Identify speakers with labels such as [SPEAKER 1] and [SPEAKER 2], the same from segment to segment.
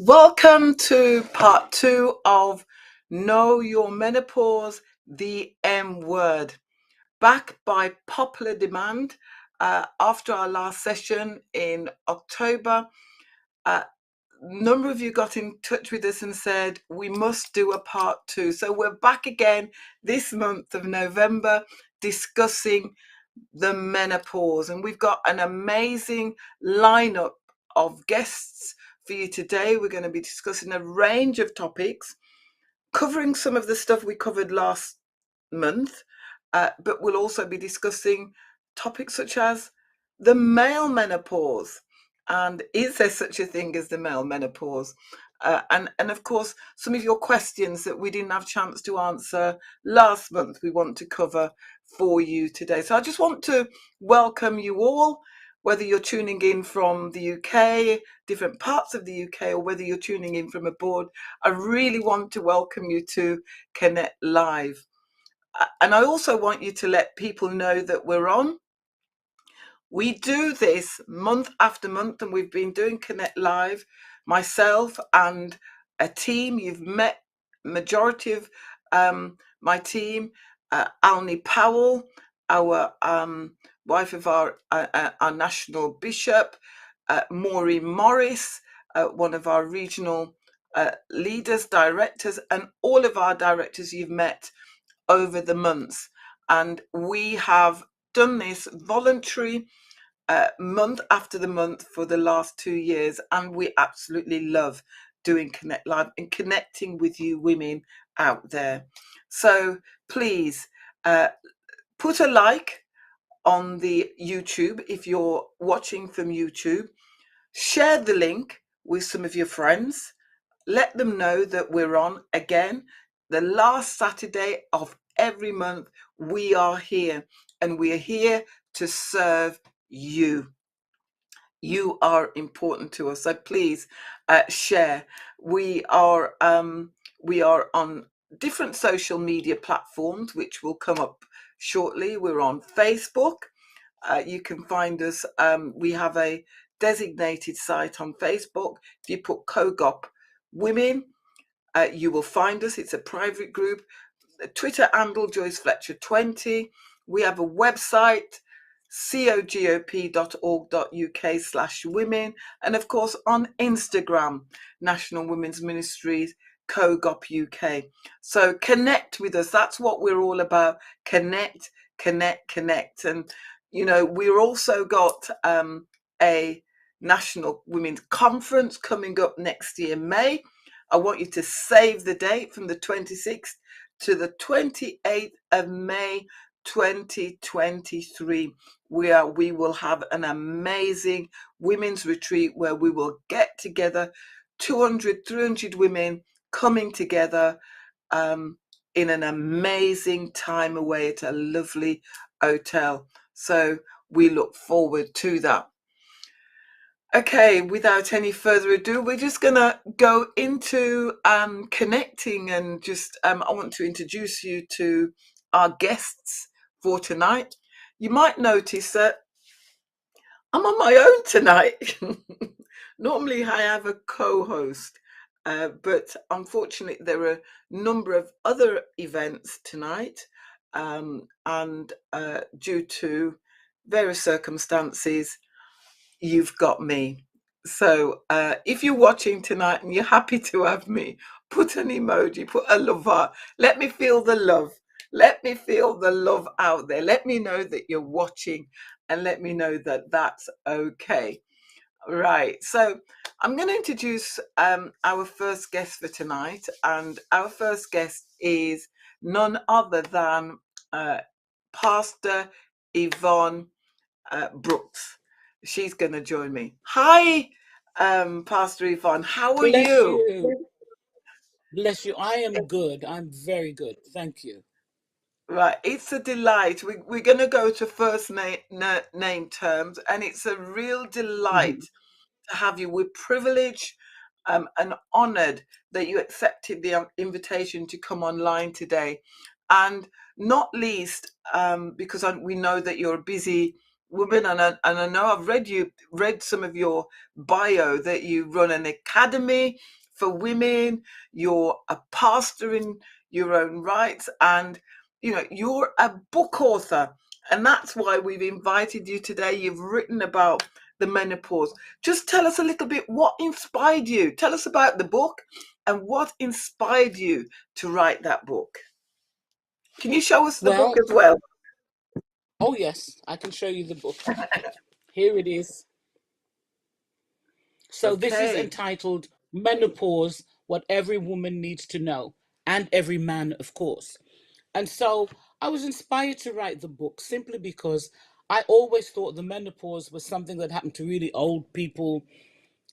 [SPEAKER 1] Welcome to part two of Know Your Menopause, the M Word. Back by popular demand after our last session in October. A number of you got in touch with us and said we must do a part two. So we're back again this month of November discussing the menopause. And we've got an amazing lineup of guests for you today. We're going to be discussing a range of topics, covering some of the stuff we covered last month, but we'll also be discussing topics such as the male menopause. And is there such a thing as the male menopause? And of course, some of your questions that we didn't have a chance to answer last month, we want to cover for you today. So I just want to welcome you all, whether you're tuning in from the UK, different parts of the UK, or whether you're tuning in from abroad. I really want to welcome you to Connect Live. And I also want you to let people know that we're on. We do this month after month, and we've been doing Connect Live, myself and a team. You've met majority of my team, Alni Powell, our wife of our national bishop, Maureen Morris, one of our regional leaders, directors, and all of our directors you've met over the months. And we have done this voluntary month after the month for the last 2 years, and we absolutely love doing Connect Live and connecting with you women out there. So please put a like on the YouTube if you're watching from YouTube. Share the link with some of your friends. Let them know that we're on again. The last Saturday of every month, we are here, and we are here to serve you. You are important to us, so please share. We are on different social media platforms, which will come up shortly. We're on Facebook. You can find us. We have a designated site on Facebook. If you put COGOP Women, you will find us. It's a private group. The Twitter handle, Joyce Fletcher 20. We have a website, cogop.org.uk/women. And of course, on Instagram, National Women's Ministries, COGOP UK. So connect with us. That's what we're all about. Connect, connect, connect. And, you know, we're also got a National Women's Conference coming up next year, May. I want you to save the date from the 26th to the 28th of May 2023. We will have an amazing women's retreat where we will get together 200, 300 women coming together in an amazing time away at a lovely hotel. So we look forward to that. Okay, without any further ado, we're just going to go into connecting, and just I want to introduce you to our guests for tonight. You might notice that I'm on my own tonight. Normally I have a co-host, but unfortunately there are a number of other events tonight, and due to various circumstances, you've got me. So if you're watching tonight and you're happy to have me, put an emoji, put a love heart. Let me feel the love. Let me feel the love out there. Let me know that you're watching, and let me know that that's okay. Right. So I'm going to introduce our first guest for tonight. And our first guest is none other than Pastor Yvonne Brooks. She's going to join me. Hi, Pastor Yvonne. How are
[SPEAKER 2] Bless
[SPEAKER 1] you?
[SPEAKER 2] you. Bless you. I am good. I'm very good. Thank you.
[SPEAKER 1] Right, it's a delight. We're going to go to first name terms, and it's a real delight
[SPEAKER 2] Mhm.
[SPEAKER 1] to have you. We're privileged and honored that you accepted the invitation to come online today, and not least because we know that you're a busy women, and I know I've read some of your bio that you run an academy for women. You're a pastor in your own rights, and you're a book author, and that's why we've invited you today. You've written about the menopause. Just tell us a little bit what inspired you. Tell us about the book and what inspired you to write that book. Can you show us the book
[SPEAKER 2] Well,
[SPEAKER 1] as well?
[SPEAKER 2] oh yes, I can show you the book. Here it is. So this is
[SPEAKER 1] Okay.
[SPEAKER 2] entitled Menopause: What Every Woman Needs to Know, and every man, of course. And so I was inspired to write the book simply because I always thought the menopause was something that happened to really old people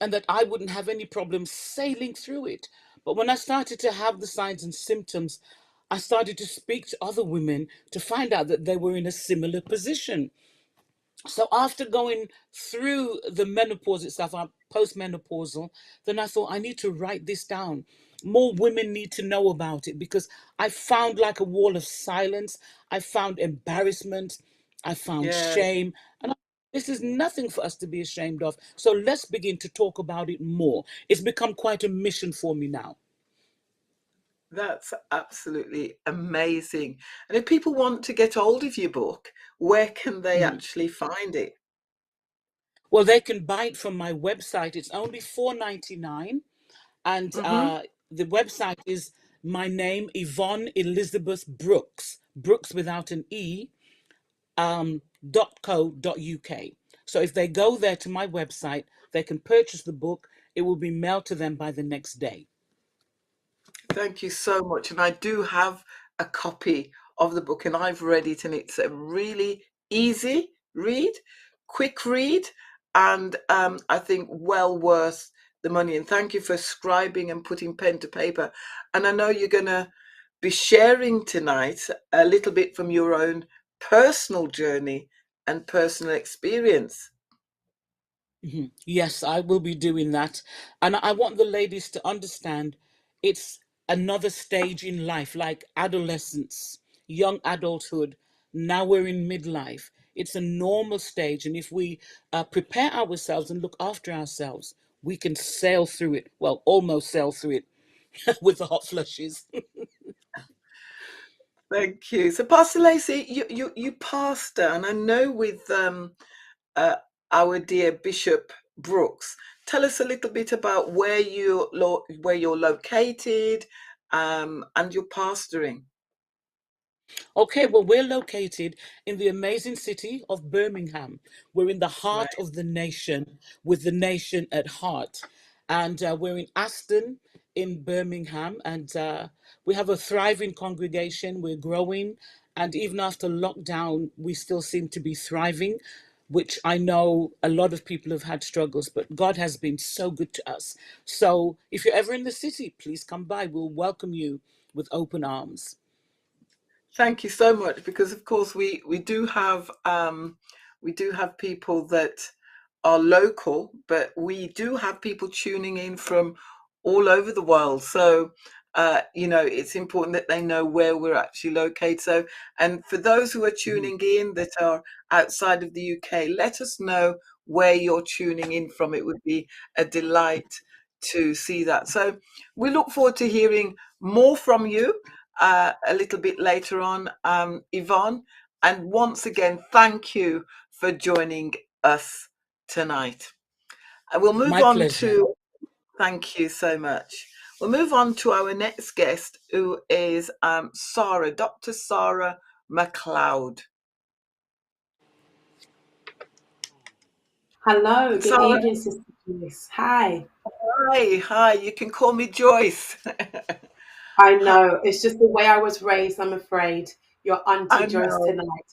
[SPEAKER 2] and that I wouldn't have any problem sailing through it. But when I started to have the signs and symptoms, I started to speak to other women to find out that they were in a similar position. So after going through the menopause itself, I'm postmenopausal, then I thought I need to write this down. More women need to know about it because I found like a wall of silence. I found embarrassment. I found
[SPEAKER 1] Yeah,
[SPEAKER 2] shame. And this is nothing for us to be ashamed of. So let's begin to talk about it more. It's become quite a mission for me now.
[SPEAKER 1] that's absolutely amazing. And if people want to get hold of your book, where can they
[SPEAKER 2] Mhm.
[SPEAKER 1] actually find it?
[SPEAKER 2] Well, they can buy it from my website. It's only 4.99. And
[SPEAKER 1] Hmm.
[SPEAKER 2] the website is my name, Yvonne Elizabeth Brooks, Brooks without an E, .co.uk. So if they go there to my website, they can purchase the book. It will be mailed to them by the next day.
[SPEAKER 1] Thank you so much. And I do have a copy of the book, and I've read it, and it's a really easy read, quick read, and I think well worth the money. And thank you for scribing and putting pen to paper. And I know you're going to be sharing tonight a little bit from your own personal journey and personal experience.
[SPEAKER 2] Mhm. Yes, I will be doing that. And I want the ladies to understand it's another stage in life, like adolescence, young adulthood. Now we're in midlife. It's a normal stage. And if we prepare ourselves and look after ourselves, we can sail through it. Well, almost sail through it with the hot flushes.
[SPEAKER 1] Thank you. So, Pastor Lacey, you pastor, and I know with uh, our dear Bishop Brooks. Tell us a little bit about where you're located, and your pastoring.
[SPEAKER 2] Okay, well, we're located in the amazing city of Birmingham. We're in the heart
[SPEAKER 1] Right.
[SPEAKER 2] of the nation, with the nation at heart. And we're in Aston in Birmingham. And we have a thriving congregation. We're growing. And even after lockdown, we still seem to be thriving, which I know a lot of people have had struggles, but God has been so good to us. So if you're ever in the city, please come by. We'll welcome you with open arms.
[SPEAKER 1] Thank you so much, because of course we do have people that are local, but we do have people tuning in from all over the world. So it's important that they know where we're actually located. So, and for those who are
[SPEAKER 2] Mhm.
[SPEAKER 1] tuning in that are outside of the UK, let us know where you're tuning in from. It would be a delight to see that. So we look forward to hearing more from you a little bit later on, Yvonne. And once again, thank you for joining us tonight. And we'll move
[SPEAKER 2] My
[SPEAKER 1] on
[SPEAKER 2] pleasure.
[SPEAKER 1] to, thank you so much. We'll move on to our next guest, who is Sarah, Dr. Sarah McLeod.
[SPEAKER 3] Hello, good
[SPEAKER 1] Sarah,
[SPEAKER 3] evening, Sister Joyce. Hi.
[SPEAKER 1] hi, you can call me Joyce.
[SPEAKER 3] I
[SPEAKER 1] Hi,
[SPEAKER 3] know, it's just the way I was raised, I'm afraid. Your
[SPEAKER 1] I
[SPEAKER 3] Auntie Joyce
[SPEAKER 1] know.
[SPEAKER 3] tonight.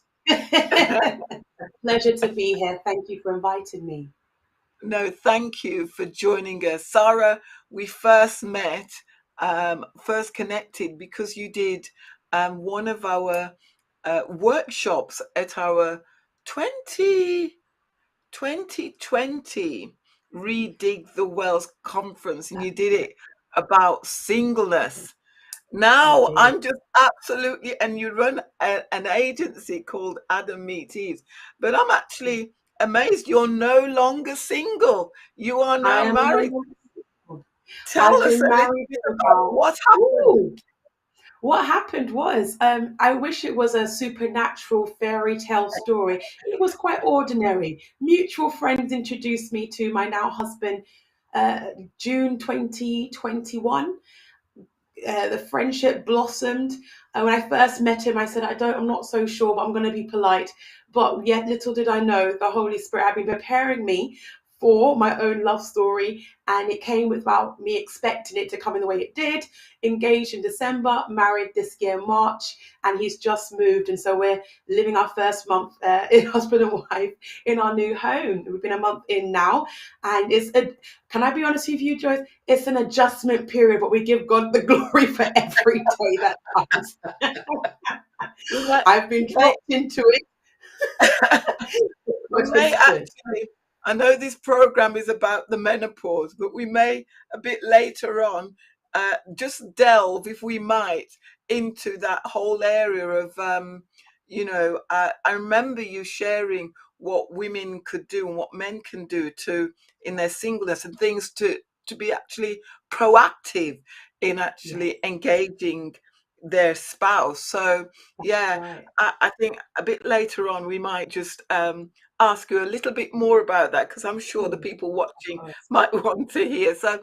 [SPEAKER 3] Pleasure to be here. Thank you for inviting me.
[SPEAKER 1] No, thank you for joining us. Sarah, we first met, first connected because you did one of our workshops at our 20 2020 Redig the Wells conference, and you did it about singleness.
[SPEAKER 3] I
[SPEAKER 1] Now
[SPEAKER 3] do.
[SPEAKER 1] I'm just absolutely, and you run an agency called Adam Meets Eve, but I'm actually amazed you're no longer single. You are
[SPEAKER 3] I
[SPEAKER 1] now
[SPEAKER 3] am no
[SPEAKER 1] married.
[SPEAKER 3] longer single.
[SPEAKER 1] Tell
[SPEAKER 3] I've
[SPEAKER 1] us
[SPEAKER 3] been
[SPEAKER 1] a little
[SPEAKER 3] married
[SPEAKER 1] bit
[SPEAKER 3] for
[SPEAKER 1] about
[SPEAKER 3] about,
[SPEAKER 1] what happened.
[SPEAKER 3] ooh, what happened was, I wish it was a supernatural fairy tale story. It was quite ordinary. Mutual friends introduced me to my now husband, June 2021. The friendship blossomed. When I first met him, I said, I'm not so sure, but I'm going to be polite. But yet, little did I know, the Holy Spirit had been preparing me for my own love story, and it came without me expecting it to come in the way it did. Engaged in December, married this year March, and he's just moved, and so we're living our first month in husband and wife in our new home. We've been a month in now, and can I be honest with you, Joyce? It's an adjustment period, but we give God the glory for every day that comes.
[SPEAKER 1] We may,
[SPEAKER 3] I've been
[SPEAKER 1] we may
[SPEAKER 3] dropped into it,
[SPEAKER 1] we
[SPEAKER 3] but
[SPEAKER 1] may
[SPEAKER 3] it's good.
[SPEAKER 1] actually, I know this program is about the menopause, but we may a bit later on just delve, if we might, into that whole area of, I remember you sharing what women could do and what men can do to in their singleness and things to be actually proactive in
[SPEAKER 3] Yeah,
[SPEAKER 1] actually engaging their spouse. So yeah,
[SPEAKER 3] right.
[SPEAKER 1] I think a bit later on we might just ask you a little bit more about that because I'm sure the
[SPEAKER 3] Mm,
[SPEAKER 1] people
[SPEAKER 3] of
[SPEAKER 1] watching
[SPEAKER 3] course.
[SPEAKER 1] might want to hear. So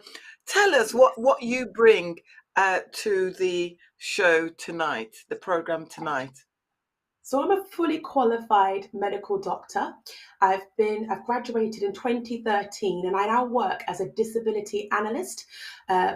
[SPEAKER 1] tell us
[SPEAKER 3] Yes.
[SPEAKER 1] what you bring to the show tonight, the program tonight.
[SPEAKER 3] So I'm a fully qualified medical doctor. I've graduated in 2013, and I now work as a disability analyst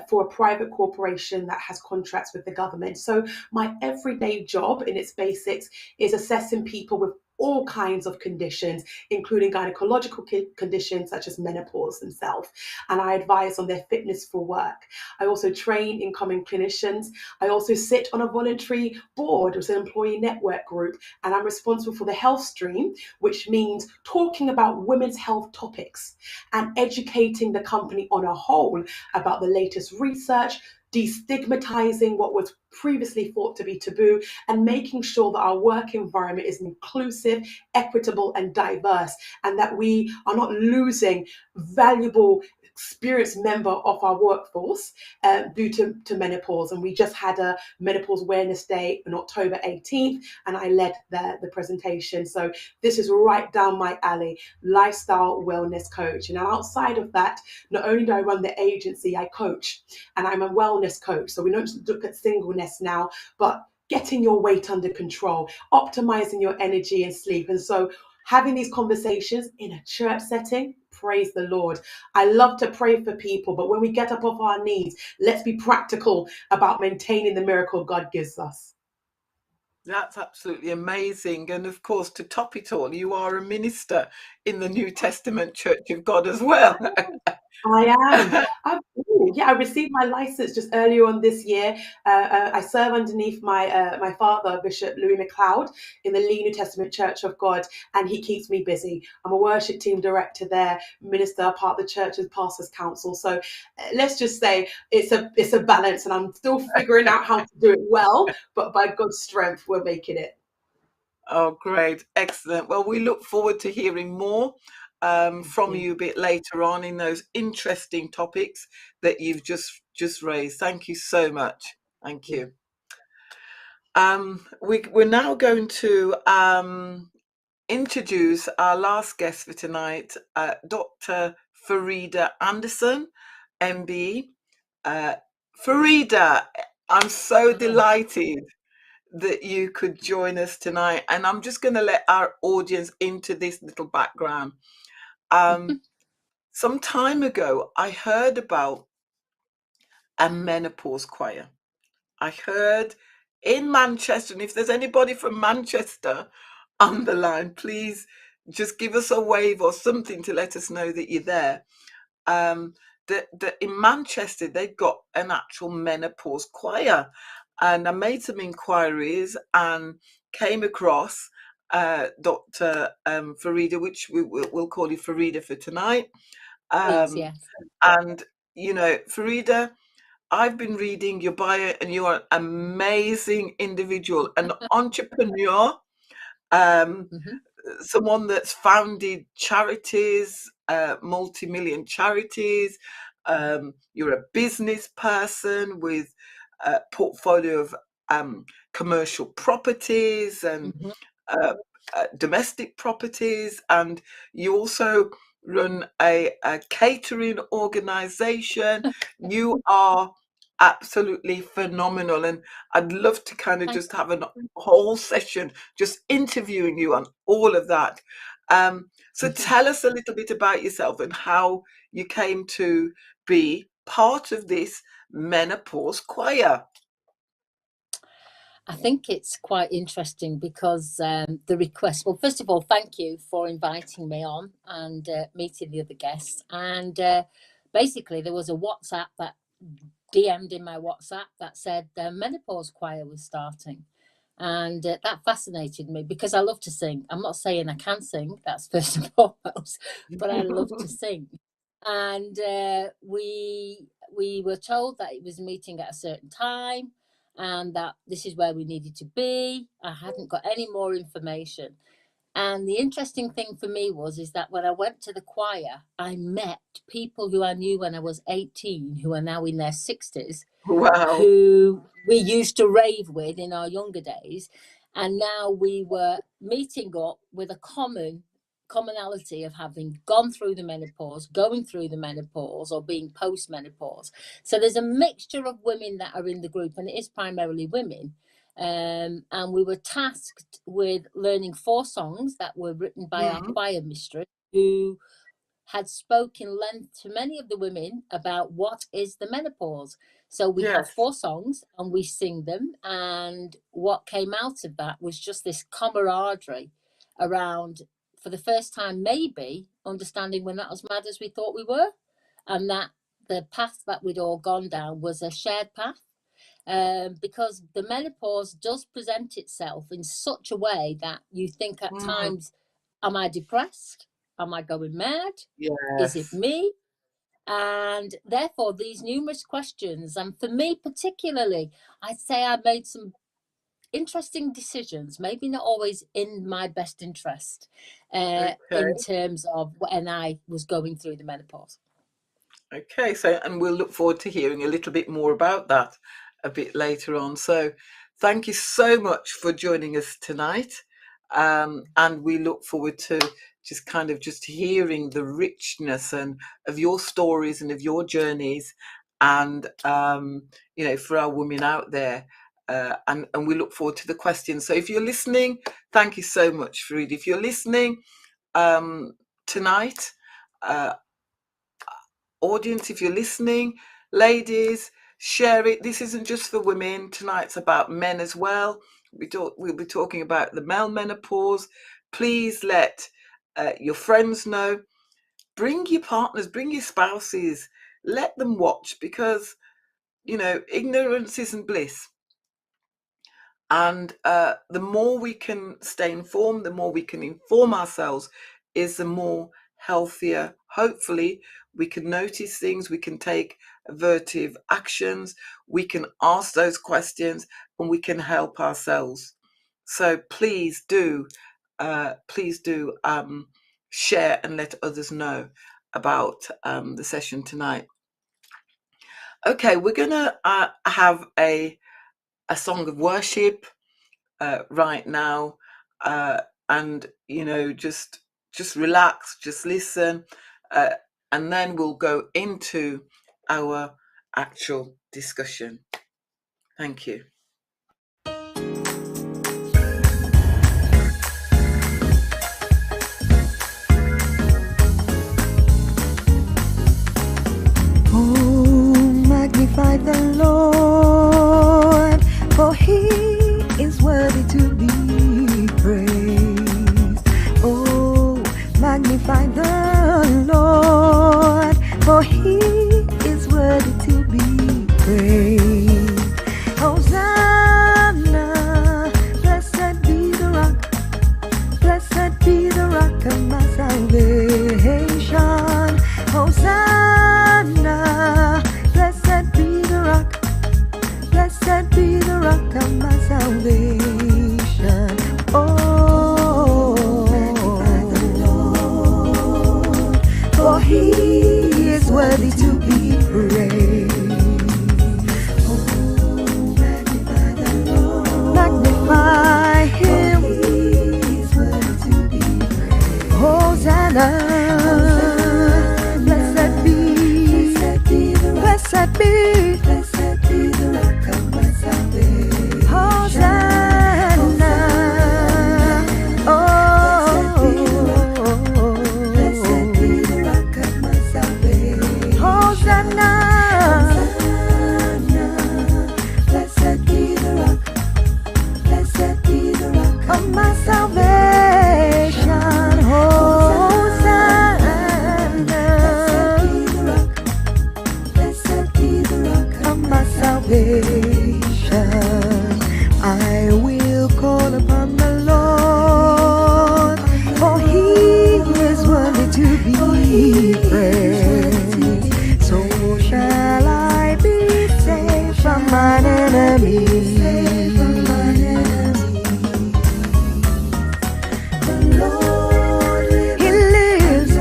[SPEAKER 3] for a private corporation that has contracts with the government. So my everyday job in its basics is assessing people with all kinds of conditions, including gynecological conditions such as menopause themselves. And I advise on their fitness for work. I also train incoming clinicians. I also sit on a voluntary board with an employee network group, and I'm responsible for the health stream, which means talking about women's health topics and educating the company on a whole about the latest research, destigmatizing what was previously thought to be taboo, and making sure that our work environment is inclusive, equitable, and diverse, and that we are not losing valuable experienced member of our workforce due to menopause. And we just had a Menopause Awareness Day on October 18th, and I led the presentation. So this is right down my alley, lifestyle wellness coach. And outside of that, not only do I run the agency, I coach, and I'm a wellness coach. So we don't just look at singleness now, but getting your weight under control, optimizing your energy and sleep. And so having these conversations in a church setting, praise the Lord. I love to pray for people, but when we get up off our knees, let's be practical about maintaining the miracle God gives us.
[SPEAKER 1] That's absolutely amazing. And of course, to top it all, you are a minister in the New Testament Church of God as well.
[SPEAKER 3] I am. I received my license just earlier on this year. I serve underneath my father, Bishop Louis MacLeod, in the Lee New Testament Church of God, and he keeps me busy. I'm a worship team director there, minister, part of the church's pastors' council. So let's just say it's a balance, and I'm still figuring out how to do it well. But by God's strength, we're making it.
[SPEAKER 1] Oh, great. Excellent. Well, we look forward to hearing more
[SPEAKER 3] Thank
[SPEAKER 1] from
[SPEAKER 3] you.
[SPEAKER 1] you a bit later on in those interesting topics that you've just raised. Thank you so much. Thank
[SPEAKER 3] Yeah.
[SPEAKER 1] you. We're now going to introduce our last guest for tonight, Dr. Farida Anderson, MB. Uh, Farida, I'm so delighted that you could join us tonight. And I'm just going to let our audience into this little background. Some time ago, I heard about a menopause choir. I heard in Manchester, and if there's anybody from Manchester on the line, please just give us a wave or something to let us know that you're there. um, that in Manchester they've got an actual menopause choir, and I made some inquiries and came across Dr. Farida, which we'll call you Farida for tonight.
[SPEAKER 4] Please,
[SPEAKER 1] Um,
[SPEAKER 4] yes.
[SPEAKER 1] and Farida, I've been reading your bio, and you're an amazing individual, an entrepreneur, um,
[SPEAKER 4] Mhm.
[SPEAKER 1] someone that's founded charities, multi-million charities. You're a business person with a portfolio of commercial properties and
[SPEAKER 4] Mhm.
[SPEAKER 1] uh, domestic properties, and you also run a catering organization. You are absolutely phenomenal, and I'd love to kind of
[SPEAKER 4] Thank
[SPEAKER 1] just have a whole session just interviewing you on all of that. So
[SPEAKER 4] you.
[SPEAKER 1] tell us a little bit about yourself and how you came to be part of this menopause choir.
[SPEAKER 4] I think it's quite interesting because the request. Well, first of all, thank you for inviting me on and meeting the other guests. And basically, there was a WhatsApp that DM'd in my WhatsApp that said the menopause choir was starting. And that fascinated me because I love to sing. I'm not saying I can sing, that's first and foremost, but I love to sing. And we were told that it was meeting at a certain time and that this is where we needed to be. I hadn't got any more information. And the interesting thing for me was is that when I went to the choir, I met people who I knew when I was 18, who are now in their 60s,
[SPEAKER 1] Wow.
[SPEAKER 4] who we used to rave with in our younger days. And now we were meeting up with a commonality of having gone through the menopause, going through the menopause, or being post-menopause. So there's a mixture of women that are in the group, and it is primarily women. And we were tasked with learning 4 songs that were written by our
[SPEAKER 1] Mhm.
[SPEAKER 4] choir mistress, who had spoken length to many of the women about what is the menopause. So we have
[SPEAKER 1] Yes.
[SPEAKER 4] 4 songs and we sing them. And what came out of that was just this camaraderie around, for the first time, maybe understanding we're not as mad as we thought we were. And that the path that we'd all gone down was a shared path. Because the menopause does present itself in such a way that you think at
[SPEAKER 1] Mm.
[SPEAKER 4] times, am I depressed? Am I going mad? Is it
[SPEAKER 1] Yes.
[SPEAKER 4] me? And therefore, these numerous questions, and for me particularly, I'd say I made some interesting decisions, maybe not always in my best interest,
[SPEAKER 1] Okay.
[SPEAKER 4] in terms of when I was going through the menopause.
[SPEAKER 1] Okay. So, and we'll look forward to hearing a little bit more about that a bit later on. So, thank you so much for joining us tonight. And we look forward to just kind of just hearing the richness and of your stories and of your journeys, and for our women out there. And we look forward to the questions. So if you're listening, thank you so much, Farid. If you're listening tonight, uh, audience, if you're listening, ladies, share it. This isn't just for women. Tonight's about men as well. We'll be talking about the male menopause. Please let your friends know. Bring your partners, bring your spouses. Let them watch, because ignorance isn't bliss. And the more we can stay informed, the more we can inform ourselves, is the more healthier, hopefully, we can notice things, we can take avertive actions, we can ask those questions, and we can help ourselves. So please do share and let others know about the session tonight. Okay, we're gonna have a song of worship right now, and just relax, just listen, uh, and then we'll go into our actual discussion. Thank you.
[SPEAKER 5] Oh, magnify the Lord, for he is worthy to be praised. Oh, magnify the Lord, for he is worthy to be praised. Hosanna. worthy to be praised. Oh, magnify the Lord. Magnify him. For he is worthy to be praised. Hosanna. Blessed be the rock of my salvation. Hosanna. Oh, blessed be the rock of my salvation. Hosanna. Blessed be the rock. Blessed be the rock of my salvation. Hosanna. Blessed be the rock of my salvation. I will call upon the Lord, for he is worthy to be praised. So shall I be saved from mine enemies. The Lord liveth. He lives.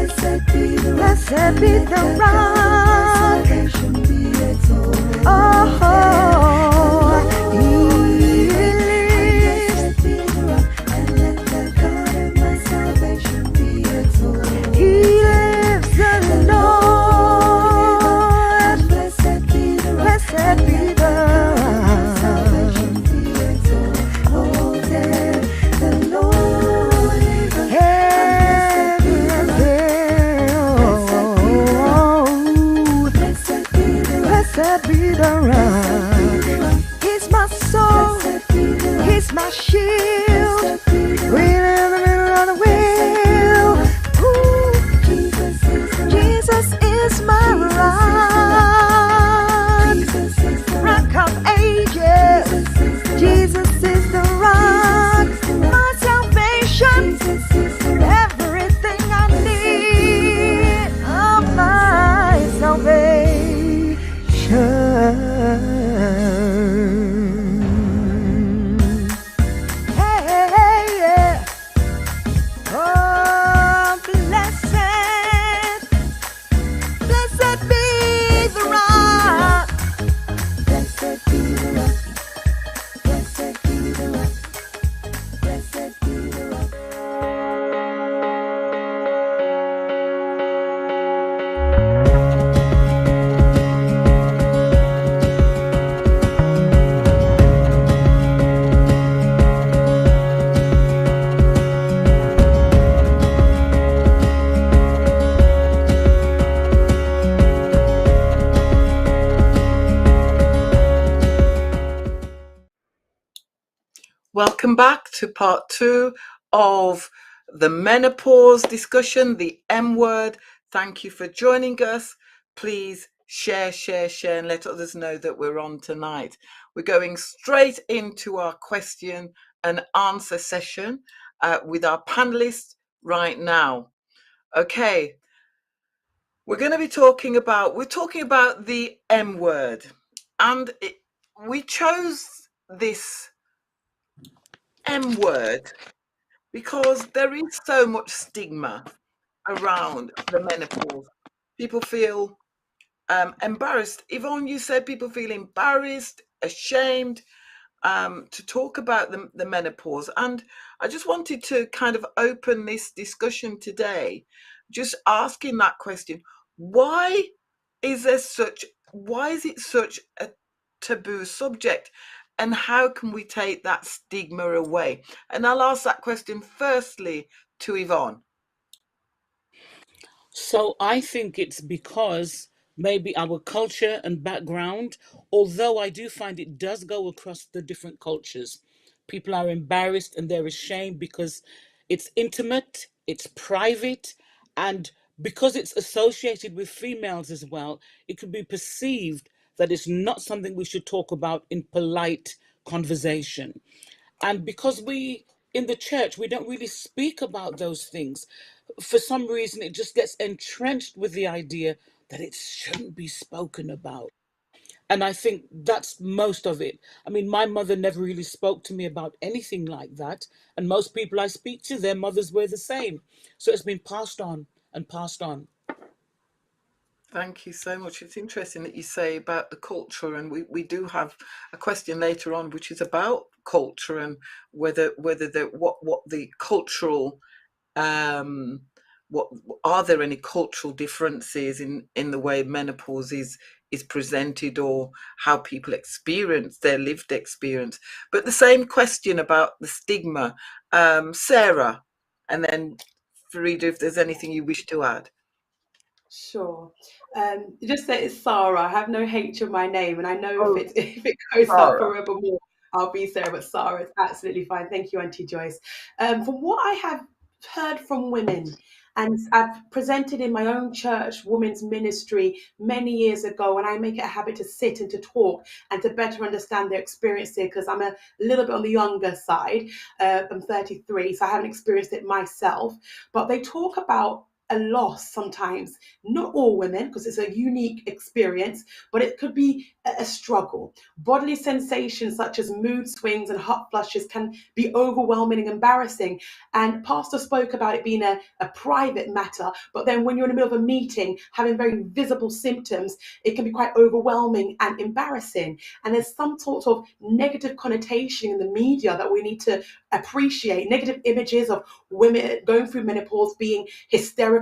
[SPEAKER 5] Blessed be the rock. Oh, he lives. And let the God of my salvation be exalted. He lives, the Lord. Blessed be the rock. Blessed be the salvation be exalted. The Lord liveth. Blessed be the rock. He's my soul. He's my shield. Right in the middle of the wheel. Ooh. Jesus is my rock. Rock of ages. Jesus is the rock. My salvation. Everything I need of my salvation. Hey, yeah. Oh, blessed, blessed be the rock. Blessed be the rock. Blessed be the rock. Blessed be the rock.
[SPEAKER 1] Welcome back to part 2 of the menopause discussion, the M word. Thank you for joining us. Please share, and let others know that we're on tonight. We're going straight into our question and answer session with our panelists right now. Okay, we're going to be talking about the M word, and we chose this M word because there is so much stigma around the menopause. People feel embarrassed. Yvonne, you said people feel embarrassed, ashamed to talk about the menopause. And I just wanted to kind of open this discussion today, just asking that question. Why is it such a taboo subject? And how can we take that stigma away? And I'll ask that question firstly to Yvonne.
[SPEAKER 2] So I think it's because maybe our culture and background, although I do find it does go across the different cultures. People are embarrassed and they're ashamed because it's intimate, it's private, and because it's associated with females as well, it could be perceived that it's not something we should talk about in polite conversation. And because in the church, we don't really speak about those things, for some reason, it just gets entrenched with the idea that it shouldn't be spoken about. And I think that's most of it. I mean, my mother never really spoke to me about anything like that. And most people I speak to, their mothers were the same. So it's been passed on and passed on.
[SPEAKER 1] Thank you so much. It's interesting that you say about the culture, and we do have a question later on, which is about culture and whether the what the cultural um what are there any cultural differences in the way menopause is presented, or how people experience their lived experience. But the same question about the stigma, Sarah, and then Farida, if there's anything you wish to add.
[SPEAKER 3] Sure. Just say it's Sarah. I have no H in my name, and I know if
[SPEAKER 1] Oh,
[SPEAKER 3] it goes up
[SPEAKER 1] Sarah.
[SPEAKER 3] forevermore, I'll be Sarah. But Sarah is absolutely fine. Thank you, Auntie Joyce. From what I have heard from women, and I've presented in my own church women's ministry many years ago, and I make it a habit to sit and to talk and to better understand their experience here, because I'm a little bit on the younger side. I'm 33, so I haven't experienced it myself. But they talk about a loss sometimes, not all women, because it's a unique experience, but it could be a struggle. Bodily sensations such as mood swings and hot flushes can be overwhelming and embarrassing. And Pastor spoke about it being a private matter, but then when you're in the middle of a meeting having very visible symptoms, it can be quite overwhelming and embarrassing. And there's some sort of negative connotation in the media that we need to appreciate. Negative images of women going through menopause being hysterical,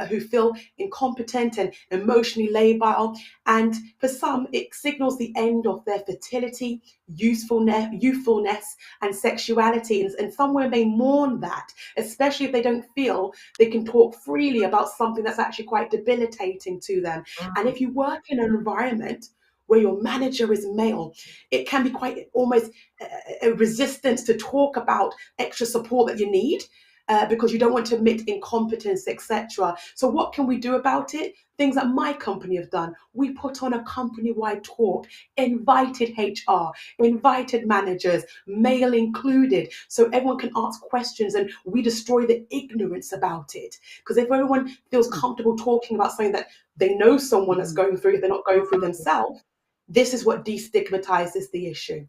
[SPEAKER 3] who feel incompetent and emotionally labile. And for some, it signals the end of their fertility, youthfulness, and sexuality. And some women may mourn that, especially if they don't feel they can talk freely about something that's actually quite debilitating to them. And if you work in an environment where your manager is male, it can be quite almost a resistance to talk about extra support that you need, because you don't want to admit incompetence, etc. So what can we do about it? Things that my company have done. We put on a company-wide talk, invited HR, invited managers, male included, so everyone can ask questions and we destroy the ignorance about it. Because if everyone feels comfortable talking about something that they know someone that's going through, if they're not going through themselves, this is what destigmatizes the issue.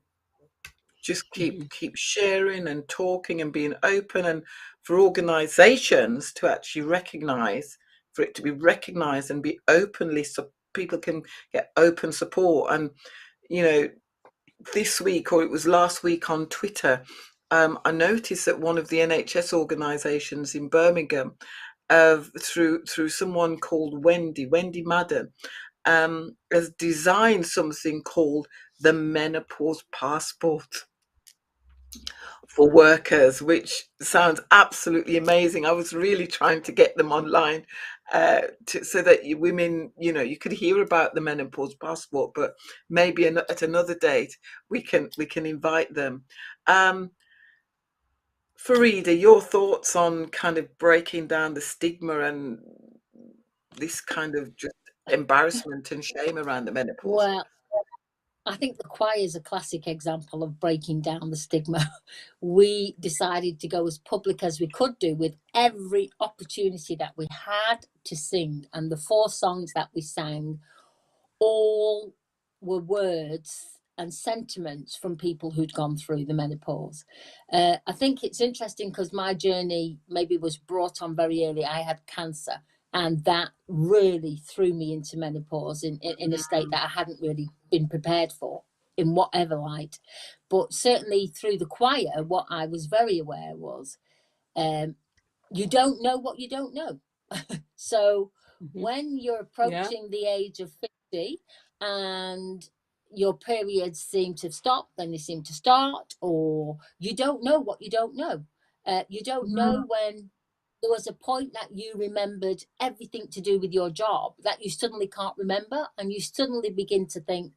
[SPEAKER 1] Just keep sharing and talking and being open, and for organizations to actually recognize, for it to be recognized and be openly, so people can get open support. And this week, or it was last week, on Twitter, I noticed that one of the NHS organizations in Birmingham, through someone called Wendy Madden, has designed something called the Menopause Passport for workers, which sounds absolutely amazing. I was really trying to get them online, so that women, you could hear about the menopause passport, but maybe at another date we can invite them. Um, Farida, your thoughts on kind of breaking down the stigma and this kind of just embarrassment and shame around the menopause?
[SPEAKER 4] Well, I think the choir is a classic example of breaking down the stigma. We decided to go as public as we could do with every opportunity that we had to sing. And the 4 songs that we sang all were words and sentiments from people who'd gone through the menopause. I think it's interesting because my journey maybe was brought on very early. I had cancer, and that really threw me into menopause in a state that I hadn't really been prepared for in whatever light. But certainly through the choir, what I was very aware was, you don't know what you don't know. So when you're approaching the age of 50 and your periods seem to stop, then they seem to start, or you don't know what you don't know. You don't know when there was a point that you remembered everything to do with your job that you suddenly can't remember, and you suddenly begin to think,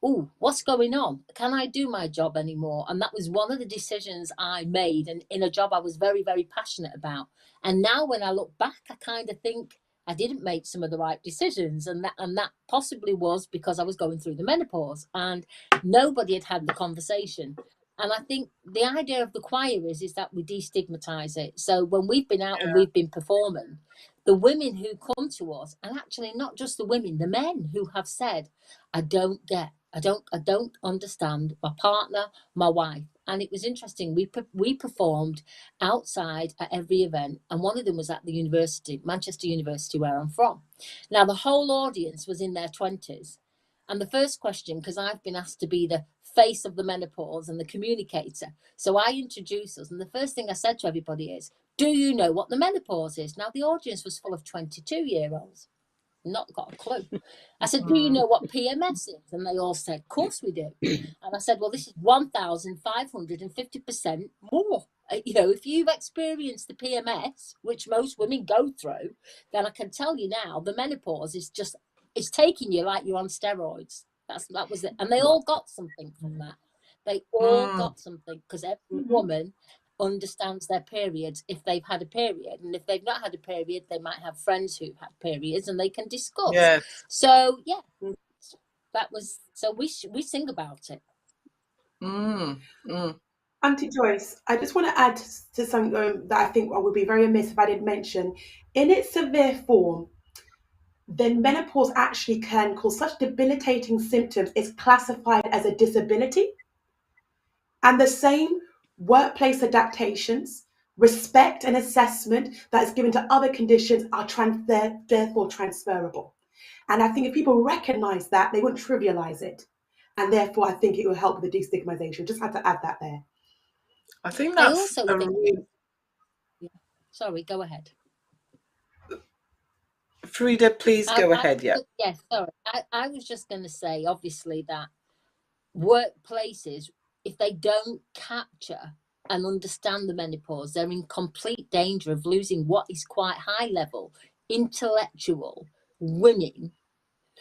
[SPEAKER 4] oh, what's going on? Can I do my job anymore? And that was one of the decisions I made, and in a job I was very, very passionate about. And now when I look back, I kind of think I didn't make some of the right decisions, and that possibly was because I was going through the menopause and nobody had the conversation. And I think the idea of the choir is that we destigmatize it. So when we've been out and we've been performing, the women who come to us, and actually not just the women, the men who have said, I don't understand my partner, my wife. And it was interesting. We performed outside at every event, and one of them was at the university, Manchester University, where I'm from. Now the whole audience was in their 20s, and the first question, because I've been asked to be the face of the menopause and the communicator, so I introduced us, and the first thing I said to everybody is, "Do you know what the menopause is?" Now the audience was full of 22-year-olds. Not got a clue. I said, "Do you know what PMS is?" And they all said, "Of course we do." And I said, "Well, this is 1,550% more. If you've experienced the PMS, which most women go through, then I can tell you now, the menopause is just, it's taking you like you're on steroids." That was it. And they all got something from that. They all got something, because every woman understands their periods if they've had a period, and if they've not had a period, they might have friends who've had periods and they can discuss.
[SPEAKER 1] Yes.
[SPEAKER 4] So yeah, that was, so we sing about it.
[SPEAKER 3] Auntie Joyce, I just want to add to something that I think would be very amiss if I did mention. In its severe form, then menopause actually can cause such debilitating symptoms. It's classified as a disability. And the same workplace adaptations, respect and assessment that is given to other conditions are therefore transferable. And I think if people recognize that, they wouldn't trivialize it. And therefore, I think it will help with the destigmatization. Just had to add that there.
[SPEAKER 1] I think
[SPEAKER 4] I
[SPEAKER 1] that's
[SPEAKER 4] also
[SPEAKER 1] a
[SPEAKER 4] think,
[SPEAKER 1] real...
[SPEAKER 4] sorry, go ahead.
[SPEAKER 1] Frida, please go ahead. Yeah.
[SPEAKER 4] Yeah, sorry. I was just going to say, obviously, that workplaces, if they don't capture and understand the menopause, they're in complete danger of losing what is quite high level, intellectual women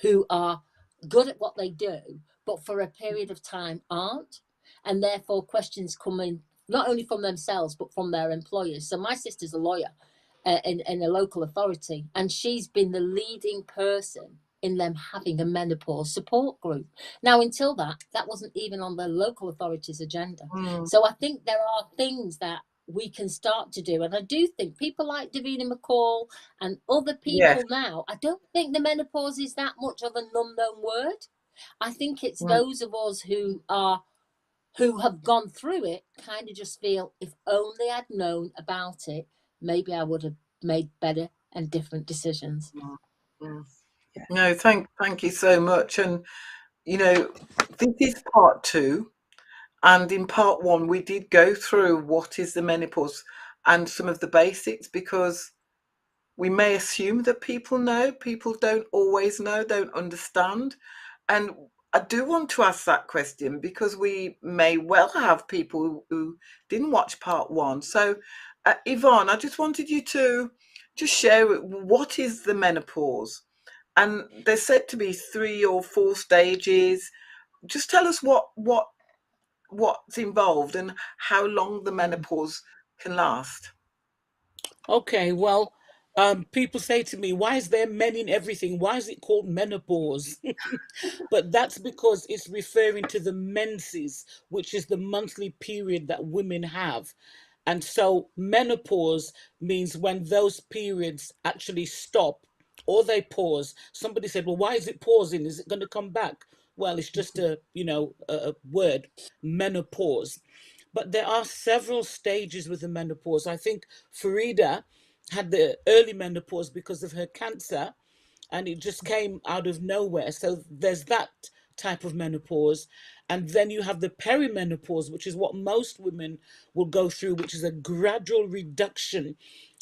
[SPEAKER 4] who are good at what they do, but for a period of time aren't. And therefore questions come in, not only from themselves, but from their employers. So my sister's a lawyer in a local authority, and she's been the leading person in them having a menopause support group. Now, until that wasn't even on the local authority's agenda. So I think there are things that we can start to do. And I do think people like Davina McCall and other people now, I don't think the menopause is that much of an unknown word. I think it's those of us who have gone through it kind of just feel, if only I'd known about it, maybe I would have made better and different decisions.
[SPEAKER 1] No, thank you so much. And this is part 2, and in part 1 we did go through what is the menopause and some of the basics, because we may assume that people know, people don't always know, don't understand. And I do want to ask that question because we may well have people who didn't watch part 1. So Yvonne, I just wanted you to just share what is the menopause. And there's said to be 3 or 4 stages. Just tell us what's involved and how long the menopause can last.
[SPEAKER 2] Okay, well, people say to me, why is there men in everything? Why is it called menopause? But that's because it's referring to the menses, which is the monthly period that women have. And so menopause means when those periods actually stop or they pause. Somebody said, well, why is it pausing? Is it going to come back? Well, it's just a word, menopause. But there are several stages with the menopause. I think Farida had the early menopause because of her cancer, and it just came out of nowhere. So there's that type of menopause. And then you have the perimenopause, which is what most women will go through, which is a gradual reduction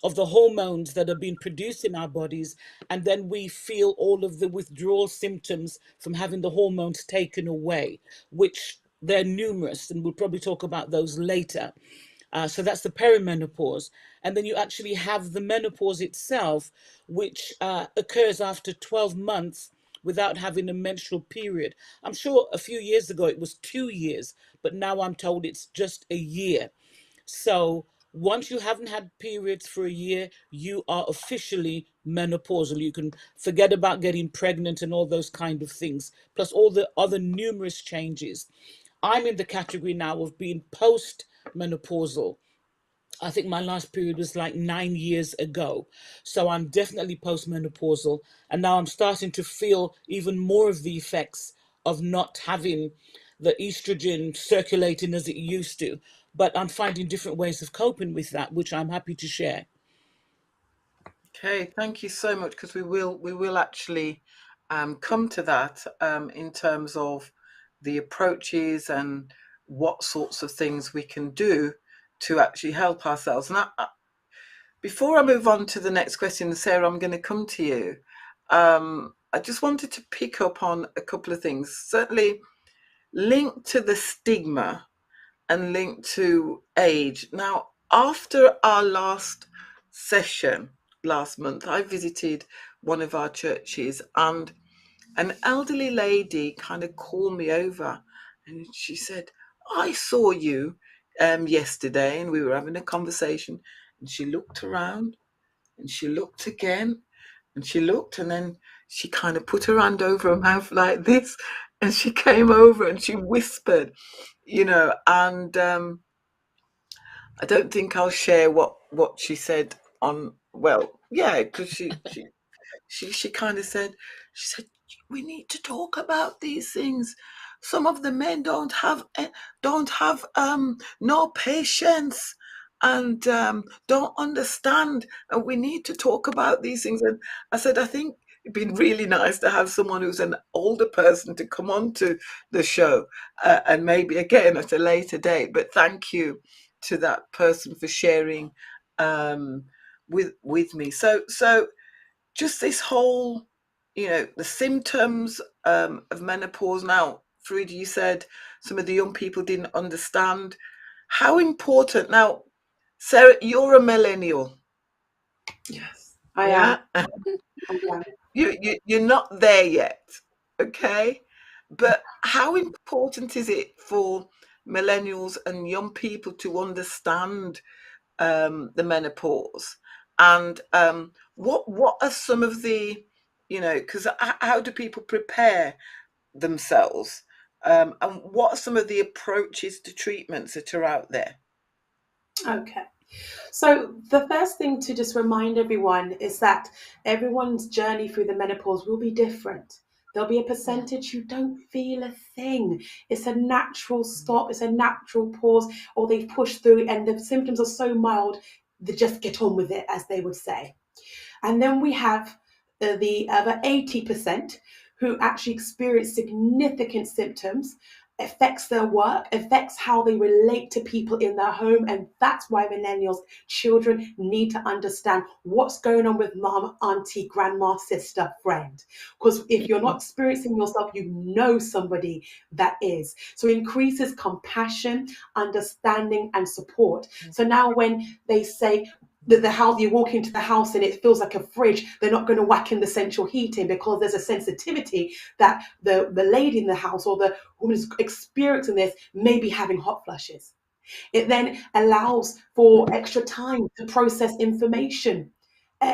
[SPEAKER 2] of the hormones that are being produced in our bodies. And then we feel all of the withdrawal symptoms from having the hormones taken away, which they're numerous, and we'll probably talk about those later. So that's the perimenopause. And then you actually have the menopause itself, which occurs after 12 months without having a menstrual period. I'm sure a few years ago it was 2 years, but now I'm told it's just a year. So once you haven't had periods for a year, you are officially menopausal. You can forget about getting pregnant and all those kind of things, plus all the other numerous changes. I'm in the category now of being post-menopausal. I think my last period was like 9 years ago. So I'm definitely postmenopausal. And now I'm starting to feel even more of the effects of not having the estrogen circulating as it used to, but I'm finding different ways of coping with that, which I'm happy to share.
[SPEAKER 1] Okay, thank you so much, because we will actually come to that in terms of the approaches and what sorts of things we can do to actually help ourselves. And before I move on to the next question, Sarah, I'm going to come to you. I just wanted to pick up on a couple of things, certainly linked to the stigma and linked to age. Now, after our last session last month, I visited one of our churches, and an elderly lady kind of called me over, and she said, "I saw you yesterday," and we were having a conversation, and she looked around and she looked again and she looked, and then she kind of put her hand over her mouth like this, and she came over and she whispered, and I don't think I'll share what she said on. Well, yeah, because she kind of said, she said, "We need to talk about these things. Some of the men don't have no patience, and don't understand, and we need to talk about these things." And I said, I think it'd been really nice to have someone who's an older person to come on to the show, and maybe again at a later date. But thank you to that person for sharing um, with me. So just this whole, the symptoms of menopause. Now, Frida, you said some of the young people didn't understand how important. Now, Sarah, you're a millennial.
[SPEAKER 3] Yes, I am.
[SPEAKER 1] Yeah.
[SPEAKER 3] I am.
[SPEAKER 1] You're not there yet, okay? But how important is it for millennials and young people to understand the menopause, and what are some of the, because how do people prepare themselves, and what are some of the approaches to treatments that are out there?
[SPEAKER 3] Okay. So the first thing to just remind everyone is that everyone's journey through the menopause will be different. There'll be a
[SPEAKER 4] Yeah.
[SPEAKER 3] percentage who don't feel a thing. It's a natural stop, it's a natural pause, or they've pushed through and the symptoms are so mild, they just get on with it, as they would say. And then we have the other 80% who actually experience significant symptoms, affects their work, affects how they relate to people in their home. And that's why millennials, children need to understand what's going on with mom, auntie, grandma, sister, friend. Because if you're not experiencing yourself, you know somebody that is. So it increases compassion, understanding, and support. So now when they say, the house, you walk into the house and it feels like a fridge, they're not going to whack in the central heating, because there's a sensitivity that the lady in the house or the woman who's experiencing this may be having hot flushes. It then allows for extra time to process information.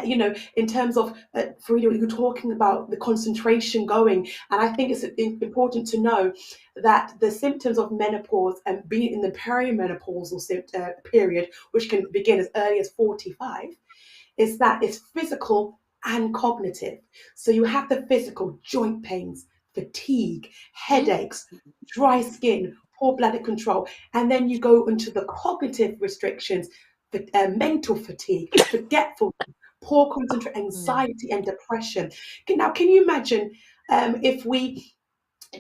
[SPEAKER 3] In terms of Frida, you're talking about the concentration going, and I think it's important to know that the symptoms of menopause and being in the perimenopausal period, which can begin as early as 45, is that it's physical and cognitive. So you have the physical joint pains, fatigue, headaches, dry skin, poor bladder control, and then you go into the cognitive restrictions, mental fatigue, forgetfulness, poor concentration, anxiety, and depression. Now, can you imagine if we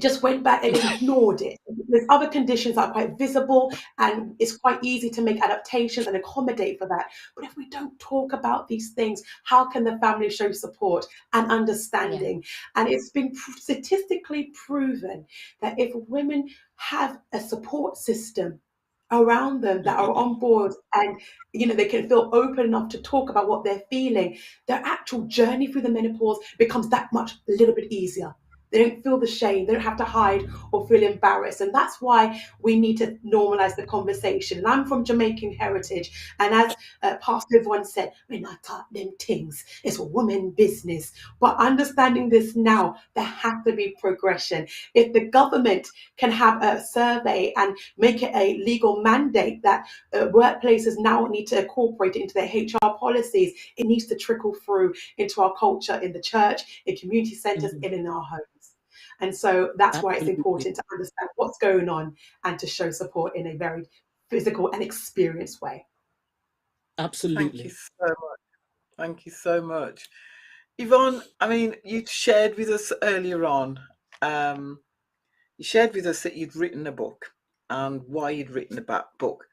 [SPEAKER 3] just went back and ignored it? There's other conditions that are quite visible, and it's quite easy to make adaptations and accommodate for that. But if we don't talk about these things, how can the family show support and
[SPEAKER 4] Yeah.
[SPEAKER 3] understanding? And it's been statistically proven that if women have a support system around them that are on board, and they can feel open enough to talk about what they're feeling, their actual journey through the menopause becomes that much a little bit easier. They don't feel the shame. They don't have to hide or feel embarrassed. And that's why we need to normalize the conversation. And I'm from Jamaican heritage. And as Pastor Yvonne said, when I taught them things, it's a woman business. But understanding this now, there has to be progression. If the government can have a survey and make it a legal mandate that workplaces now need to incorporate it into their HR policies, it needs to trickle through into our culture in the church, in community centers, and in our homes. And so that's why it's
[SPEAKER 2] Absolutely.
[SPEAKER 3] important to understand what's going on and to show support in a very physical and experienced way.
[SPEAKER 1] Thank you
[SPEAKER 2] Absolutely.
[SPEAKER 1] so much. Thank you so much. Yvonne, I mean, you shared with us earlier on, um, you shared with us that you'd written a book and why you'd written about book.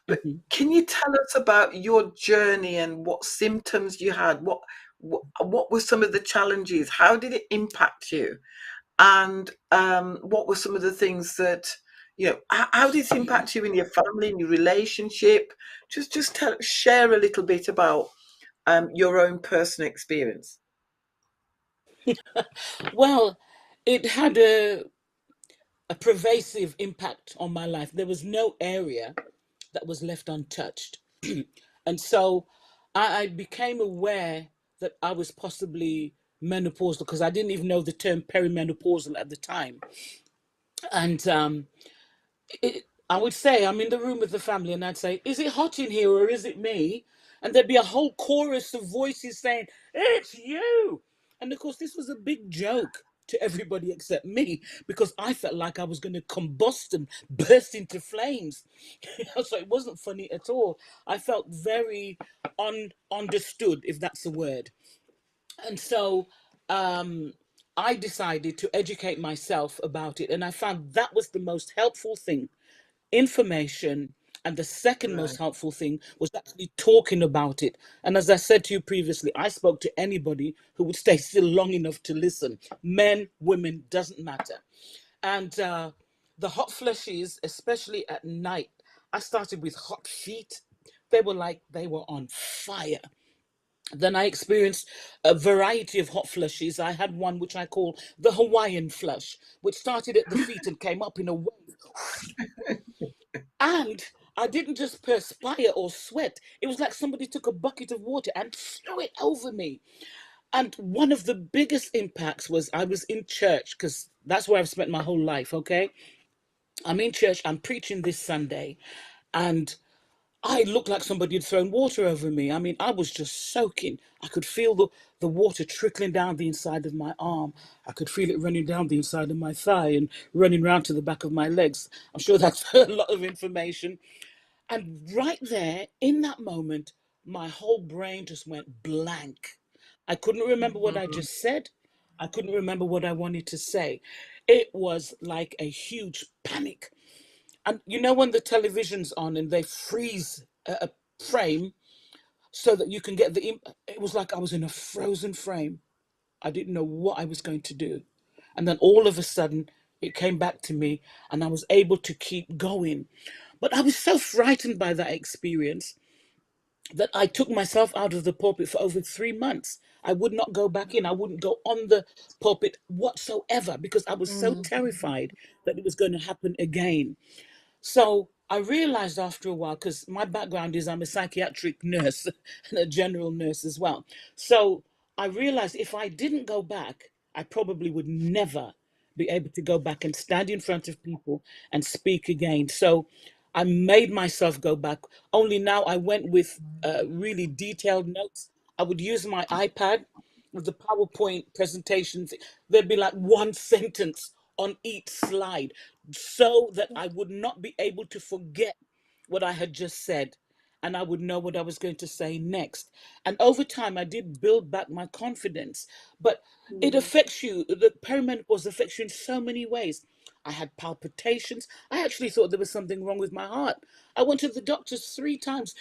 [SPEAKER 1] But
[SPEAKER 2] Mhm.
[SPEAKER 1] can you tell us about your journey and what symptoms you had? What were some of the challenges? How did it impact you? And what were some of the things that, how did it impact you in your family, in your relationship? Share a little bit about your own personal experience.
[SPEAKER 2] Well, it had a pervasive impact on my life. There was no area that was left untouched. And so I became aware that I was possibly menopausal because I didn't even know the term perimenopausal at the time. And I would say I'm in the room with the family and I'd say, "Is it hot in here or is it me?" And there'd be a whole chorus of voices saying, "It's you." And of course, this was a big joke to everybody except me because I felt like I was going to combust and burst into flames. So it wasn't funny at all. I felt very understood, if that's a word. And so um, I decided to educate myself about it. And I found that was the most helpful thing, information. And the second most
[SPEAKER 1] Right.
[SPEAKER 2] helpful thing was actually talking about it. And as I said to you previously, I spoke to anybody who would stay still long enough to listen. Men, women, doesn't matter. And the hot flushes, especially at night, I started with hot feet. They were like they were on fire. Then I experienced a variety of hot flushes. I had one which I call the Hawaiian flush, which started at the feet and came up in a wave. And I didn't just perspire or sweat. It was like somebody took a bucket of water and threw it over me. And one of the biggest impacts was I was in church because that's where I've spent my whole life, okay? I'm in church, I'm preaching this Sunday, and I looked like somebody had thrown water over me. I mean, I was just soaking. I could feel the water trickling down the inside of my arm. I could feel it running down the inside of my thigh and running round to the back of my legs. I'm sure that's a lot of information. And right there, in that moment, my whole brain just went blank. I couldn't remember what I
[SPEAKER 1] Mhm.
[SPEAKER 2] just said. I couldn't remember what I wanted to say. It was like a huge panic. And you know when the television's on and they freeze a frame so that you can get it was like I was in a frozen frame. I didn't know what I was going to do. And then all of a sudden it came back to me and I was able to keep going. But I was so frightened by that experience that I took myself out of the pulpit for over 3 months. I would not go back in. I wouldn't go on the pulpit whatsoever because I was so
[SPEAKER 4] Mm.
[SPEAKER 2] terrified that it was going to happen again. So I realized after a while, because my background is I'm a psychiatric nurse and a general nurse as well. So I realized if I didn't go back, I probably would never be able to go back and stand in front of people and speak again. So I made myself go back. Only now I went with really detailed notes. I would use my iPad with the PowerPoint presentations. There'd be like one sentence on each slide so that I would not be able to forget what I had just said and I would know what I was going to say next. And over time, I did build back my confidence. But it
[SPEAKER 3] Mm.
[SPEAKER 2] affects you, the perimenopause affects you in so many ways. I had palpitations. I actually thought there was something wrong with my heart. I went to the doctors 3 times.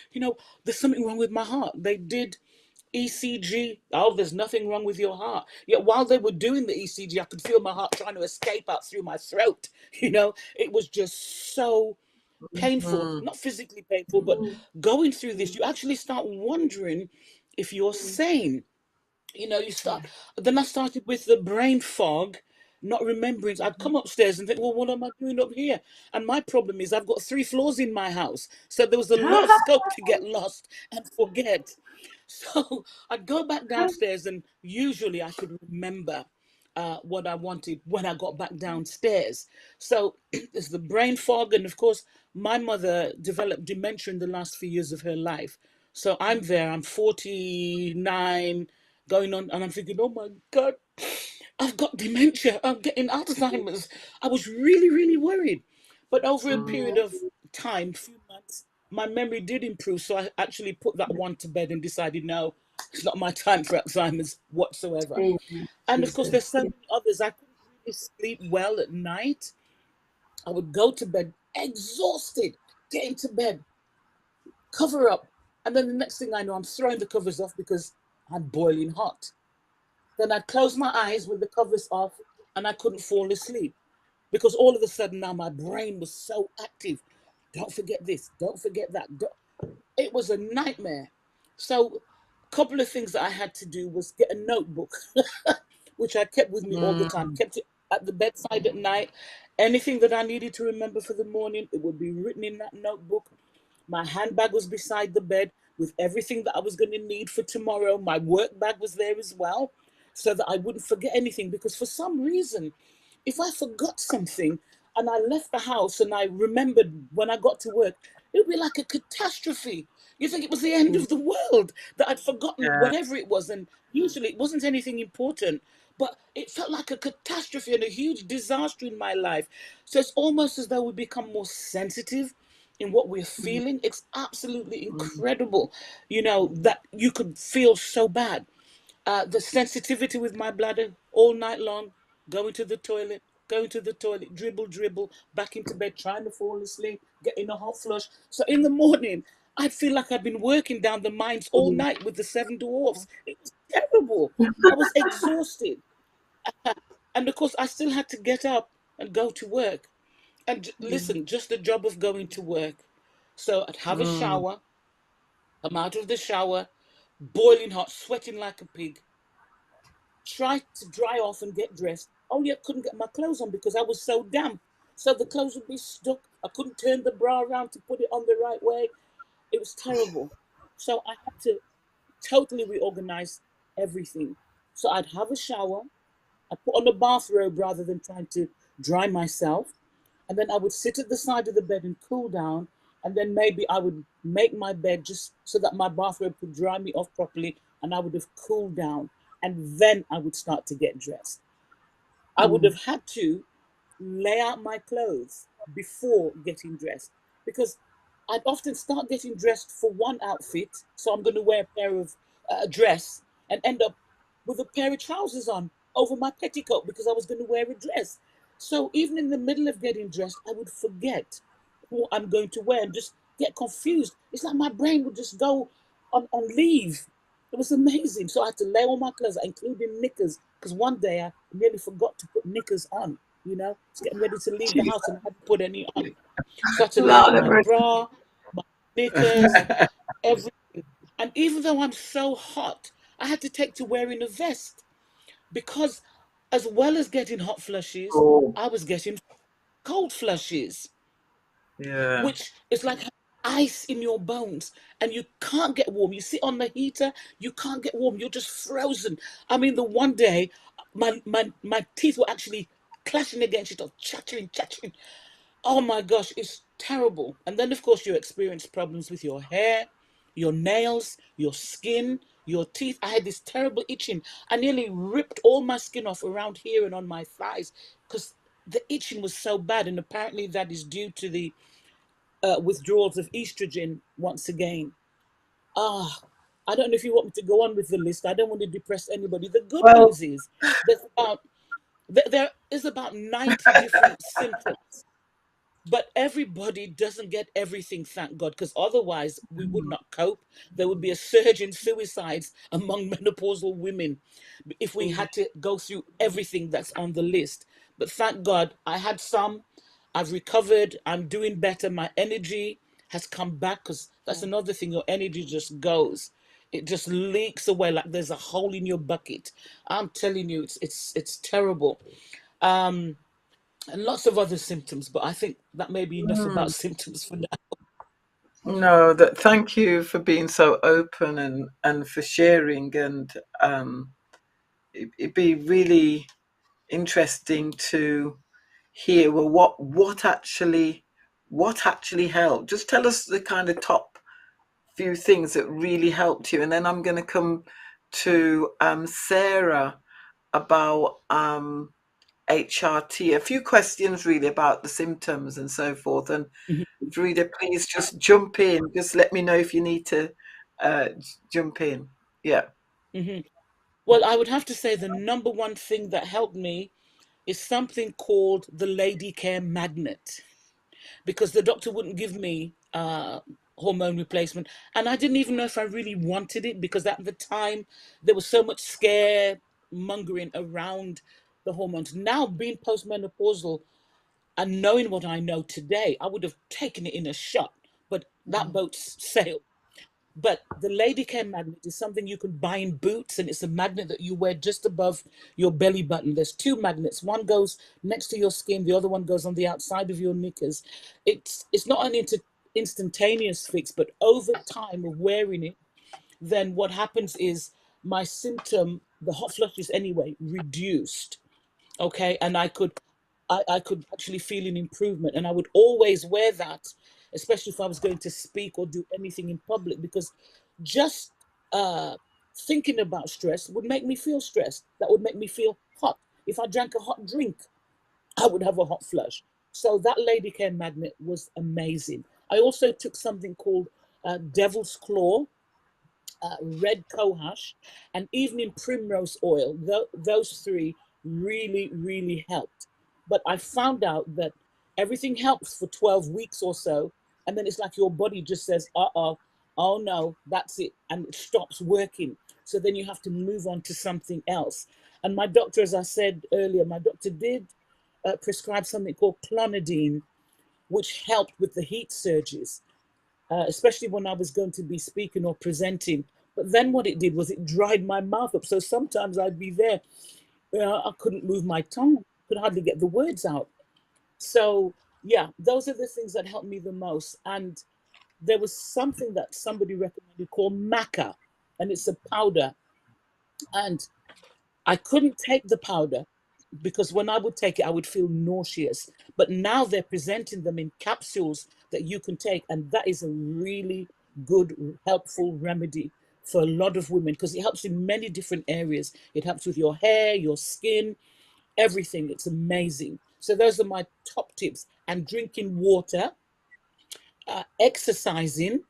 [SPEAKER 2] There's something wrong with my heart. They did ECG. Oh, there's nothing wrong with your heart. Yet while they were doing the ECG, I could feel my heart trying to escape out through my throat. It was just so painful,
[SPEAKER 1] Mhm.
[SPEAKER 2] not physically painful, but
[SPEAKER 3] Mm.
[SPEAKER 2] going through this,
[SPEAKER 3] Mm.
[SPEAKER 2] you actually start wondering if you're
[SPEAKER 3] Mm.
[SPEAKER 2] sane. You start.
[SPEAKER 3] Yeah.
[SPEAKER 2] Then I started with the brain fog, not remembering. I'd come upstairs and think, well, what am I doing up here? And my problem is I've got 3 floors in my house. So there was a lot of scope to get lost and forget. So I'd go back downstairs and usually I could remember what I wanted when I got back downstairs. So there's the brain fog. And of course, my mother developed dementia in the last few years of her life. So I'm 49, going on, and I'm thinking, oh my God, I've got dementia, I'm getting Alzheimer's. I was really, really worried. But over a period
[SPEAKER 1] Mm,
[SPEAKER 2] of time, few months, my memory did improve. So I actually put that one to bed and decided, no, it's not my time for Alzheimer's whatsoever.
[SPEAKER 3] Amen.
[SPEAKER 2] And of course, there's
[SPEAKER 3] Jesus.
[SPEAKER 2] so many others. I couldn't really sleep well at night. I would go to bed exhausted, get into bed, cover up. And then the next thing I know, I'm throwing the covers off because I'm boiling hot. Then I'd close my eyes with the covers off and I couldn't fall asleep because all of a sudden now my brain was so active. Don't forget this, don't forget that. It was a nightmare. So, a couple of things that I had to do was get a notebook, which I kept with me all the time,
[SPEAKER 1] mm,
[SPEAKER 2] kept it at the bedside at night. Anything that I needed to remember for the morning, it would be written in that notebook. My handbag was beside the bed with everything that I was going to need for tomorrow. My work bag was there as well, so that I wouldn't forget anything. Because for some reason, if I forgot something and I left the house and I remembered when I got to work, it would be like a catastrophe. You think it was the end
[SPEAKER 1] mm,
[SPEAKER 2] of the world that I'd forgotten
[SPEAKER 1] yeah,
[SPEAKER 2] whatever it was. And usually it wasn't anything important, but it felt like a catastrophe and a huge disaster in my life. So it's almost as though we become more sensitive in what we're
[SPEAKER 1] mm,
[SPEAKER 2] feeling. It's absolutely
[SPEAKER 1] mm,
[SPEAKER 2] incredible, that you could feel so bad. The sensitivity with my bladder all night long, going to the toilet, dribble, dribble, back into bed, trying to fall asleep, getting a hot flush. So in the morning, I'd feel like I'd been working down the mines all
[SPEAKER 1] mm,
[SPEAKER 2] night with the seven dwarfs. It was terrible. I was exhausted. And of course, I still had to get up and go to work. And
[SPEAKER 1] mm,
[SPEAKER 2] listen, just the job of going to work. So I'd have a
[SPEAKER 1] mm,
[SPEAKER 2] shower, come out of the shower, boiling hot, sweating like a pig, try to dry off and get dressed. Only I couldn't get my clothes on because I was so damp. So the clothes would be stuck. I couldn't turn the bra around to put it on the right way. It was terrible. So I had to totally reorganize everything. So I'd have a shower, I put on a bathrobe rather than trying to dry myself. And then I would sit at the side of the bed and cool down. And then maybe I would make my bed just so that my bathrobe could dry me off properly and I would have cooled down. And then I would start to get dressed. I would
[SPEAKER 1] mm,
[SPEAKER 2] have had to lay out my clothes before getting dressed because I'd often start getting dressed for one outfit. So I'm going to wear a pair of a dress and end up with a pair of trousers on over my petticoat because I was going to wear a dress. So even in the middle of getting dressed, I would forget what I'm going to wear and just get confused. It's like my brain would just go on leave. It was amazing. So I had to lay all my clothes, including knickers, because one day I nearly forgot to put knickers on. I was getting ready to leave the
[SPEAKER 1] Jesus,
[SPEAKER 2] house and I hadn't put any on. So I had to lay out
[SPEAKER 1] Lord have
[SPEAKER 2] my
[SPEAKER 1] mercy.
[SPEAKER 2] bra, my knickers, everything. And even though I'm so hot, I had to take to wearing a vest because, as well as getting hot flushes,
[SPEAKER 1] Oh,
[SPEAKER 2] I was getting cold flushes,
[SPEAKER 1] yeah.
[SPEAKER 2] which is like ice in your bones and you can't get warm. You sit on the heater, you can't get warm. You're just frozen. I mean, the one day, my teeth were actually clashing against each other, chattering, chattering. Oh my gosh, it's terrible. And then, of course, you experience problems with your hair, your nails, your skin, your teeth. I had this terrible itching. I nearly ripped all my skin off around here and on my thighs because the itching was so bad. And apparently, that is due to the withdrawals of estrogen once again. Ah, I don't know if you want me to go on with the list. I don't want to depress anybody. The good
[SPEAKER 1] Well,
[SPEAKER 2] news is there's about there is about 90 different symptoms, but everybody doesn't get everything, thank God, because otherwise we would not cope. There would be a surge in suicides among menopausal women if we
[SPEAKER 1] mm,
[SPEAKER 2] had to go through everything that's on the list. But thank God, I had some. I've recovered. I'm doing better. My energy has come back because that's another thing. Your energy just goes. It just leaks away like there's a hole in your bucket. I'm telling you, it's terrible. Um, and lots of other symptoms, but I think that may be enough about
[SPEAKER 1] mm.
[SPEAKER 2] symptoms for now.
[SPEAKER 1] No, that thank you for being so open and for sharing, and it'd be really interesting to hear, well, what actually helped. Just tell us the kind of top few things that really helped you, and then I'm going to come to Sarah. about HRT. A few questions really about the symptoms and so forth. And Frida, please just jump in. Just let me know if you need to jump in. Yeah.
[SPEAKER 2] Well, I would have to say the number one thing that helped me is something called the Lady Care Magnet, because the doctor wouldn't give me hormone replacement, and I didn't even know if I really wanted it, because at the time there was so much scare mongering around the hormones. Now, being postmenopausal and knowing what I know today, I would have taken it in a shot, but that boat's sailed. But the Lady Care magnet is something you can buy in Boots, and it's a magnet that you wear just above your belly button. There's two magnets. One goes next to your skin, the other one goes on the outside of your knickers. It's not an instantaneous fix, but over time of wearing it, then what happens is my symptom, the hot flushes anyway, reduced. Okay, and I could actually feel an improvement, and I would always wear that, especially if I was going to speak or do anything in public, because just thinking about stress would make me feel stressed. That would make me feel hot. If I drank a hot drink, I would have a hot flush. So that Lady Care magnet was amazing. I also took something called Devil's Claw, red cohosh, and evening primrose oil. Those three really, really helped. But I found out that everything helps for 12 weeks or so. And then it's like your body just says, oh no, that's it. And it stops working. So then you have to move on to something else. And my doctor, as I said earlier, my doctor did prescribe something called clonidine, which helped with the heat surges, especially when I was going to be speaking or presenting. But then what it did was it dried my mouth up. So sometimes I'd be there, I couldn't move my tongue, could hardly get the words out. So yeah, those are the things that helped me the most. And there was something that somebody recommended called maca, and it's a powder. And I couldn't take the powder because when I would take it, I would feel nauseous. But now they're presenting them in capsules that you can take. And that is a really good, helpful remedy for a lot of women, because it helps in many different areas. It helps with your hair, your skin, everything. It's amazing. So those are my top tips. And drinking water, exercising,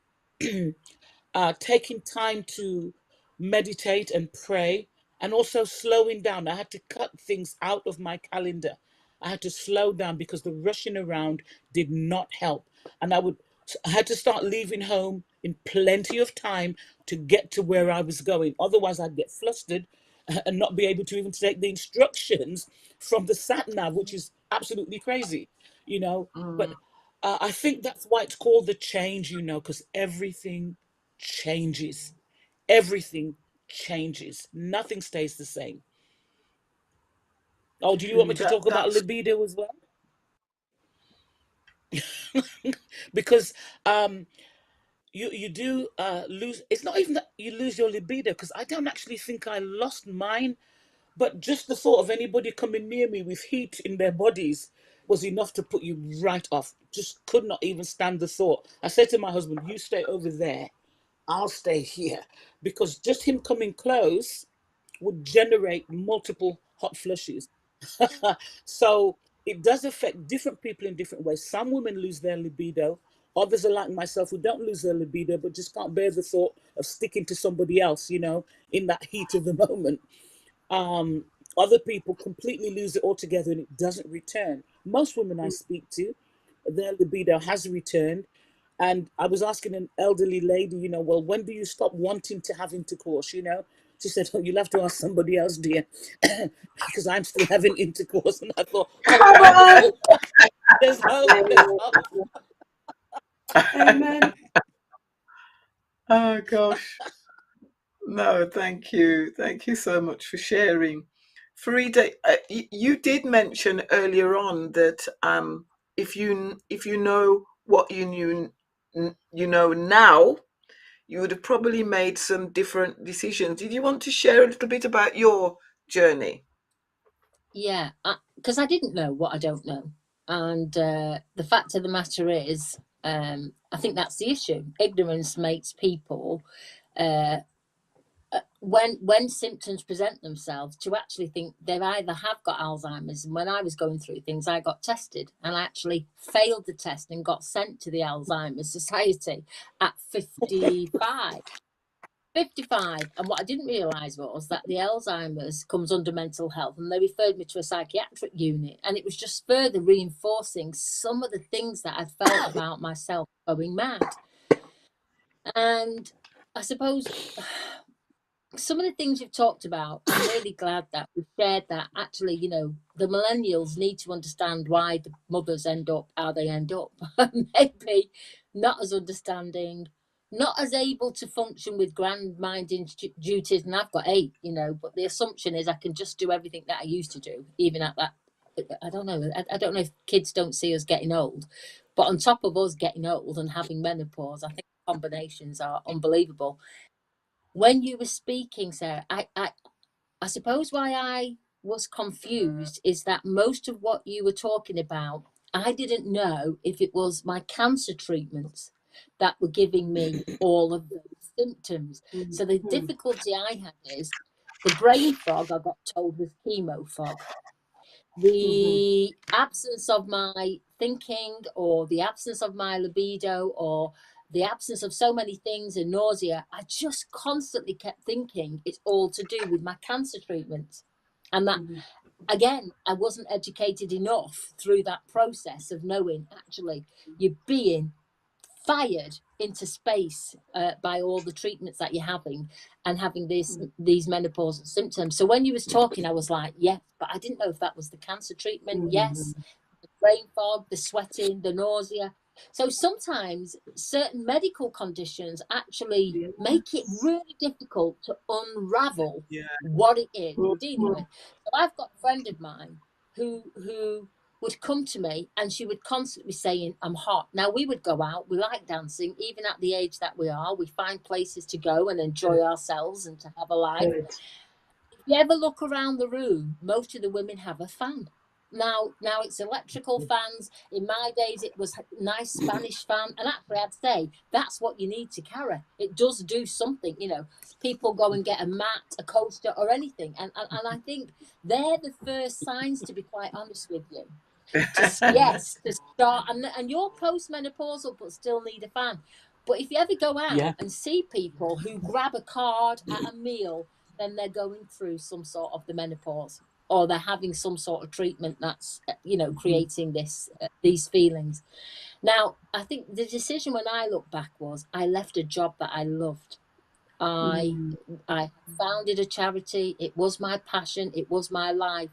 [SPEAKER 2] taking time to meditate and pray, and also slowing down. I had to cut things out of my calendar. I had to slow down because the rushing around did not help. And I had to start leaving home in plenty of time to get to where I was going. Otherwise, I'd get flustered and not be able to even take the instructions from the sat nav, which is absolutely crazy, you know. But I think that's why it's called the change, you know, because everything changes. Everything changes. Nothing stays the same. Oh, do you want me to talk about
[SPEAKER 1] That's
[SPEAKER 2] libido as well? Because you do lose. It's not even that you lose your libido, because I don't actually think I lost mine, but just the thought of anybody coming near me with heat in their bodies was enough to put you right off. Just could not even stand the thought. I said to my husband, "You stay over there, I'll stay here," because just him coming close would generate multiple hot flushes. So it does affect different people in different ways. Some women lose their libido. Others are like myself, who don't lose their libido, but just can't bear the thought of sticking to somebody else, you know, in that heat of the moment. Um, Other people completely lose it altogether and it doesn't return. Most women I speak to, their libido has returned. And I was asking an elderly lady, you know, well, when do you stop wanting to have intercourse? You know, she said, oh, you'll have to ask somebody else, dear, because I'm still having intercourse. And I thought, oh,
[SPEAKER 1] come on.
[SPEAKER 2] wonderful. There's hope. There's hope.
[SPEAKER 3] Amen.
[SPEAKER 1] Oh gosh. No, thank you. Thank you so much for sharing. Farida, you did mention earlier on that if you know what you know now, you would have probably made some different decisions. Did you want to share a little bit about your journey?
[SPEAKER 4] Yeah, because I didn't know what I don't know. And the fact of the matter is, I think that's the issue. Ignorance makes people when symptoms present themselves, to actually think they either have got Alzheimer's. And when I was going through things, I got tested and I actually failed the test and got sent to the Alzheimer's Society at 55. And what I didn't realise was that the Alzheimer's comes under mental health, and they referred me to a psychiatric unit, and it was just further reinforcing some of the things that I felt about myself going mad. And I suppose some of the things you've talked about, I'm really glad that we've shared that. Actually, you know, the millennials need to understand why the mothers end up how they end up. Maybe not as understanding, not as able to function with grand minding duties. And I've got 8, you know, but the assumption is I can just do everything that I used to do, even at that. I don't know. I don't know if kids don't see us getting old, but on top of us getting old and having menopause, I think the combinations are unbelievable. When you were speaking, Sarah, I suppose why I was confused is that most of what you were talking about, I didn't know if it was my cancer treatments that were giving me all of those symptoms. So the difficulty I had is the brain fog I got told was chemo fog. The absence of my thinking, or the absence of my libido, or the absence of so many things, and nausea, I just constantly kept thinking it's all to do with my cancer treatment. And that, again, I wasn't educated enough through that process of knowing actually you're being fired into space by all the treatments that you're having and having these menopausal symptoms. So when you was talking, I was like, yes, but I didn't know if that was the cancer treatment. Yes, the brain fog, the sweating, the nausea. So sometimes certain medical conditions actually make it really difficult to unravel what it is we're dealing with. So I've got a friend of mine who would come to me and she would constantly be saying, I'm hot. Now, we would go out, we like dancing, even at the age that we are, we find places to go and enjoy ourselves and to have a life. If you ever look around the room, most of the women have a fan. Now it's electrical fans. In my days, it was a nice Spanish fan. And actually, I'd say that's what you need to carry. It does do something, you know. People go and get a mat, a coaster, or anything. And I think they're the first signs, to be quite honest with you. To start, and you're postmenopausal but still need a fan. But if you ever go out and see people who grab a card at a meal, then they're going through some sort of the menopause, or they're having some sort of treatment that's creating these feelings. Now, I think the decision when I look back was I left a job that I loved. I founded a charity. It was my passion. It was my life.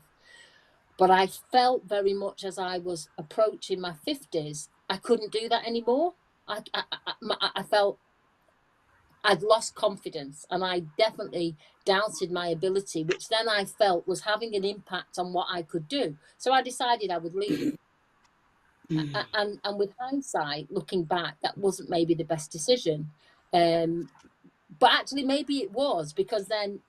[SPEAKER 4] But I felt very much as I was approaching my 50s, I couldn't do that anymore. I felt I'd lost confidence, and I definitely doubted my ability, which then I felt was having an impact on what I could do. So I decided I would leave. And with hindsight, looking back, that wasn't maybe the best decision. But actually, maybe it was, because then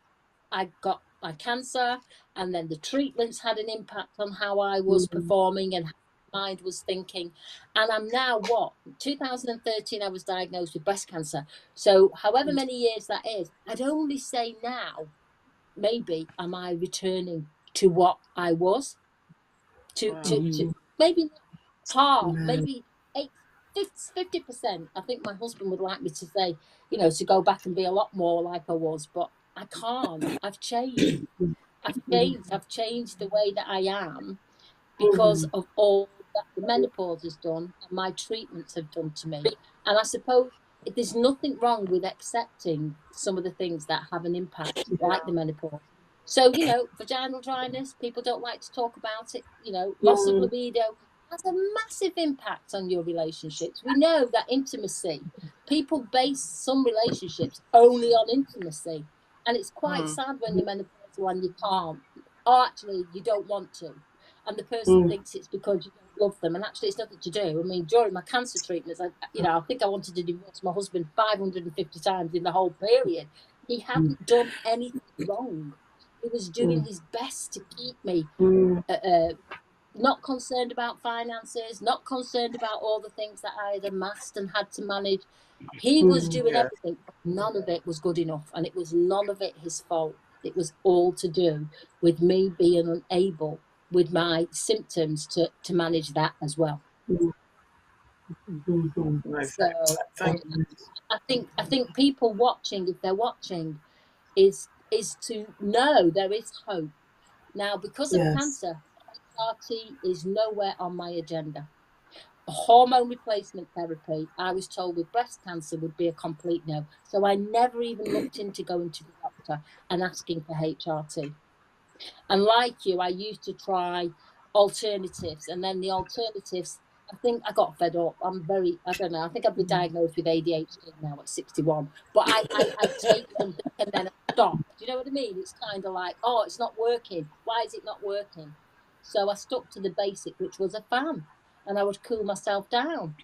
[SPEAKER 4] I got my cancer, and then the treatments had an impact on how I was performing and how my mind was thinking. And I'm now 2013 I was diagnosed with breast cancer. So however many years that is, I'd only say now, maybe am I returning to what I was, to maybe half, maybe 50%. I think my husband would like me to say, to go back and be a lot more like I was, but I can't. I've changed. I've changed the way that I am because of all that the menopause has done and my treatments have done to me. And I suppose there's nothing wrong with accepting some of the things that have an impact, like the menopause. So, vaginal dryness, people don't like to talk about it, loss of libido has a massive impact on your relationships. We know that intimacy, people base some relationships only on intimacy. And it's quite sad when you're menopausal and you can't, or actually you don't want to. And the person thinks it's because you don't love them, and actually it's nothing to do. I mean, during my cancer treatments, I think I wanted to divorce my husband 550 times in the whole period. He hadn't done anything wrong. He was doing his best to keep me not concerned about finances, not concerned about all the things that I had amassed and had to manage. He was doing
[SPEAKER 1] Yeah.
[SPEAKER 4] everything, but none of it was good enough. And it was none of it his fault. It was all to do with me being unable with my symptoms to manage that as well.
[SPEAKER 1] No,
[SPEAKER 4] So
[SPEAKER 1] thank
[SPEAKER 4] I think people watching, if they're watching, is to know there is hope. Now, because of
[SPEAKER 3] Yes.
[SPEAKER 4] cancer, HRT is nowhere on my agenda. A hormone replacement therapy, I was told with breast cancer would be a complete no. So I never even looked into going to the doctor and asking for HRT. And like you, I used to try alternatives, and then the alternatives, I think I got fed up. I don't know, I think I've been diagnosed with ADHD now at 61. But I take something and then I stop. Do you know what I mean? It's kind of like, oh, it's not working. Why is it not working? So I stuck to the basic, which was a fan, and I would cool myself down.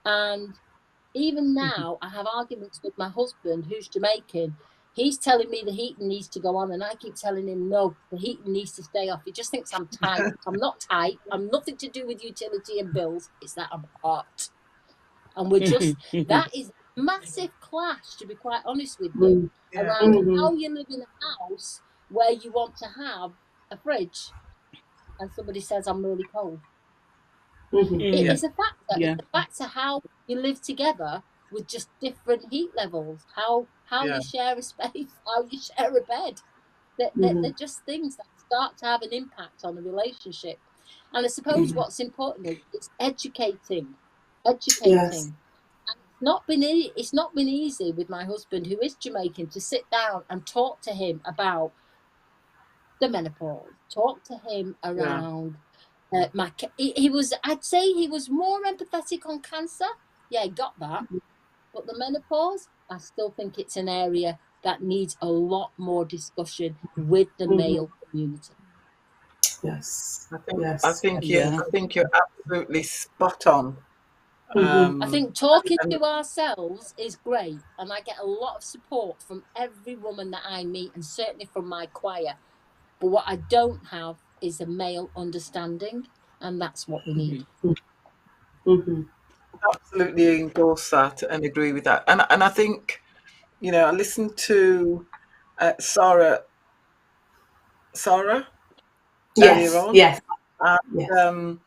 [SPEAKER 4] And even now, I have arguments with my husband, who's Jamaican. He's telling me the heating needs to go on, and I keep telling him, no, the heating needs to stay off. He just thinks I'm tight. I'm not tight. I'm nothing to do with utility and bills. It's that I'm hot. And we're just, that is a massive clash, to be quite honest with you,
[SPEAKER 1] yeah.
[SPEAKER 4] around how you live in a house where you want to have a fridge, and somebody says, I'm really cold. It
[SPEAKER 1] Yeah.
[SPEAKER 4] is a factor.
[SPEAKER 2] Yeah.
[SPEAKER 4] It's a factor how you live together with just different heat levels, how
[SPEAKER 1] Yeah.
[SPEAKER 4] you share a space, how you share a bed. They're just things that start to have an impact on the relationship. And I suppose what's important is it's educating,
[SPEAKER 3] Yes.
[SPEAKER 4] educating. And it's not been easy with my husband, who is Jamaican, to sit down and talk to him about the menopause. Talk to him
[SPEAKER 1] Yeah.
[SPEAKER 4] around he was, I'd say he was more empathetic on cancer. Yeah, he got that. But the menopause, I still think it's an area that needs a lot more discussion with the male community.
[SPEAKER 3] Yes.
[SPEAKER 1] I
[SPEAKER 3] Yes.
[SPEAKER 1] think you
[SPEAKER 2] Yeah.
[SPEAKER 1] I think you're absolutely spot on.
[SPEAKER 4] I
[SPEAKER 1] Um,
[SPEAKER 4] think talking
[SPEAKER 1] and
[SPEAKER 4] to ourselves is great, and I get a lot of support from every woman that I meet, and certainly from my choir. But what I don't have is a male understanding, and that's what we need.
[SPEAKER 1] absolutely endorse that and agree with that. And I think, I listened to Sarah earlier
[SPEAKER 3] Yes.
[SPEAKER 1] on,
[SPEAKER 3] Yes.
[SPEAKER 1] and
[SPEAKER 3] Yes.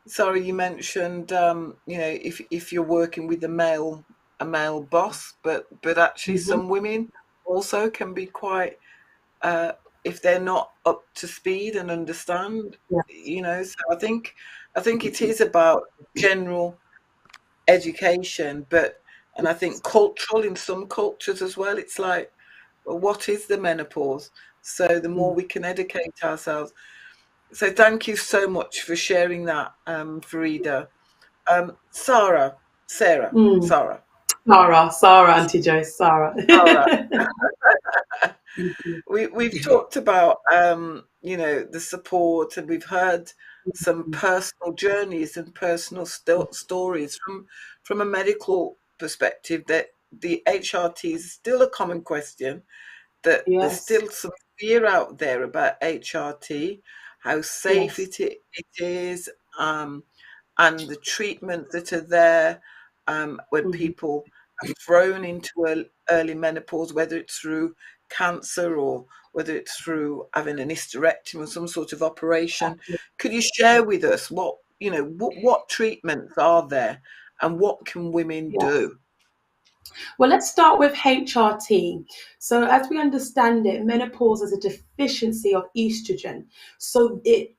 [SPEAKER 1] Sarah, you mentioned, if you're working with a male boss, but actually some women also can be quite, uh, if they're not up to speed and understand, So I think it is about general education, and I think cultural in some cultures as well. It's like, well, what is the menopause? So the more we can educate ourselves. So thank you so much for sharing that, Farida.
[SPEAKER 3] Mm.
[SPEAKER 1] Sarah,
[SPEAKER 3] Sarah, Auntie Joyce, Sarah.
[SPEAKER 1] Sarah. We've talked about, the support, and we've heard some personal journeys and personal stories from a medical perspective, that the HRT is still a common question, that there's
[SPEAKER 3] Yes.
[SPEAKER 1] still some fear out there about HRT, how safe
[SPEAKER 3] Yes.
[SPEAKER 1] it is, and the treatments that are there, when people are thrown into early menopause, whether it's through cancer or whether it's through having an hysterectomy or some sort of operation. Could you share with us what treatments are there, and what can women
[SPEAKER 3] Yes.
[SPEAKER 1] do?
[SPEAKER 3] Well, let's start with HRT. So, as we understand it, menopause is a deficiency of estrogen. So, it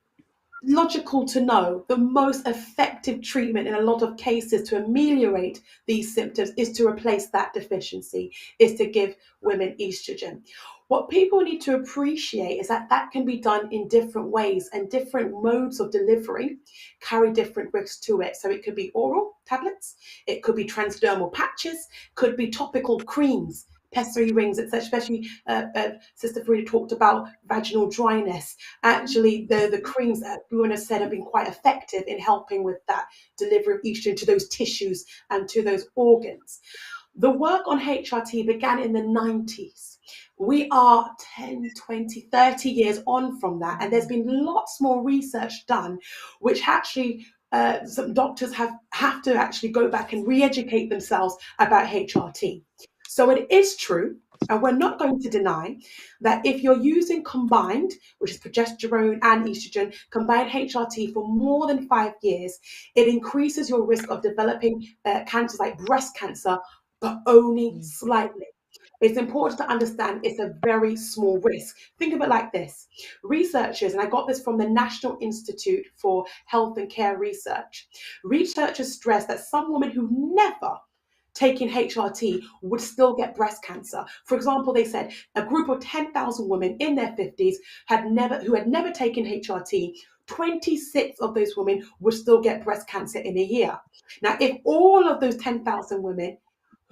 [SPEAKER 3] logical to know the most effective treatment in a lot of cases to ameliorate these symptoms is to replace that deficiency, is to give women estrogen. What people need to appreciate is that that can be done in different ways, and different modes of delivery carry different risks to it. So it could be oral tablets, it could be transdermal patches, could be topical creams, pessary rings, etc. Especially Sister Farida talked about vaginal dryness. Actually, the creams that everyone has said have been quite effective in helping with that delivery of estrogen to those tissues and to those organs. The work on HRT began in the 90s We are 10, 20, 30 years on from that, and there's been lots more research done, which actually some doctors have to actually go back and re-educate themselves about HRT. So it is true, and we're not going to deny that if you're using combined, which is progesterone and estrogen, combined HRT for more than 5 years, it increases your risk of developing cancers like breast cancer, but only slightly. It's important to understand it's a very small risk. Think of it like this. Researchers, and I got this from the National Institute for Health and Care Research, researchers stress that some women who never taking HRT would still get breast cancer. For example, they said a group of 10,000 women in their 50s who had never taken HRT, 26 of those women would still get breast cancer in a year. Now, if all of those 10,000 women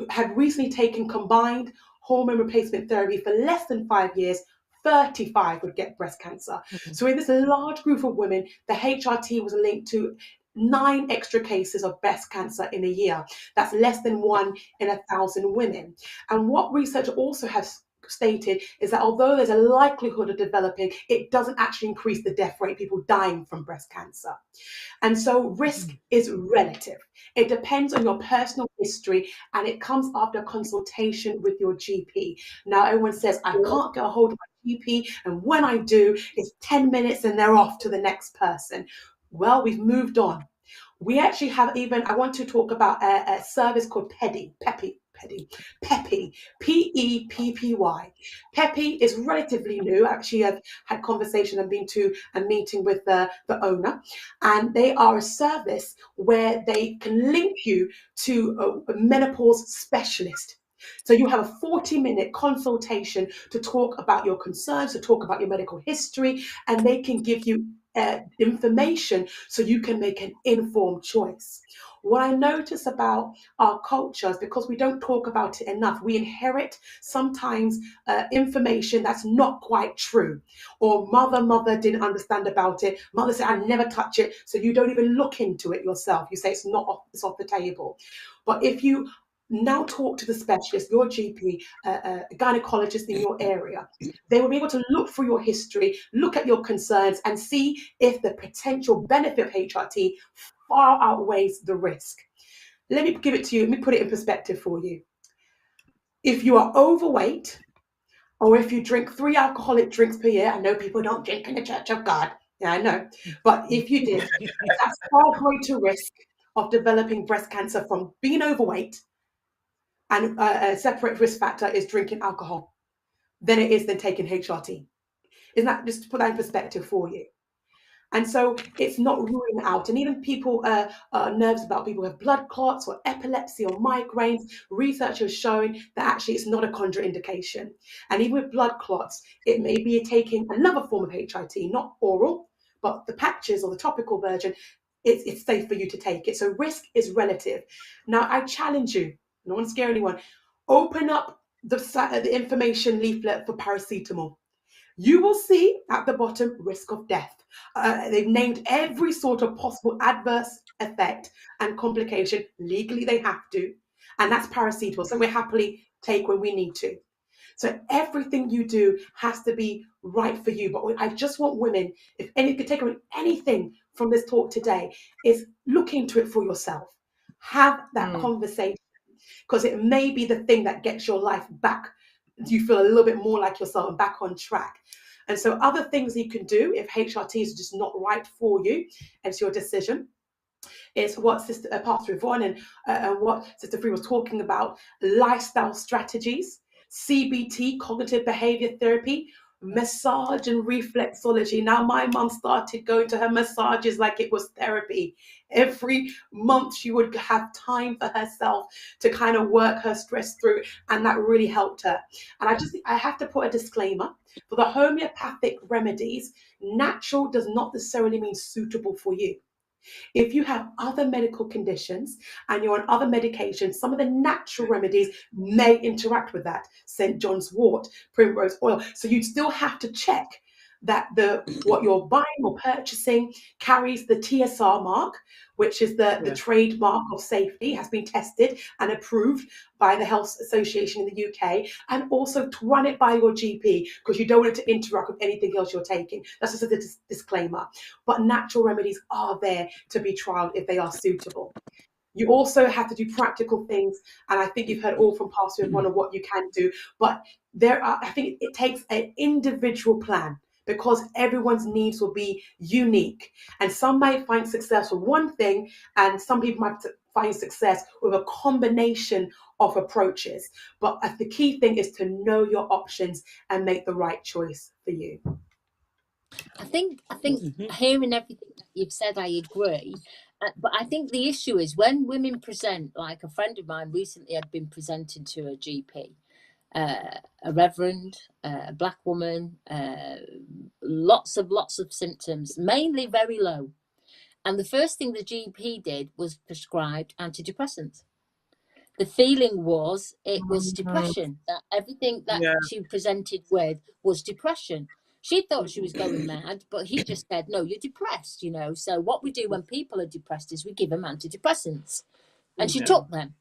[SPEAKER 3] had recently taken combined hormone replacement therapy for less than 5 years, 35 would get breast cancer. So in this large group of women, the HRT was linked to 9 extra cases of breast cancer in a year. That's less than 1 in 1,000 women. And what research also has stated is that although there's a likelihood of developing, it doesn't actually increase the death rate, people dying from breast cancer. And so risk is relative. It depends on your personal history, and it comes after consultation with your GP. Now, everyone says, I can't get a hold of my GP, and when I do, it's 10 minutes and they're off to the next person. Well, we've moved on. We actually have I want to talk about a service called Peppy, Peppy. Peppy is relatively new. Actually, I've had conversation and been to a meeting with the owner, and they are a service where they can link you to a menopause specialist. So you have a 40-minute consultation to talk about your concerns, to talk about your medical history, and they can give you information so you can make an informed choice. What I notice about our culture is because we don't talk about it enough, we inherit sometimes information that's not quite true. Or mother didn't understand about it. Mother said, I never touch it. So you don't even look into it yourself. You say it's off the table. But if you now talk to the specialist, your GP, a gynecologist in your area, they will be able to look through your history, look at your concerns, and see if the potential benefit of HRT far outweighs the risk. Let me give it to you. Let me put it in perspective for you. If you are overweight, or if you drink 3 alcoholic drinks per year, I know people don't drink in the Church of God. Yeah, I know. But if you did, that's far greater risk of developing breast cancer from being overweight, and a separate risk factor is drinking alcohol, than it is than taking HRT. Isn't that, just to put that in perspective for you? And so it's not ruling out. And even people are nervous about people who have blood clots or epilepsy or migraines. Research has shown that actually it's not a contraindication. And even with blood clots, it may be taking another form of HRT, not oral, but the patches or the topical version. It's safe for you to take it. So risk is relative. Now, I challenge you, no one scare anyone, open up the information leaflet for paracetamol. You will see at the bottom risk of death. They've named every sort of possible adverse effect and complication. Legally, they have to. And that's paracetamol. So we happily take when we need to. So everything you do has to be right for you. But I just want women, if any could take away anything from this talk today, is look into it for yourself. Have that conversation, because it may be the thing that gets your life back. You feel a little bit more like yourself and back on track. And so other things you can do if HRT is just not right for you, and it's your decision, is what Pastor Yvonne and what Sister Free was talking about: lifestyle strategies, CBT, cognitive behavior therapy, massage and reflexology. Now, my mum started going to her massages like it was therapy. Every month she would have time for herself to kind of work her stress through, and that really helped her. And I have to put a disclaimer: for the homeopathic remedies, natural does not necessarily mean suitable for you. If you have other medical conditions and you're on other medications, some of the natural remedies may interact with that. St. John's wort, primrose oil. So you'd still have to check that what you're buying or purchasing carries the TSR mark, which is the trademark of safety, has been tested and approved by the Health Association in the UK, and also to run it by your GP, because you don't want it to interact with anything else you're taking. That's just a disclaimer. But natural remedies are there to be trialed if they are suitable. You also have to do practical things, and I think you've heard all from Pastor Yvonne of what you can do, but I think it takes an individual plan, because everyone's needs will be unique. And some might find success with one thing, and some people might find success with a combination of approaches. But the key thing is to know your options and make the right choice for you.
[SPEAKER 4] I think hearing everything that you've said, I agree. But I think the issue is when women present, like a friend of mine recently had been presenting to a GP, a reverend, a black woman, lots of symptoms, mainly very low. And the first thing the GP did was prescribed antidepressants. The feeling was it was depression, that everything that she presented with was depression. She thought she was going mad, but he just said, no, you're depressed, So what we do when people are depressed is we give them antidepressants. And she took them.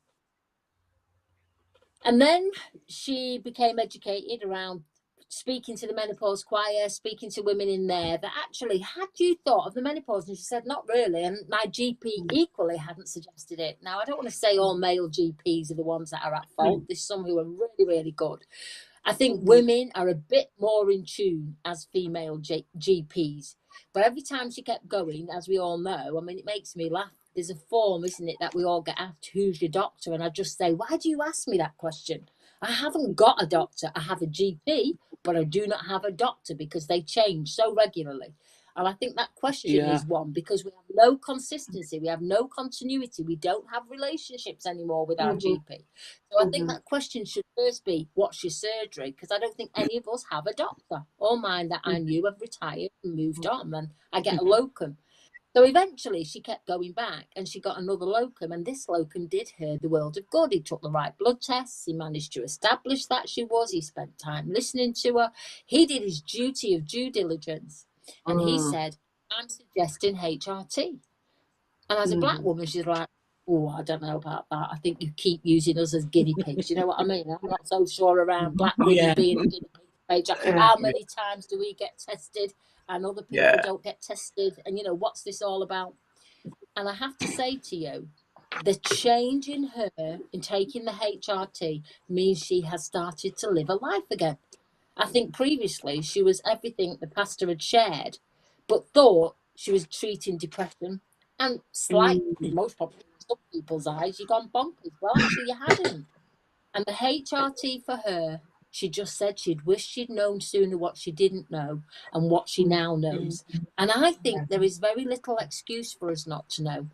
[SPEAKER 4] And then she became educated around speaking to the menopause choir, speaking to women in there that actually, had you thought of the menopause? And she said, not really. And my GP equally hadn't suggested it. Now, I don't want to say all male GPs are the ones that are at fault. There's some who are really, really good. I think women are a bit more in tune as female GPs. But every time she kept going, as we all know, I mean, it makes me laugh. There's a form, isn't it, that we all get asked, who's your doctor? And I just say, why do you ask me that question? I haven't got a doctor. I have a GP, but I do not have a doctor, because they change so regularly. And I think that question is one, because we have no consistency, we have no continuity, we don't have relationships anymore with our GP. So I think that question should first be, what's your surgery? Because I don't think any of us have a doctor. All mine that I knew have retired and moved on, and I get a locum. So eventually she kept going back, and she got another locum, and this locum did her the world of good. He took the right blood tests. He managed to establish that she was. He spent time listening to her. He did his duty of due diligence. And he said, I'm suggesting HRT. And as a black woman, she's like, oh, I don't know about that. I think you keep using us as guinea pigs. You know what I mean? I'm not so sure around black women being a guinea pig. How many times do we get tested and other people don't get tested? And, what's this all about? And I have to say to you, the change in her in taking the HRT means she has started to live a life again. I think previously she was everything the pastor had shared, but thought she was treating depression, and most probably in some people's eyes, you've gone bonkers. Well, actually, you hadn't. And the HRT for her, she just said she'd wished she'd known sooner what she didn't know and what she now knows. And I think there is very little excuse for us not to know.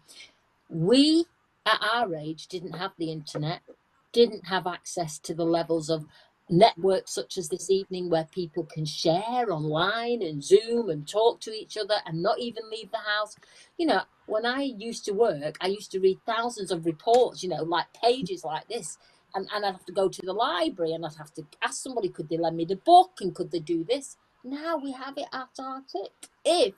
[SPEAKER 4] We, at our age, didn't have the internet, didn't have access to the levels of networks such as this evening, where people can share online and Zoom and talk to each other and not even leave the house. When I used to work, I used to read thousands of reports, like pages like this. And I'd have to go to the library, and I'd have to ask somebody, could they lend me the book, and could they do this? Now we have it at our tip, if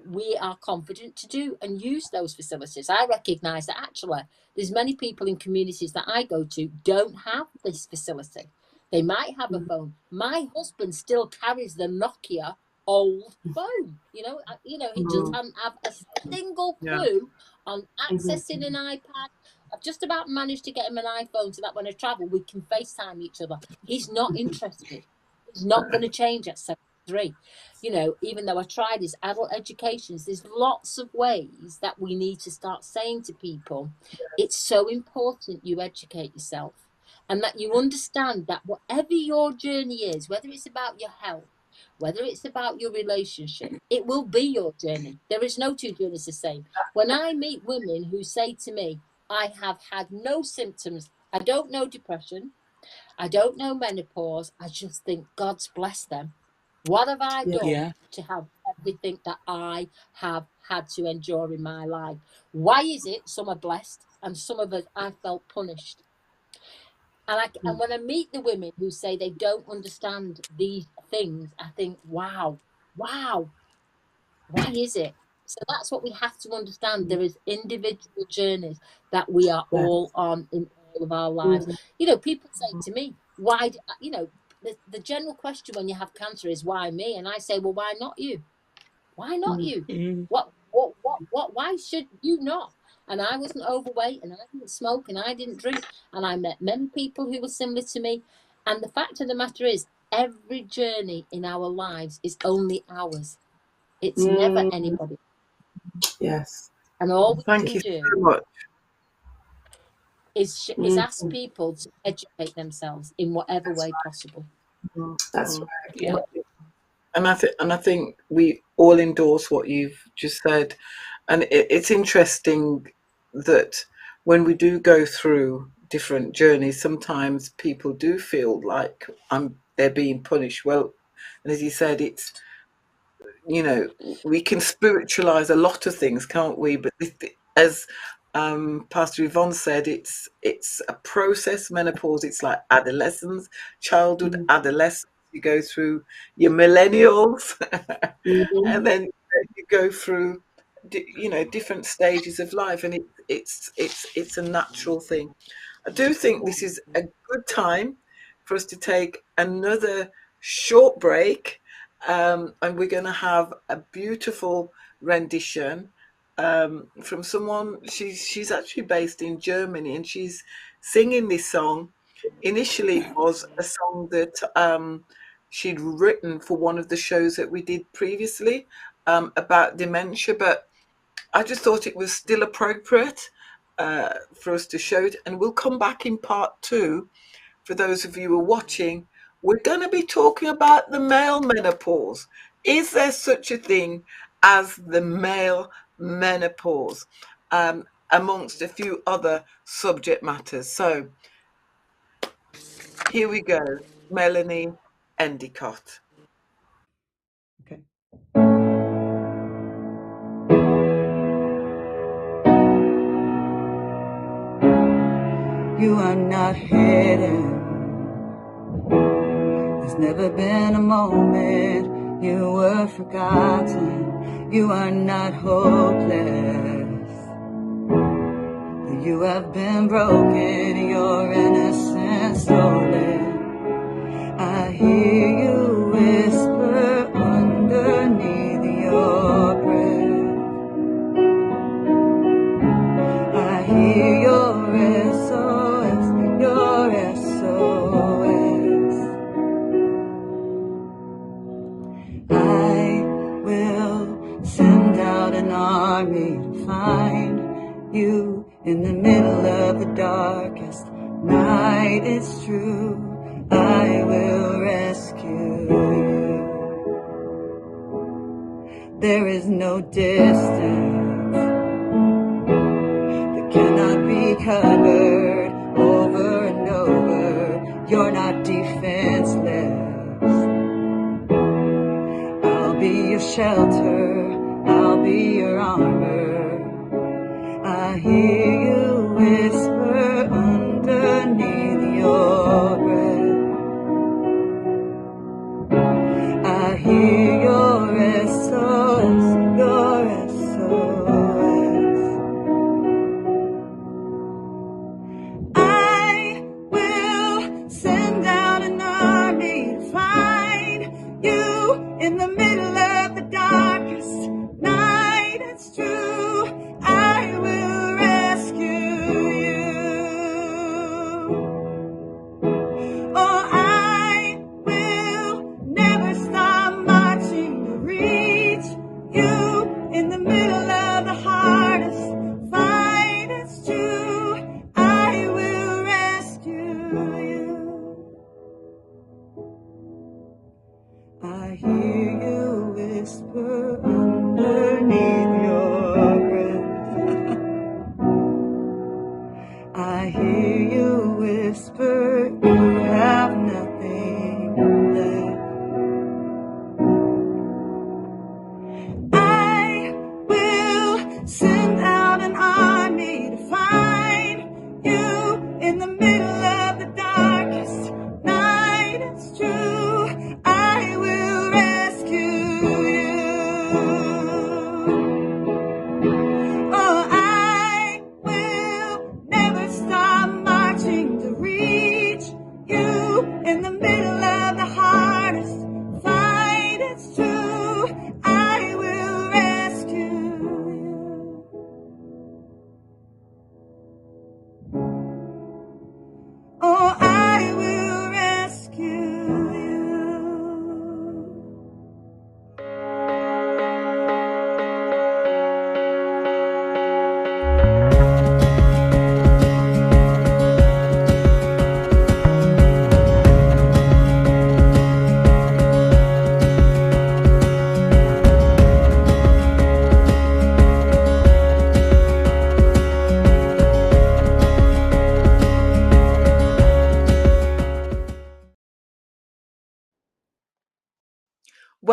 [SPEAKER 4] we are confident to do and use those facilities. I recognise that actually there's many people in communities that I go to don't have this facility. They might have a phone. My husband still carries the Nokia old phone. He just doesn't have a single clue on accessing an iPad. I've just about managed to get him an iPhone so that when I travel, we can FaceTime each other. He's not interested. He's not going to change at 73. Even though I tried his adult educations, there's lots of ways that we need to start saying to people, it's so important you educate yourself, and that you understand that whatever your journey is, whether it's about your health, whether it's about your relationship, it will be your journey. There is no two journeys the same. When I meet women who say to me, I have had no symptoms, I don't know depression, I don't know menopause, I just think God's blessed them. What have I done to have everything that I have had to endure in my life? Why is it some are blessed and some of us I felt punished? And when I meet the women who say they don't understand these things, I think, wow, why is it? So that's what we have to understand. There is individual journeys that we are
[SPEAKER 3] Yeah.
[SPEAKER 4] all on in all of our lives. You know, people say to me, why, you know, the general question when you have cancer is, why me? And I say, well, why not you? Why not you?
[SPEAKER 2] Mm.
[SPEAKER 4] Why should you not? And I wasn't overweight, and I didn't smoke, and I didn't drink. And I met many people who were similar to me. And the fact of the matter is, every journey in our lives is only ours. It's never anybody.
[SPEAKER 3] Yes.
[SPEAKER 4] And all we
[SPEAKER 1] Thank
[SPEAKER 4] can
[SPEAKER 1] you
[SPEAKER 4] do
[SPEAKER 1] so much.
[SPEAKER 4] is ask people to educate themselves in whatever way possible.
[SPEAKER 3] That's
[SPEAKER 1] Mm.
[SPEAKER 3] right.
[SPEAKER 2] Yeah.
[SPEAKER 1] And I think we all endorse what you've just said, and it's interesting that when we do go through different journeys, sometimes people do feel like they're being punished. Well, and as you said, it's, you know, we can spiritualize a lot of things, can't we? But as Pastor Yvonne said, it's a process. Menopause, it's like adolescence, childhood, adolescence. You go through your millennials, and then you go through, you know, different stages of life, and it's a natural thing. I do think this is a good time for us to take another short break, and we're going to have a beautiful rendition from someone. She's actually based in Germany, and she's singing this song. Initially, it was a song that she'd written for one of the shows that we did previously about dementia, but I just thought it was still appropriate for us to show it, and we'll come back in part two. For those of you who are watching, we're going to be talking about the male menopause. Is there such a thing as the male menopause, amongst a few other subject matters? So here we go, Melanie Endicott.
[SPEAKER 5] Okay. You are not hidden. There's never been a moment you were forgotten. You are not hopeless. You have been broken, your innocence stolen. I hear you whisper underneath your breath. I hear your SOS, your SOS. I will send out an army to find you in the middle of the darkest night. It's true, I will rescue you. There is no distance that cannot be covered over and over. You're not defenseless. I'll be your shelter, I'll be your armor. I hear you whisper underneath your breath. I hear your SOS, your SOS. I will send out an army to find you in the middle of the darkest night. It's true, I will rescue you. Oh, I will never stop marching to reach you in the middle of the hardest fight. It's true, I will rescue you. I hear you whisper underneath your breath. I hear you whisper, you have nothing left. I will send out an army to find you in the middle of the darkest night. It's true, I will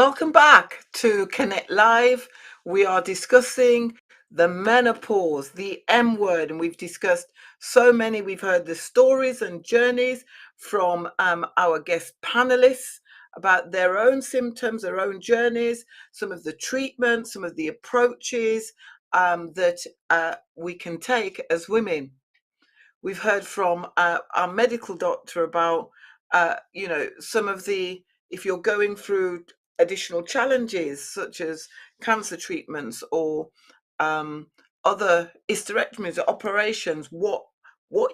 [SPEAKER 1] Welcome back to Connect Live. We are discussing the menopause, the M word, and we've discussed so many. We've heard the stories and journeys from our guest panelists about their own symptoms, their own journeys, some of the treatments, some of the approaches that we can take as women. We've heard from our medical doctor about, some of the, if you're going through additional challenges such as cancer treatments or other hysterectomies or operations, what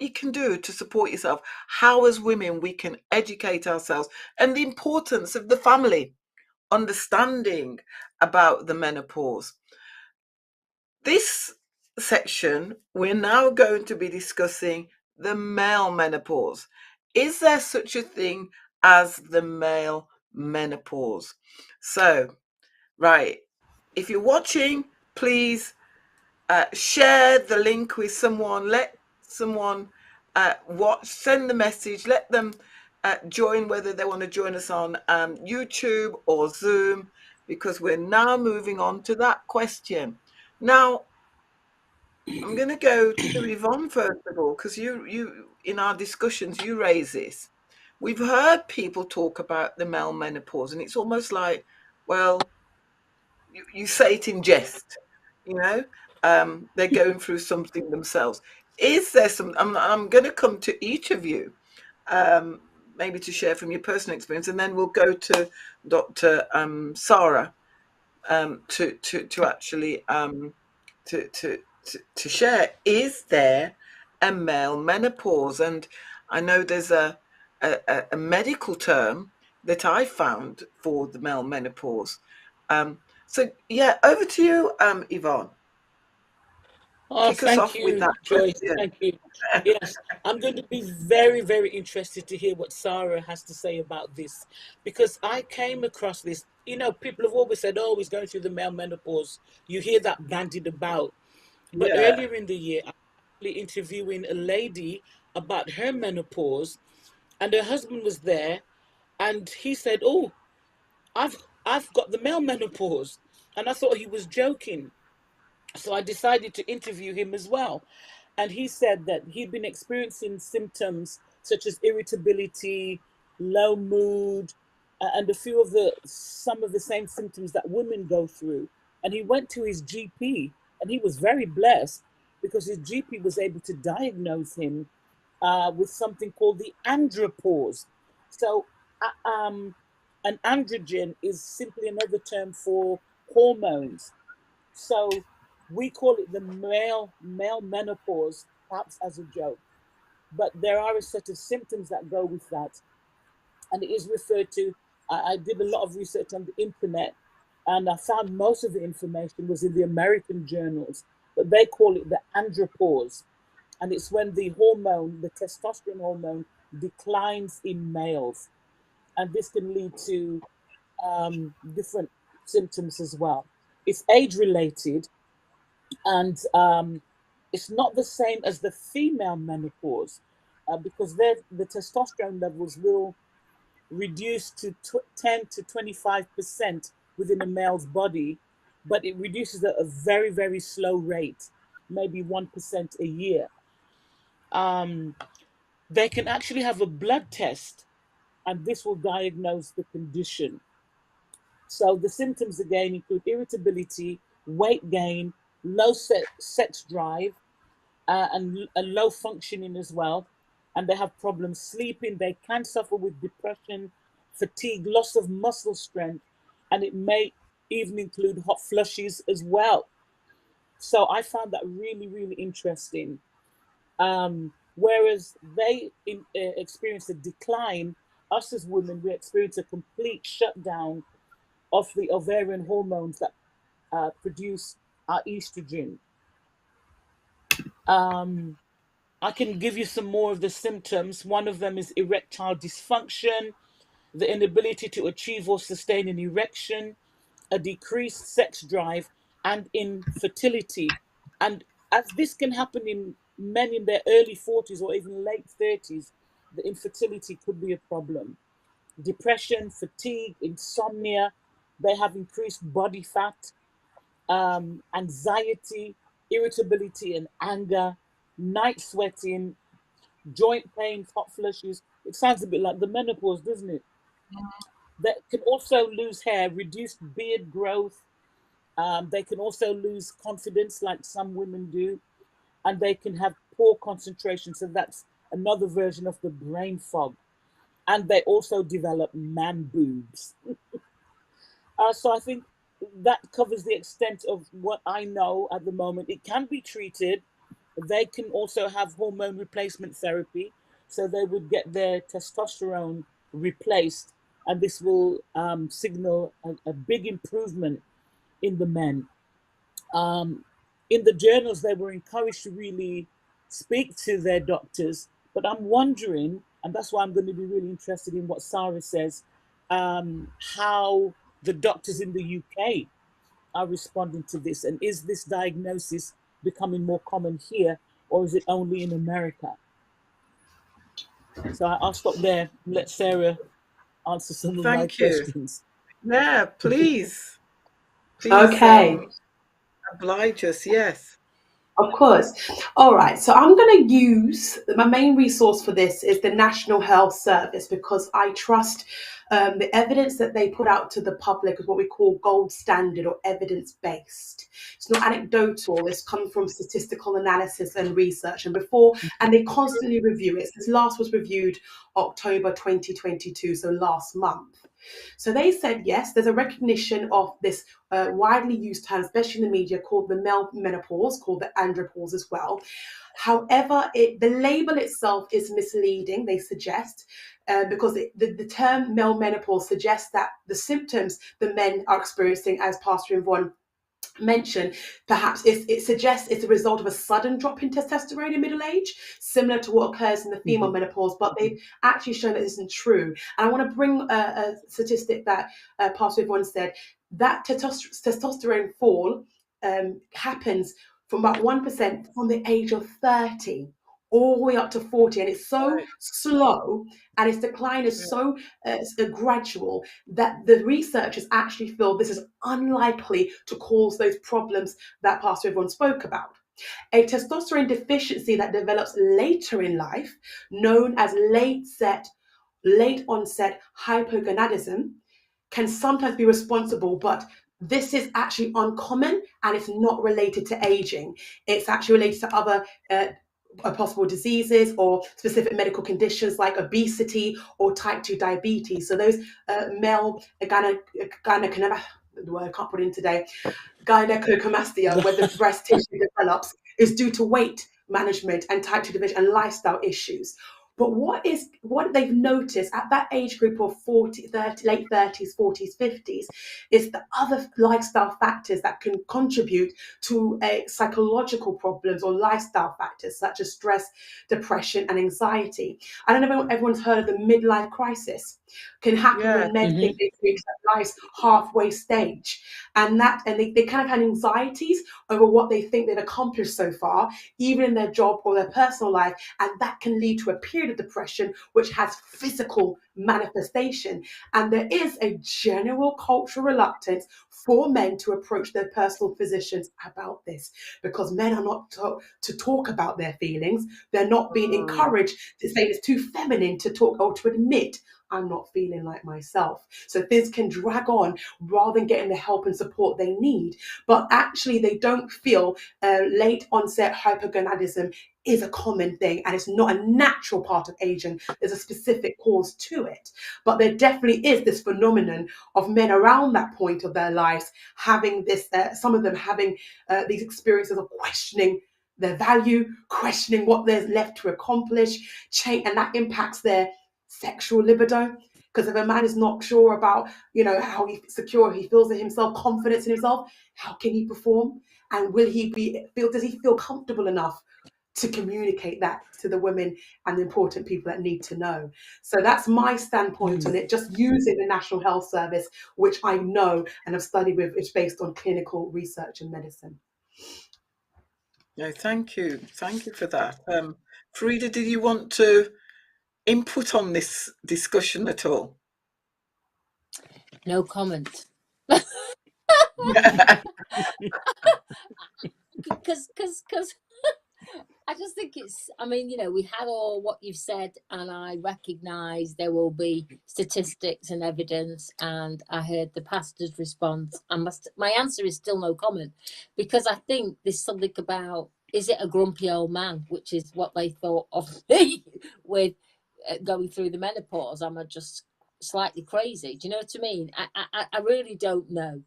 [SPEAKER 1] you can do to support yourself, how as women we can educate ourselves, and the importance of the family understanding about the menopause. This section, we're now going to be discussing the male menopause. Is there such a thing as the male menopause? So, right, if you're watching, please share the link with someone, let someone watch, send the message, let them join, whether they want to join us on YouTube or Zoom, because we're now moving on to that question. Now, I'm going to go to Yvonne first of all, because you in our discussions you raise this. We've heard people talk about the male menopause, and it's almost like, well, you say it in jest, you know. They're going through something themselves. Is there some? I'm going to come to each of you, maybe to share from your personal experience, and then we'll go to Dr. Sarah to actually to, to to share. Is there a male menopause? And I know there's a medical term that I found for the male menopause. So yeah, over to you, Yvonne.
[SPEAKER 2] Oh,
[SPEAKER 1] Kick us
[SPEAKER 2] thank
[SPEAKER 1] off with
[SPEAKER 2] you,
[SPEAKER 1] that
[SPEAKER 2] Joyce.
[SPEAKER 1] question.
[SPEAKER 2] Thank you. Yes, I'm going to be very, very interested to hear what Sarah has to say about this because I came across this. You know, people have always said, oh, he's going through the male menopause. You hear that bandied about. But
[SPEAKER 1] Yeah.
[SPEAKER 2] earlier in the year, I was actually interviewing a lady about her menopause, and her husband was there, and he said, oh, I've got the male menopause. And I thought he was joking. So I decided to interview him as well. And he said that he'd been experiencing symptoms such as irritability, low mood, and a few of the some of the same symptoms that women go through. And he went to his GP, and he was very blessed because his GP was able to diagnose him with something called the andropause. So, an androgen is simply another term for hormones. So we call it the male menopause, perhaps as a joke. But there are a set of symptoms that go with that, and it is referred to. I did a lot of research on the internet, and I found most of the information was in the American journals, but they call it the andropause, and it's when the hormone, the testosterone hormone, declines in males, and this can lead to different symptoms as well. It's age related, and it's not the same as the female menopause because the testosterone levels will reduce to 10 to 25% within a male's body, but it reduces at a very, very slow rate, maybe 1% a year. Um, they can actually have a blood test, and this will diagnose the condition. So the symptoms again include irritability, weight gain, low sex drive, and a low functioning as well. And they have problems sleeping. They can suffer with depression, fatigue, loss of muscle strength, and it may even include hot flushes as well. So I found that really, really interesting. Whereas they experience a decline, us as women, we experience a complete shutdown of the ovarian hormones that produce our estrogen. Um, I can give you some more of the symptoms. One of them is erectile dysfunction, the inability to achieve or sustain an erection, a decreased sex drive, and infertility. And as this can happen in men in their early 40s or even late 30s, the infertility could be a problem. Depression, fatigue, insomnia, They have increased body fat, anxiety, irritability and anger, night sweating, joint pains, hot flushes. It sounds a bit like the menopause, doesn't it? They can also lose hair, reduced beard growth. They can also lose confidence, like some women do, and they can have poor concentration. So that's another version of the brain fog. And they also develop man boobs. So I think that covers the extent of what I know at the moment. It can be treated. They can also have hormone replacement therapy. So they would get their testosterone replaced, and this will signal a big improvement in the men. Um, in the journals, they were encouraged to really speak to their doctors. But I'm wondering, and that's why I'm going to be really interested in what Sarah says, how the doctors in the UK are responding to this. And is this diagnosis becoming more common here, or is it only in America? So I'll stop there and let Sarah answer some of my
[SPEAKER 1] Thank you.
[SPEAKER 2] questions.
[SPEAKER 1] Yeah, please. Please
[SPEAKER 3] Okay.
[SPEAKER 1] oblige us. Yes.
[SPEAKER 3] Of course. All right. So I'm going to use my main resource for this is the National Health Service, because I trust the evidence that they put out to the public is what we call gold standard or evidence based. It's not anecdotal. It's come from statistical analysis and research. And they constantly review it. This last was reviewed October 2022, so last month. So they said, yes, there's a recognition of this widely used term, especially in the media, called the menopause, called the andropause as well. However, the label itself is misleading, they suggest, because the term male menopause suggests that the symptoms the men are experiencing, as Pastor Yvonne mention, perhaps it suggests it's a result of a sudden drop in testosterone in middle age, similar to what occurs in the female menopause, but they've actually shown that isn't true. And I want to bring a statistic that Pastor Yvonne said, that testosterone fall happens from about 1% from the age of 30 all the way up to 40, and it's so slow and its decline is so gradual that the researchers actually feel this is unlikely to cause those problems that Pastor Yvonne spoke about. A testosterone deficiency that develops later in life, known as late onset hypogonadism, can sometimes be responsible, but this is actually uncommon and it's not related to aging. It's actually related to other possible diseases or specific medical conditions like obesity or type 2 diabetes. So those male the word I can't put in today, gynecomastia, where the breast tissue develops, is due to weight management and type 2 division and lifestyle issues. But what they've noticed at that age group of 40, 30, late 30s, 40s, 50s, is the other lifestyle factors that can contribute to psychological problems or lifestyle factors such as stress, depression, and anxiety. I don't know if everyone's heard of the midlife crisis. Can happen when men think they've reached that life's halfway stage, and they kind of have anxieties over what they think they've accomplished so far, even in their job or their personal life, and that can lead to a period of depression which has physical manifestation. And there is a general cultural reluctance for men to approach their personal physicians about this, because men are not to talk about their feelings. They're not being encouraged to say it's too feminine to talk or to admit, I'm not feeling like myself. So this can drag on rather than getting the help and support they need. But actually, they don't feel late onset hypogonadism is a common thing, and it's not a natural part of aging. There's a specific cause to it. But there definitely is this phenomenon of men around that point of their lives having this, some of them having these experiences of questioning their value, questioning what there's left to accomplish, change, and that impacts their sexual libido. Because if a man is not sure about, how secure he feels in himself, confidence in himself, how can he perform? And does he feel comfortable enough to communicate that to the women and the important people that need to know? So that's my standpoint on it, just using the National Health Service, which I know and have studied with, is based on clinical research and medicine.
[SPEAKER 1] No, thank you. Thank you for that. Frida, did you want to input on this discussion at all?
[SPEAKER 4] No comment. Because I just think it's, I mean, we had all what you've said, and I recognise there will be statistics and evidence. And I heard the pastor's response. My answer is still no comment, because I think there's something about, is it a grumpy old man, which is what they thought of me with going through the menopause. Am I just slightly crazy? Do you know what I mean? I really don't know.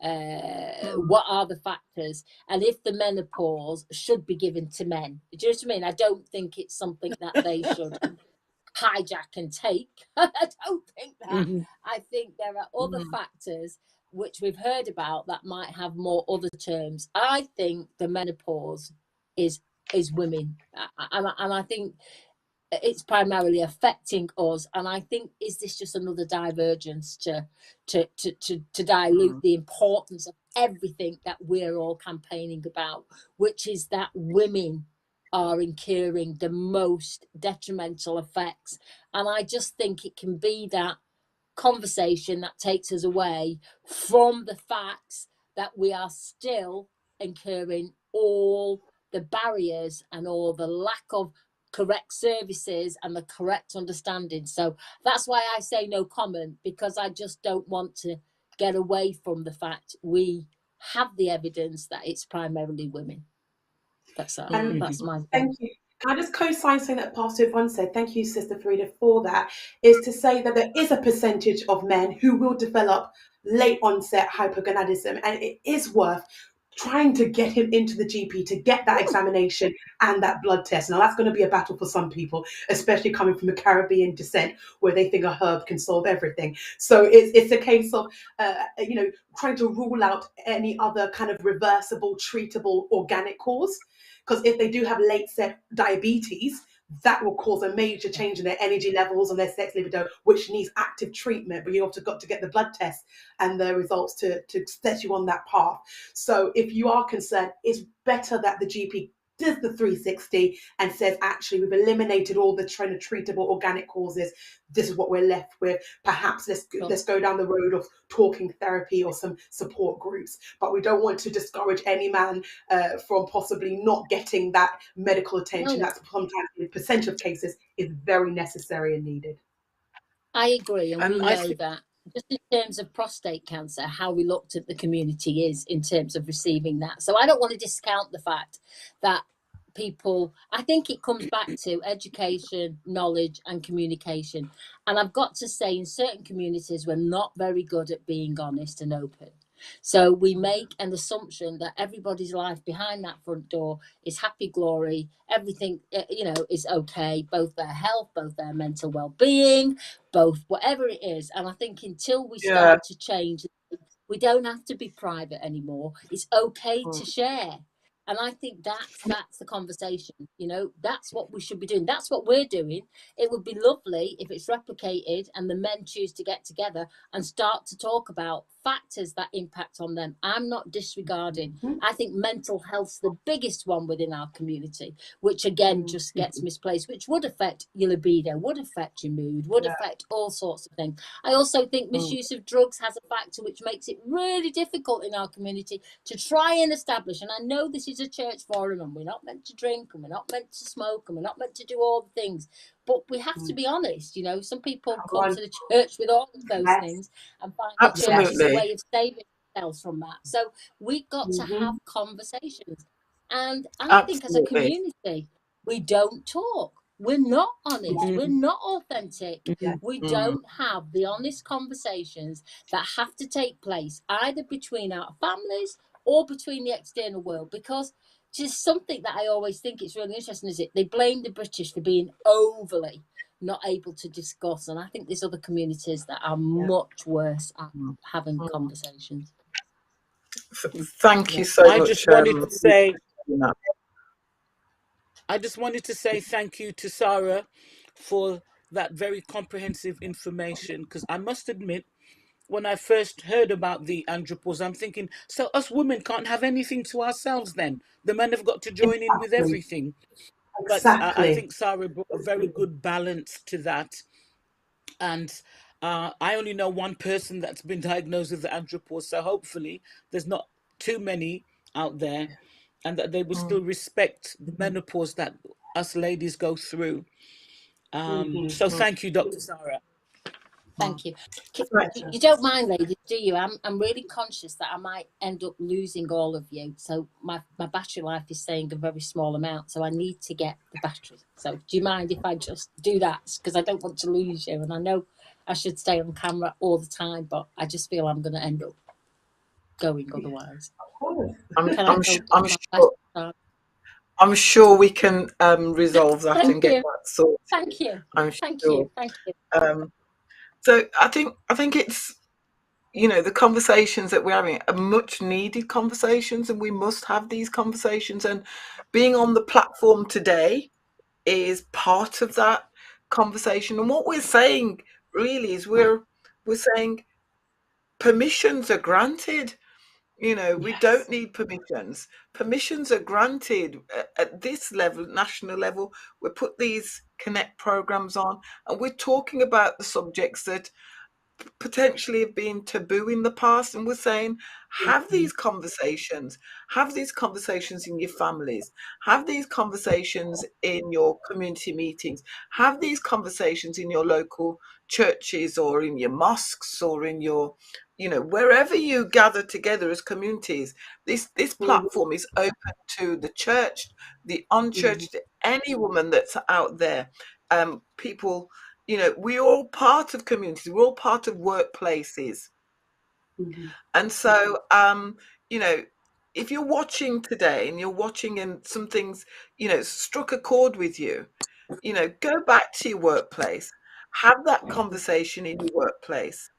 [SPEAKER 4] What are the factors, and if the menopause should be given to men? Do you know what I mean? I don't think it's something that they should hijack and take. I don't think that.
[SPEAKER 2] Mhm.
[SPEAKER 4] I think there are other factors which we've heard about that might have more other terms. I think the menopause is women, and I think it's primarily affecting us. And I think, is this just another divergence to dilute the importance of everything that we're all campaigning about, which is that women are incurring the most detrimental effects. And I just think it can be that conversation that takes us away from the facts that we are still incurring all the barriers and all the lack of correct services and the correct understanding. So that's why I say no comment, because I just don't want to get away from the fact we have the evidence that it's primarily women. That's
[SPEAKER 3] And
[SPEAKER 4] my
[SPEAKER 3] thank you. Can I just co-sign something that Pastor Yvonne said? Thank you, Sister Farida, for that. Is to say that there is a percentage of men who will develop late onset hypogonadism, and it is worth trying to get him into the GP to get that examination and that blood test. Now, that's going to be a battle for some people, especially coming from a Caribbean descent where they think a herb can solve everything. So it's a case of, trying to rule out any other kind of reversible, treatable organic cause. Because if they do have late set diabetes, that will cause a major change in their energy levels and their sex libido, which needs active treatment. But you also got to get the blood test and the results to set you on that path. So if you are concerned, it's better that the GP does the 360 and says, actually, we've eliminated all the treatable organic causes. This is what we're left with. Perhaps let's go down the road of talking therapy or some support groups. But we don't want to discourage any man from possibly not getting that medical attention.
[SPEAKER 4] No.
[SPEAKER 3] That's sometimes in a percentage of cases is very necessary and needed.
[SPEAKER 4] I agree, and we
[SPEAKER 1] And I
[SPEAKER 4] know
[SPEAKER 1] think,
[SPEAKER 4] that just in terms of prostate cancer, how reluctant the community is in terms of receiving that. So I don't want to discount the fact that people, I think it comes back to education, knowledge, and communication. And I've got to say, in certain communities, we're not very good at being honest and open. So we make an assumption that everybody's life behind that front door is happy glory, everything, is okay, both their health, both their mental well-being, both whatever it is. And I think until we
[SPEAKER 1] yeah,
[SPEAKER 4] start to change, we don't have to be private anymore. It's okay to share. And I think that's the conversation. That's what we should be doing. That's what we're doing. It would be lovely if it's replicated and the men choose to get together and start to talk about factors that impact on them. I'm not disregarding. I think mental health's the biggest one within our community, which again just gets misplaced, which would affect your libido, would affect your mood, would affect all sorts of things. I also think misuse of drugs has a factor which makes it really difficult in our community to try and establish. And I know this is a church forum and we're not meant to drink and we're not meant to smoke and we're not meant to do all the things, but we have to be honest. Some people come to the church with all of those things and find the church is a
[SPEAKER 1] absolutely.
[SPEAKER 4] way of saving themselves from that. So we've got to have conversations. And I think as a
[SPEAKER 1] Absolutely.
[SPEAKER 4] community, we don't talk. We're not honest. We're not authentic. We don't have the honest conversations that have to take place either between our families or between the external world. Because just something that I always think is really interesting is they blame the British for being overly not able to discuss. And I think there's other communities that are much worse at having conversations.
[SPEAKER 1] Thank you so
[SPEAKER 2] I
[SPEAKER 1] much.
[SPEAKER 2] just wanted to say,
[SPEAKER 1] that.
[SPEAKER 2] I just wanted to say thank you to Sarah for that very comprehensive information, because I must admit, when I first heard about the andropause, I'm thinking, so us women can't have anything to ourselves then. The men have got to join in with
[SPEAKER 3] Exactly.
[SPEAKER 2] everything. But I
[SPEAKER 3] Exactly.
[SPEAKER 2] think Sarah brought a very good balance to that. And I only know one person that's been diagnosed with the andropause, so hopefully there's not too many out there, and that they will still respect the menopause that us ladies go through. So thank you, Dr. Sarah.
[SPEAKER 4] Thank you.
[SPEAKER 3] Pleasure.
[SPEAKER 4] You don't mind, ladies, do you? I'm really conscious that I might end up losing all of you. So my battery life is saying a very small amount. So I need to get the battery. So do you mind if I just do that? Because I don't want to lose you. And I know I should stay on camera all the time, but I just feel I'm going to end up going otherwise. Can I go?
[SPEAKER 1] I'm sure we can resolve that and get that sorted.
[SPEAKER 4] Thank you.
[SPEAKER 1] I'm
[SPEAKER 4] Thank
[SPEAKER 1] sure.
[SPEAKER 4] you. Thank you.
[SPEAKER 1] So I think it's, you know, the conversations that we're having are much needed conversations, and we must have these conversations. And being on the platform today is part of that conversation. And what we're saying really is we're saying permissions are granted. You know, we don't need permissions. Permissions are granted at this level, national level. We put these connect programs on, and we're talking about the subjects that potentially have been taboo in the past, and we're saying have these conversations, in your families, have these conversations in your community meetings, have these conversations in your local churches or in your mosques or in your, you know, wherever you gather together as communities. This platform is open to the church, the unchurched, any woman that's out there, people. You know, we're all part of communities, we're all part of workplaces. And so, you know, if you're watching today and you're watching and some things, you know, struck a chord with you, you know, go back to your workplace, have that conversation in your workplace.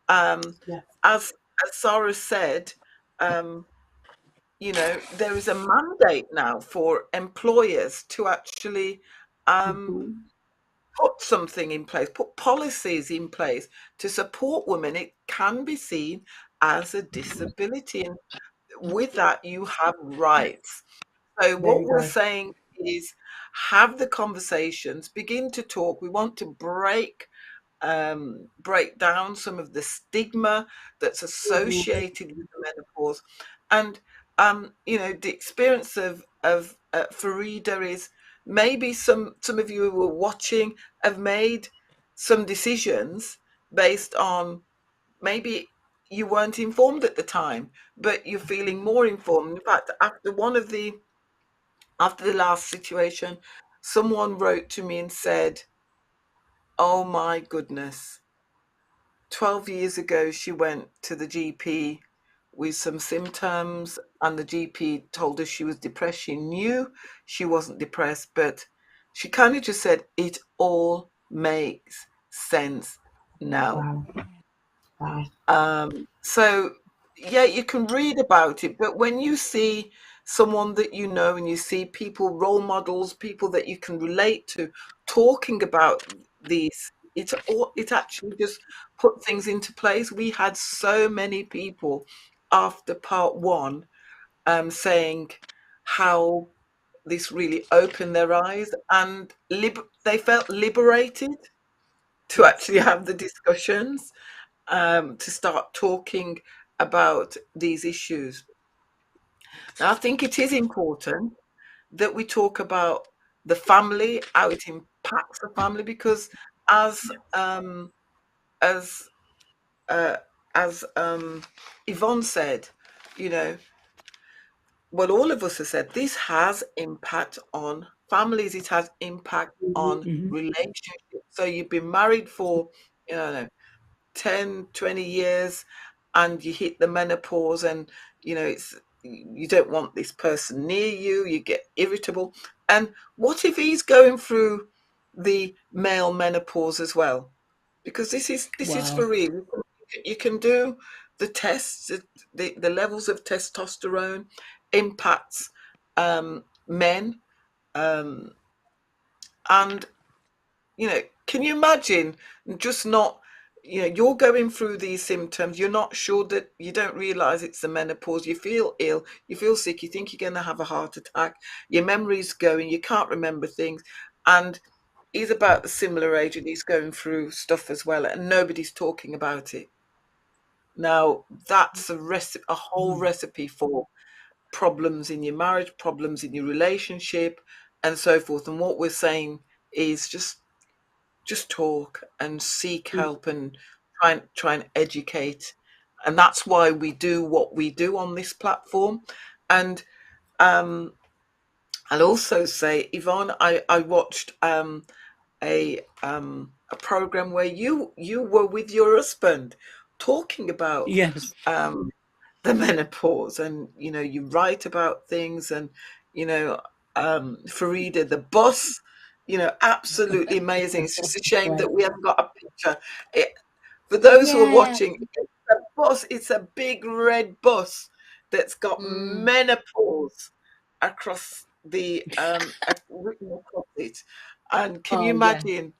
[SPEAKER 1] As Sarah said, you know, there is a mandate now for employers to actually put something in place, put policies in place to support women. It can be seen as a disability. And with that, you have rights. So,
[SPEAKER 3] There
[SPEAKER 1] what
[SPEAKER 3] you
[SPEAKER 1] we're
[SPEAKER 3] go.
[SPEAKER 1] saying is have the conversations, begin to talk. We want to break down some of the stigma that's associated with the menopause. And you know, the experience of Farida is maybe some of you who were watching have made some decisions based on maybe you weren't informed at the time, but you're feeling more informed. In fact, after the last situation, someone wrote to me and said, "Oh my goodness, 12 years ago, she went to the GP with some symptoms, and the GP told her she was depressed. She knew she wasn't depressed, but she kind of just said, it all makes sense now."
[SPEAKER 3] Wow. Wow.
[SPEAKER 1] So, yeah, you can read about it, but when you see someone that you know and you see people, role models, people that you can relate to, talking about these, it actually just put things into place. We had so many people after part one saying how this really opened their eyes, and they felt liberated to actually have the discussions, to start talking about these issues. Now, I think it is important that we talk about the family, how it impacts the family, because as um, as uh, Yvonne said, you know, well, all of us have said this has impact on families. It has impact on relationships. So you've been married for, you know, 10, 20 years, and you hit the menopause, and you know it's, you don't want this person near you, you get irritable. And what if he's going through the male menopause as well? Because this is for
[SPEAKER 2] Wow.
[SPEAKER 1] real. You can do the tests. The levels of testosterone impacts men, um, and you know, can you imagine just not, you know, you're going through these symptoms, you're not sure, that you don't realize it's the menopause, you feel ill, you feel sick, you think you're going to have a heart attack, your memory's going, you can't remember things, and he's about a similar age and he's going through stuff as well, and nobody's talking about it. Now, that's a whole recipe for problems in your marriage, problems in your relationship, and so forth. And what we're saying is just talk and seek help and try and educate. And that's why we do what we do on this platform. And I'll also say, Yvonne, I watched a program where you were with your husband talking about
[SPEAKER 2] Yes.
[SPEAKER 1] the menopause, and you write about things, and Farida, the bus, absolutely amazing. It's just a shame
[SPEAKER 4] Right.
[SPEAKER 1] that we haven't got a picture. For those who are
[SPEAKER 4] Yeah.
[SPEAKER 1] watching, it's a big red bus that's got
[SPEAKER 4] Mm.
[SPEAKER 1] menopause across the written across it. And can you
[SPEAKER 4] Oh, yeah.
[SPEAKER 1] imagine?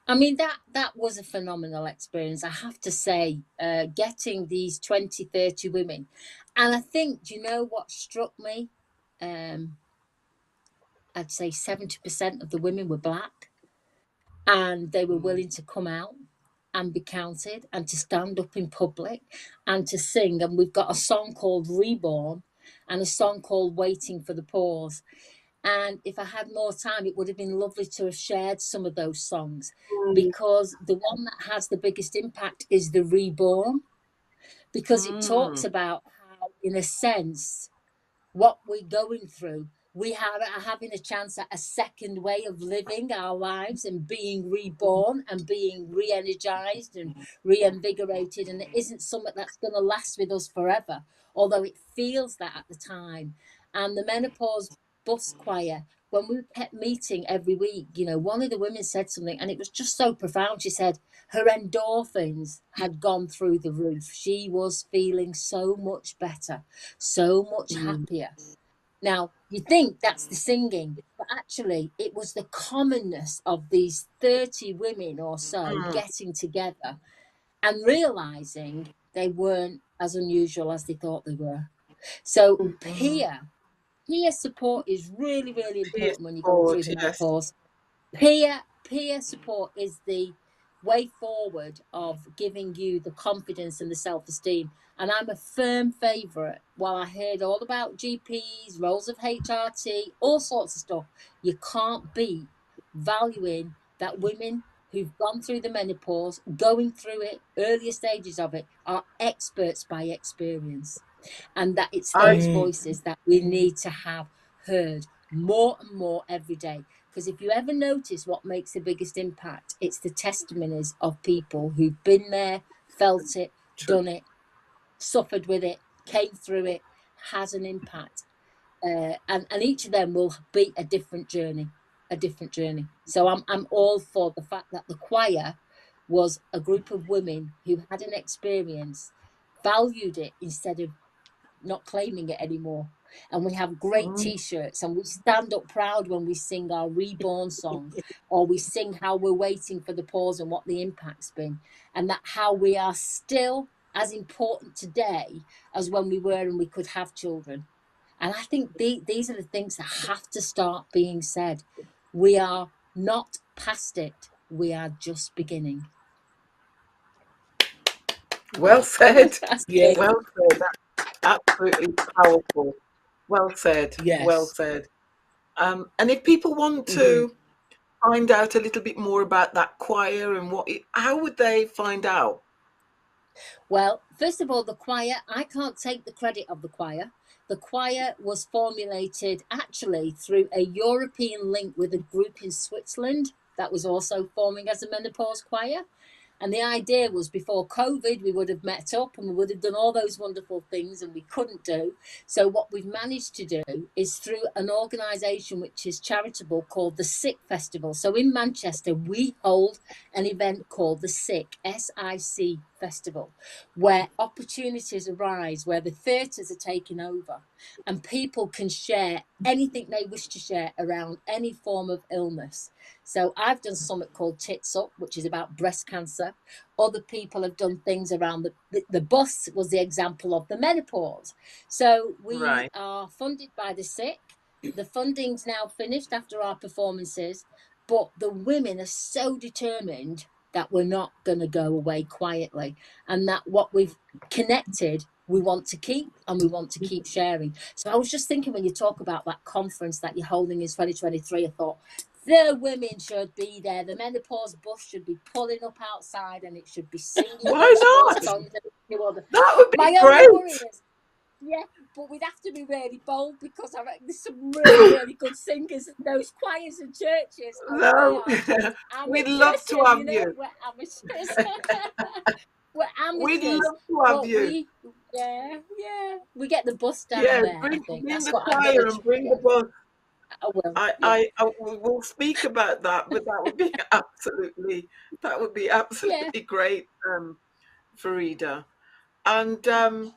[SPEAKER 4] I mean, that was a phenomenal experience, I have to say, getting these 20, 30 women. And I think, do you know what struck me? Um, I'd say 70% of the women were black, and they were
[SPEAKER 1] Mm,
[SPEAKER 4] willing to come out and be counted and to stand up in public and to sing. And we've got a song called Reborn and a song called Waiting for the Pause. And if I had more time, it would have been lovely to have shared some of those songs, because the one that has the biggest impact is the Reborn, because it talks
[SPEAKER 1] mm,
[SPEAKER 4] about how, in a sense, what we're going through, we are having a chance at a second way of living our lives and being reborn and being re-energized and reinvigorated. And it isn't something that's going to last with us forever, although it feels that at the time. And the menopause bus choir, when we kept meeting every week, one of the women said something, and it was just so profound. She said her endorphins had gone through the roof. She was feeling so much better, so much
[SPEAKER 1] mm,
[SPEAKER 4] happier. Now, you think that's the singing, but actually, it was the commonness of these 30 women or so
[SPEAKER 1] mm,
[SPEAKER 4] getting together and realizing they weren't as unusual as they thought they were. So,
[SPEAKER 1] mm.
[SPEAKER 4] peer support is really, really
[SPEAKER 1] Peer
[SPEAKER 4] important when you're going through
[SPEAKER 1] support,
[SPEAKER 4] the
[SPEAKER 1] yes.
[SPEAKER 4] menopause. Peer support is the way forward of giving you the confidence and the self-esteem. And I'm a firm favourite. While I heard all about GPs, roles of HRT, all sorts of stuff, you can't beat valuing that women who've gone through the menopause, going through it, earlier stages of it, are experts by experience. And that it's
[SPEAKER 1] I
[SPEAKER 4] those
[SPEAKER 2] Mm.
[SPEAKER 4] voices that we need to have heard more and more every day. Because if you ever notice what makes the biggest impact, it's the testimonies of people who've been there, felt it,
[SPEAKER 1] true.
[SPEAKER 4] done it, suffered with it, came through it, has an impact. And each of them will be a different journey, a different journey. So I'm all for the fact that the choir was a group of women who had an experience, valued it instead of not claiming it anymore. And we have great
[SPEAKER 1] Mm,
[SPEAKER 4] t-shirts, and we stand up proud when we sing our reborn song, or we sing how we're waiting for the pause and what the impact's been, and that how we are still as important today as when we were and we could have children. And I think these are the things that have to start being said. We are not past it, we are just beginning.
[SPEAKER 1] well said.
[SPEAKER 4] That's
[SPEAKER 2] Yeah.
[SPEAKER 4] it.
[SPEAKER 1] Well said. That's absolutely powerful. Well said. Well
[SPEAKER 2] Yes.
[SPEAKER 1] said. And if people want
[SPEAKER 2] Hmm.
[SPEAKER 1] to find out a little bit more about that choir and how would they find out?
[SPEAKER 4] Well, first of all, the choir, I can't take the credit of the choir. The choir was formulated actually through a European link with a group in Switzerland that was also forming as a menopause choir. And the idea was before COVID, we would have met up and we would have done all those wonderful things, and we couldn't do. So, what we've managed to do is through an organisation which is charitable called the Sick Festival. So, in Manchester, we hold an event called the SIC Festival, where opportunities arise, where the theatres are taken over, and people can share anything they wish to share around any form of illness. So I've done something called Tits Up, which is about breast cancer. Other people have done things around the bus was the example of the menopause. So we
[SPEAKER 1] Right.
[SPEAKER 4] are funded by the sick. The funding's now finished after our performances, but the women are so determined that we're not going to go away quietly, and that what we've connected we want to keep, and we want to keep sharing. So I was just thinking, when you talk about that conference that you're holding in 2023, I thought the women should be there. The menopause bus should be pulling up outside, and it should be singing
[SPEAKER 1] Why
[SPEAKER 4] menopause
[SPEAKER 1] not?
[SPEAKER 4] songs.
[SPEAKER 1] That would
[SPEAKER 4] My
[SPEAKER 1] be
[SPEAKER 4] only
[SPEAKER 1] great.
[SPEAKER 4] worry is, yeah, but we'd have to be really bold, because I reckon there's some really, really good singers in those choirs and churches, and we
[SPEAKER 1] No,
[SPEAKER 4] are just
[SPEAKER 1] we'd
[SPEAKER 4] amateurs
[SPEAKER 1] love to
[SPEAKER 4] here,
[SPEAKER 1] have
[SPEAKER 4] you know,
[SPEAKER 1] you.
[SPEAKER 4] we're amateurs. We're
[SPEAKER 1] We'd
[SPEAKER 4] amateurs,
[SPEAKER 1] love to have
[SPEAKER 4] but
[SPEAKER 1] you.
[SPEAKER 4] we get the bus down
[SPEAKER 1] Yeah,
[SPEAKER 4] there, I think.
[SPEAKER 1] bring
[SPEAKER 4] That's
[SPEAKER 1] the
[SPEAKER 4] what I'm going to
[SPEAKER 1] choir and bring the
[SPEAKER 4] yeah,
[SPEAKER 1] bus.
[SPEAKER 4] I will, yeah,
[SPEAKER 1] We'll speak about that, but that would be
[SPEAKER 4] yeah.
[SPEAKER 1] absolutely great, Farida. And I'm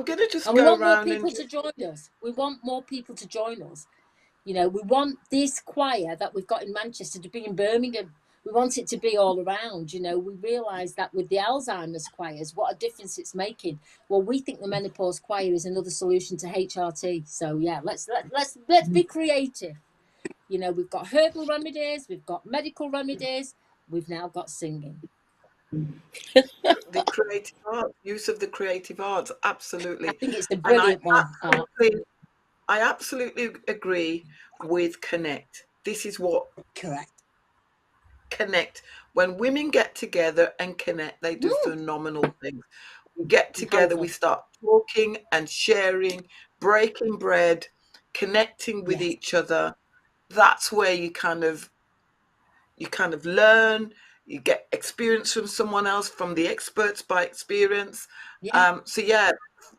[SPEAKER 1] gonna just
[SPEAKER 4] And we
[SPEAKER 1] go
[SPEAKER 4] want more
[SPEAKER 1] around and
[SPEAKER 4] people to join us. We want more people to join us. You know, we want this choir that we've got in Manchester to be in Birmingham. We want it to be all around. You know, we realise that with the Alzheimer's choirs, what a difference it's making. Well, we think the menopause choir is another solution to HRT. So yeah, let's be creative. You know, we've got herbal remedies, we've got medical remedies, we've now got singing.
[SPEAKER 1] the creative arts, use of the creative arts,
[SPEAKER 4] I
[SPEAKER 1] absolutely.
[SPEAKER 4] think it's a
[SPEAKER 1] And
[SPEAKER 4] brilliant one, Art.
[SPEAKER 1] I absolutely agree with Connect. This is what
[SPEAKER 4] Correct.
[SPEAKER 1] Connect. When women get together and connect, they do
[SPEAKER 4] Mm,
[SPEAKER 1] phenomenal things. We get together, we
[SPEAKER 4] powerful.
[SPEAKER 1] start talking and sharing, breaking bread, connecting with
[SPEAKER 4] Yes.
[SPEAKER 1] each other. That's where you kind of learn, you get experience from someone else, from the experts by experience.
[SPEAKER 4] Yeah.
[SPEAKER 1] So yeah,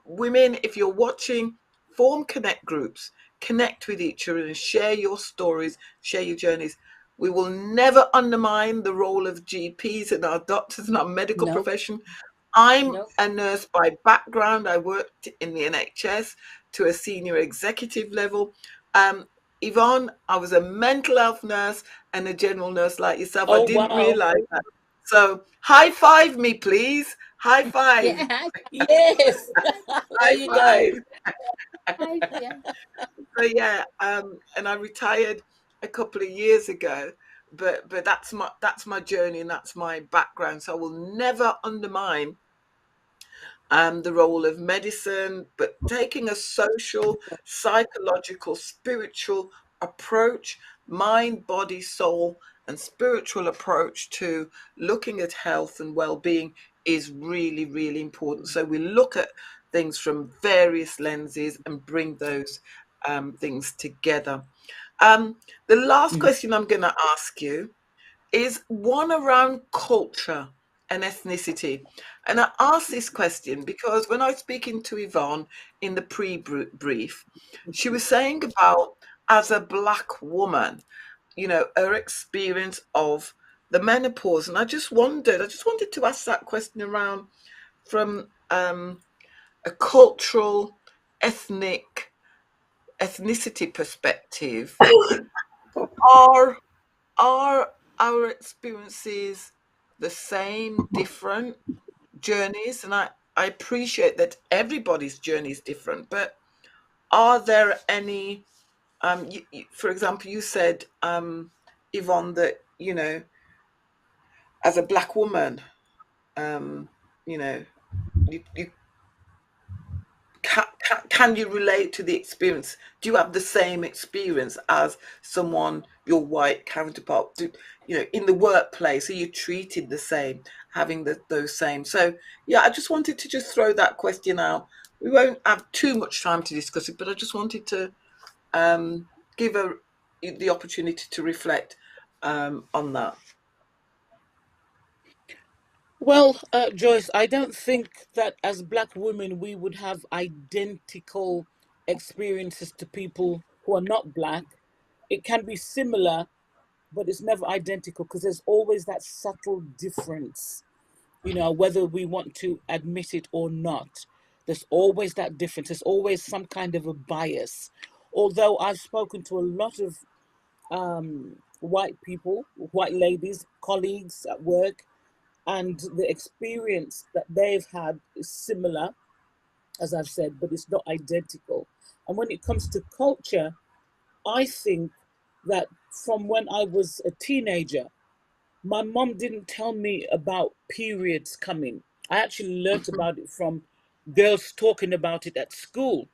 [SPEAKER 1] women, if you're watching, form connect groups, connect with each other and share your stories, share your journeys. We will never undermine the role of GPs and our doctors and our medical
[SPEAKER 4] No.
[SPEAKER 1] profession. I'm
[SPEAKER 4] No.
[SPEAKER 1] a nurse by background. I worked in the NHS to a senior executive level. Um, Yvonne, I was a mental health nurse and a general nurse like yourself. I
[SPEAKER 2] Oh,
[SPEAKER 1] didn't
[SPEAKER 2] wow.
[SPEAKER 1] realize that. So, high five me, please. High five.
[SPEAKER 4] Yeah.
[SPEAKER 2] Yes. There
[SPEAKER 1] High
[SPEAKER 2] you go.
[SPEAKER 1] five.
[SPEAKER 4] Yeah.
[SPEAKER 1] So yeah, and I retired a couple of years ago, but that's my journey and that's my background. So I will never undermine the role of medicine, but taking a social, psychological, spiritual approach, mind, body, soul, and spiritual approach to looking at health and well-being is really, really important. So we look at things from various lenses and bring those things together. Um, the last
[SPEAKER 2] Mm.
[SPEAKER 1] question I'm going to ask you is one around culture and ethnicity. And I ask this question because when I was speaking to Yvonne in the pre-brief, she was saying about, as a Black woman, her experience of the menopause. And I just wanted to ask that question around from a cultural, ethnicity perspective. Are Are our experiences the same, different journeys? And I appreciate that everybody's journey is different, but are there any, for example, you said, Yvonne, that, as a Black woman, um, you know, you can you relate to the experience? Do you have the same experience as someone, your white counterpart? In the workplace, are you treated the same, having those same? So yeah, I just wanted to just throw that question out. We won't have too much time to discuss it, but I just wanted to give the opportunity to reflect on that.
[SPEAKER 2] Well, Joyce, I don't think that as Black women we would have identical experiences to people who are not Black. It can be similar, but it's never identical because there's always that subtle difference, whether we want to admit it or not. There's always that difference. There's always some kind of a bias. Although I've spoken to a lot of white people, white ladies, colleagues at work, and the experience that they've had is similar, as I've said, but it's not identical. And when it comes to culture, I think that from when I was a teenager, my mom didn't tell me about periods coming. I actually learnt about it from girls talking about it at school.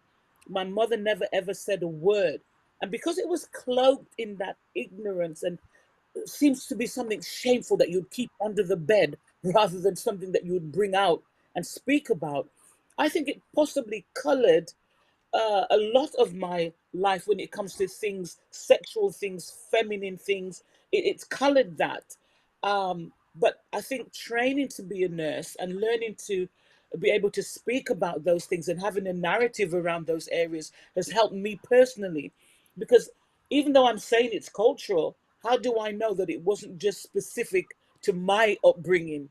[SPEAKER 2] My mother never ever said a word. And because it was cloaked in that ignorance and it seems to be something shameful that you'd keep under the bed rather than something that you would bring out and speak about, I think it possibly colored a lot of my life when it comes to things, sexual things, feminine things. It's colored that. But I think training to be a nurse and learning to be able to speak about those things and having a narrative around those areas has helped me personally. Because even though I'm saying it's cultural, how do I know that it wasn't just specific to my upbringing?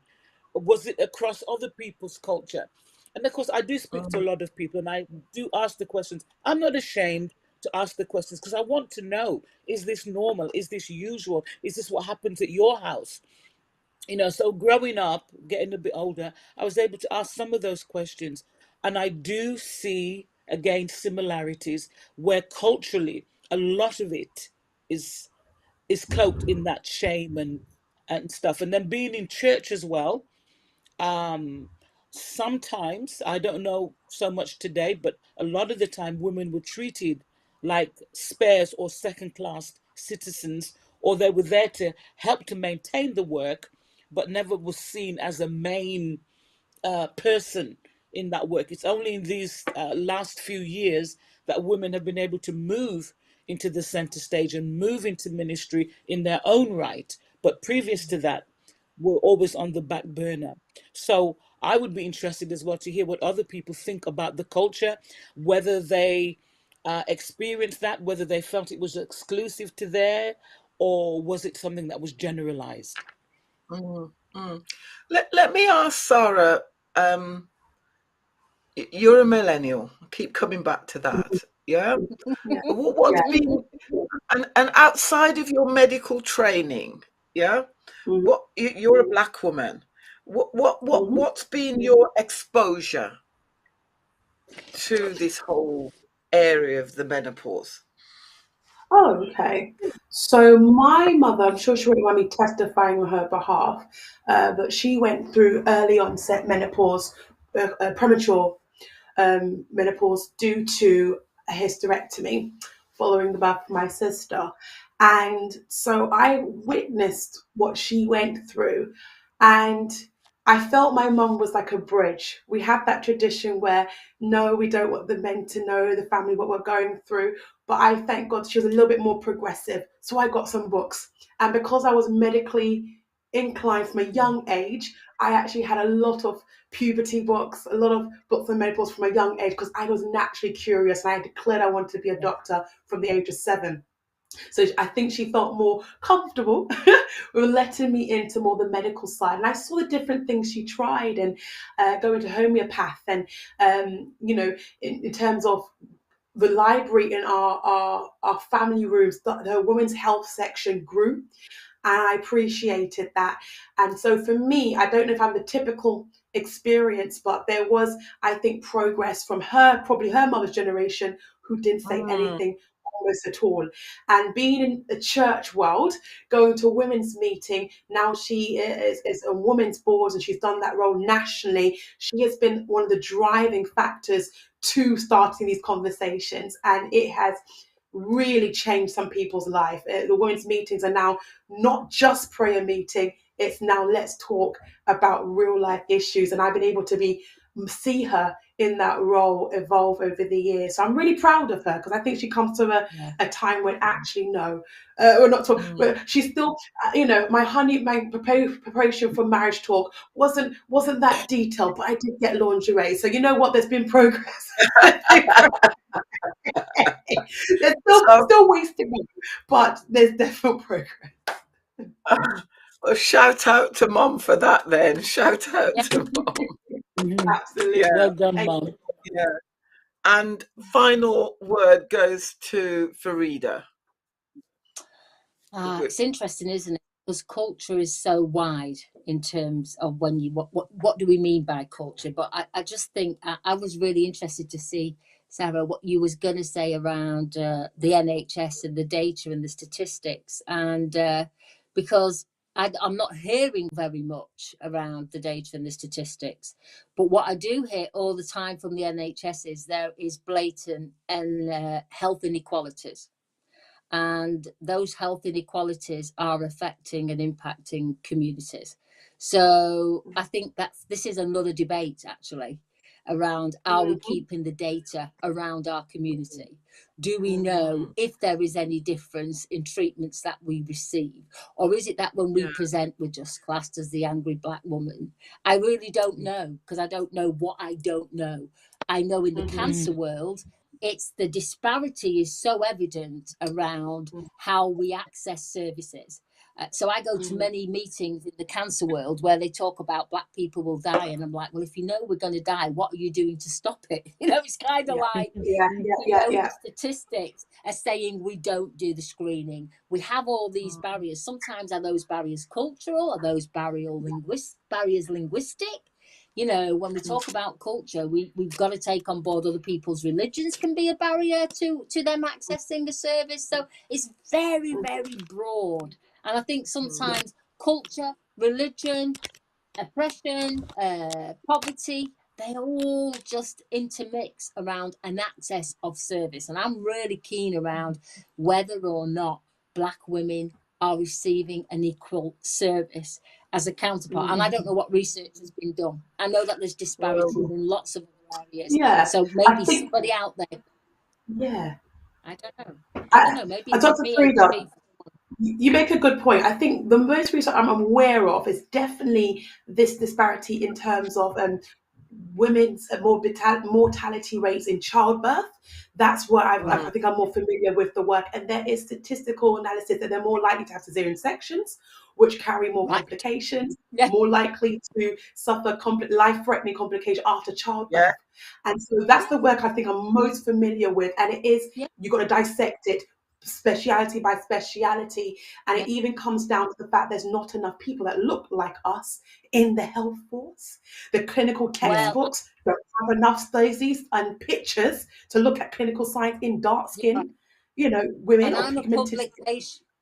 [SPEAKER 2] Was it across other people's culture? And of course, I do speak to a lot of people and I do ask the questions. I'm not ashamed to ask the questions because I want to know, is this normal? Is this usual? Is this what happens at your house? So growing up, getting a bit older, I was able to ask some of those questions. And I do see, again, similarities where culturally, a lot of it is is cloaked in that shame and stuff. And then being in church as well, um, sometimes, I don't know so much today, but a lot of the time women were treated like spares or second class citizens, or they were there to help to maintain the work, but never was seen as a main person in that work. It's only in these last few years that women have been able to move into the center stage and move into ministry in their own right. But previous to that, were always on the back burner. So I would be interested as well to hear what other people think about the culture, whether they experienced that, whether they felt it was exclusive to there, or was it something that was generalized?
[SPEAKER 1] Mm, mm. Let me ask Sarah. Um, you're a millennial. I keep coming back to that. Yeah.
[SPEAKER 3] Yeah.
[SPEAKER 1] What's
[SPEAKER 3] Yeah.
[SPEAKER 1] been and outside of your medical training, yeah,
[SPEAKER 3] Mhm.
[SPEAKER 1] you're a black woman.
[SPEAKER 3] Mhm.
[SPEAKER 1] What's been your exposure to this whole area of the menopause?
[SPEAKER 3] Oh, okay. So my mother, I'm sure she wouldn't mind me testifying on her behalf, but she went through early onset menopause, premature menopause due to a hysterectomy following the birth of my sister. And so I witnessed what she went through. And I felt my mum was like a bridge. We have that tradition where, no, we don't want the men to know, the family, what we're going through. But I thank God she was a little bit more progressive. So I got some books. And because I was medically inclined from a young age, I actually had a lot of puberty books, a lot of books on menopause from a young age because I was naturally curious and I declared I wanted to be a doctor from the age of 7. So I think she felt more comfortable with letting me into more the medical side. And I saw the different things she tried and going to homeopath and, in terms of the library in our family rooms, the women's health section grew and I appreciated that. And so for me, I don't know if I'm the typical experience, but there was, I think, progress from her, probably her mother's generation, who didn't say
[SPEAKER 1] Mm,
[SPEAKER 3] anything almost at all. And being in the church world, going to a women's meeting, now she is a women's board and she's done that role nationally. She has been one of the driving factors to starting these conversations, and it has really changed some people's life. The women's meetings are now not just prayer meeting, it's now let's talk about real life issues. And I've been able to see her in that role evolve over the years. So I'm really proud of her because I think she comes to
[SPEAKER 2] Yeah.
[SPEAKER 3] a time when actually no, we're not talking.
[SPEAKER 1] mm.
[SPEAKER 3] But she's still, my preparation for marriage talk wasn't that detailed, but I did get lingerie. So you know what? There's been progress. There's
[SPEAKER 1] So,
[SPEAKER 3] still ways to go, but there's definitely progress.
[SPEAKER 1] well, shout out to mom for that then. Shout out
[SPEAKER 4] Yeah.
[SPEAKER 1] to mom.
[SPEAKER 2] Mhm.
[SPEAKER 3] Absolutely.
[SPEAKER 1] Yeah,
[SPEAKER 2] Well done,
[SPEAKER 3] Thank
[SPEAKER 2] Mum.
[SPEAKER 1] yeah. And final word goes to Farida.
[SPEAKER 4] It's interesting, isn't it? Because culture is so wide in terms of what do we mean by culture? But I just think I was really interested to see Sarah, what you was going to say around the NHS and the data and the statistics, and because I'm not hearing very much around the data and the statistics, but what I do hear all the time from the NHS is there is blatant and health inequalities. And those health inequalities are affecting and impacting communities. So I think this is another debate actually around, are we keeping the data around our community? Do we know if there is any difference in treatments that we receive? Or is it that when we present, we're just classed as the angry black woman? I really don't know, because I don't know what I don't know. I know in the cancer world, it's the disparity is so evident around how we access services. So I go to many meetings in the cancer world where they talk about black people will die, and I'm like, well, if you know we're going to die, what are you doing to stop it? It's kind of like, the statistics are saying we don't do the screening. We have all these barriers. Sometimes are those barriers cultural? Are those barriers linguistic? When we talk about culture, we've got to take on board other people's religions can be a barrier to them accessing a service. So it's very, very broad. And I think sometimes culture, religion, oppression, poverty, they all just intermix around an access of service. And I'm really keen around whether or not black women are receiving an equal service as a counterpart. And I don't know what research has been done. I know that there's disparities in lots of areas. So maybe somebody out there. I don't know. Maybe it's
[SPEAKER 3] Dr.
[SPEAKER 4] me.
[SPEAKER 3] Frida, you make a good point. I think the most research I'm aware of is definitely this disparity in terms of women's mortality rates in childbirth. That's where I think I'm more familiar with the work. And there is statistical analysis that they're more likely to have cesarean sections, which carry more complications, more likely to suffer life-threatening complications after childbirth. And so that's the work I think I'm most familiar with. And it is, you've got to dissect it speciality by speciality, and it even comes down to the fact there's not enough people that look like us in the health force. The clinical textbooks don't have enough studies and pictures to look at clinical science in dark skin, women
[SPEAKER 4] and
[SPEAKER 3] or
[SPEAKER 4] I'm
[SPEAKER 3] pigmented.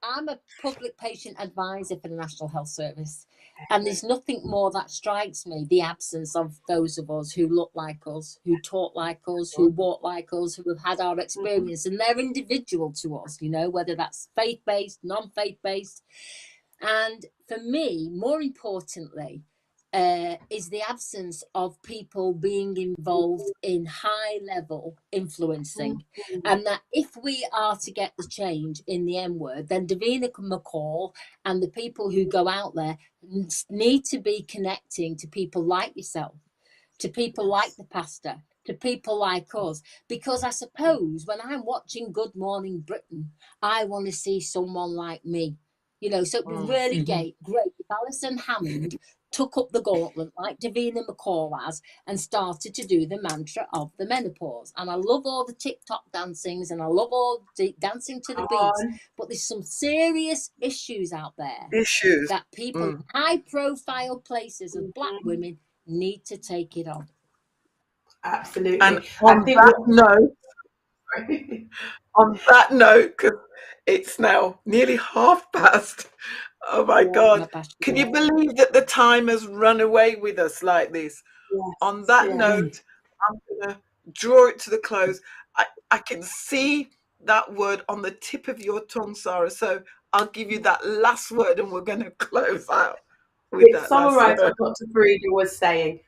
[SPEAKER 4] I'm a public patient advisor for the National Health Service. And there's nothing more that strikes me, the absence of those of us who look like us, who talk like us, who walk like us, who have had our experience. And they're individual to us, whether that's faith-based, non-faith-based. And for me, more importantly, is the absence of people being involved in high-level influencing. And that if we are to get the change in the M word, then Davina McCall and the people who go out there need to be connecting to people like yourself, to people like the pastor, to people like us. Because I suppose when I'm watching Good Morning Britain, I want to see someone like me. So it'd be really great if Alison Hammond took up the gauntlet like Davina McCall has and started to do the mantra of the menopause. And I love all the TikTok dancings and I love all the dancing to the beats, but there's some serious issues out there that people in high profile places of black women need to take it on.
[SPEAKER 3] Absolutely.
[SPEAKER 1] And on that note, because it's now nearly past. Oh my God. Can you believe that the time has run away with us like this? On that note, I'm going to draw it to the close. I can see that word on the tip of your tongue, Sarah. So I'll give you that last word and we're going to close out with that
[SPEAKER 3] Summarize
[SPEAKER 1] last word.
[SPEAKER 3] what Dr. Farida was saying.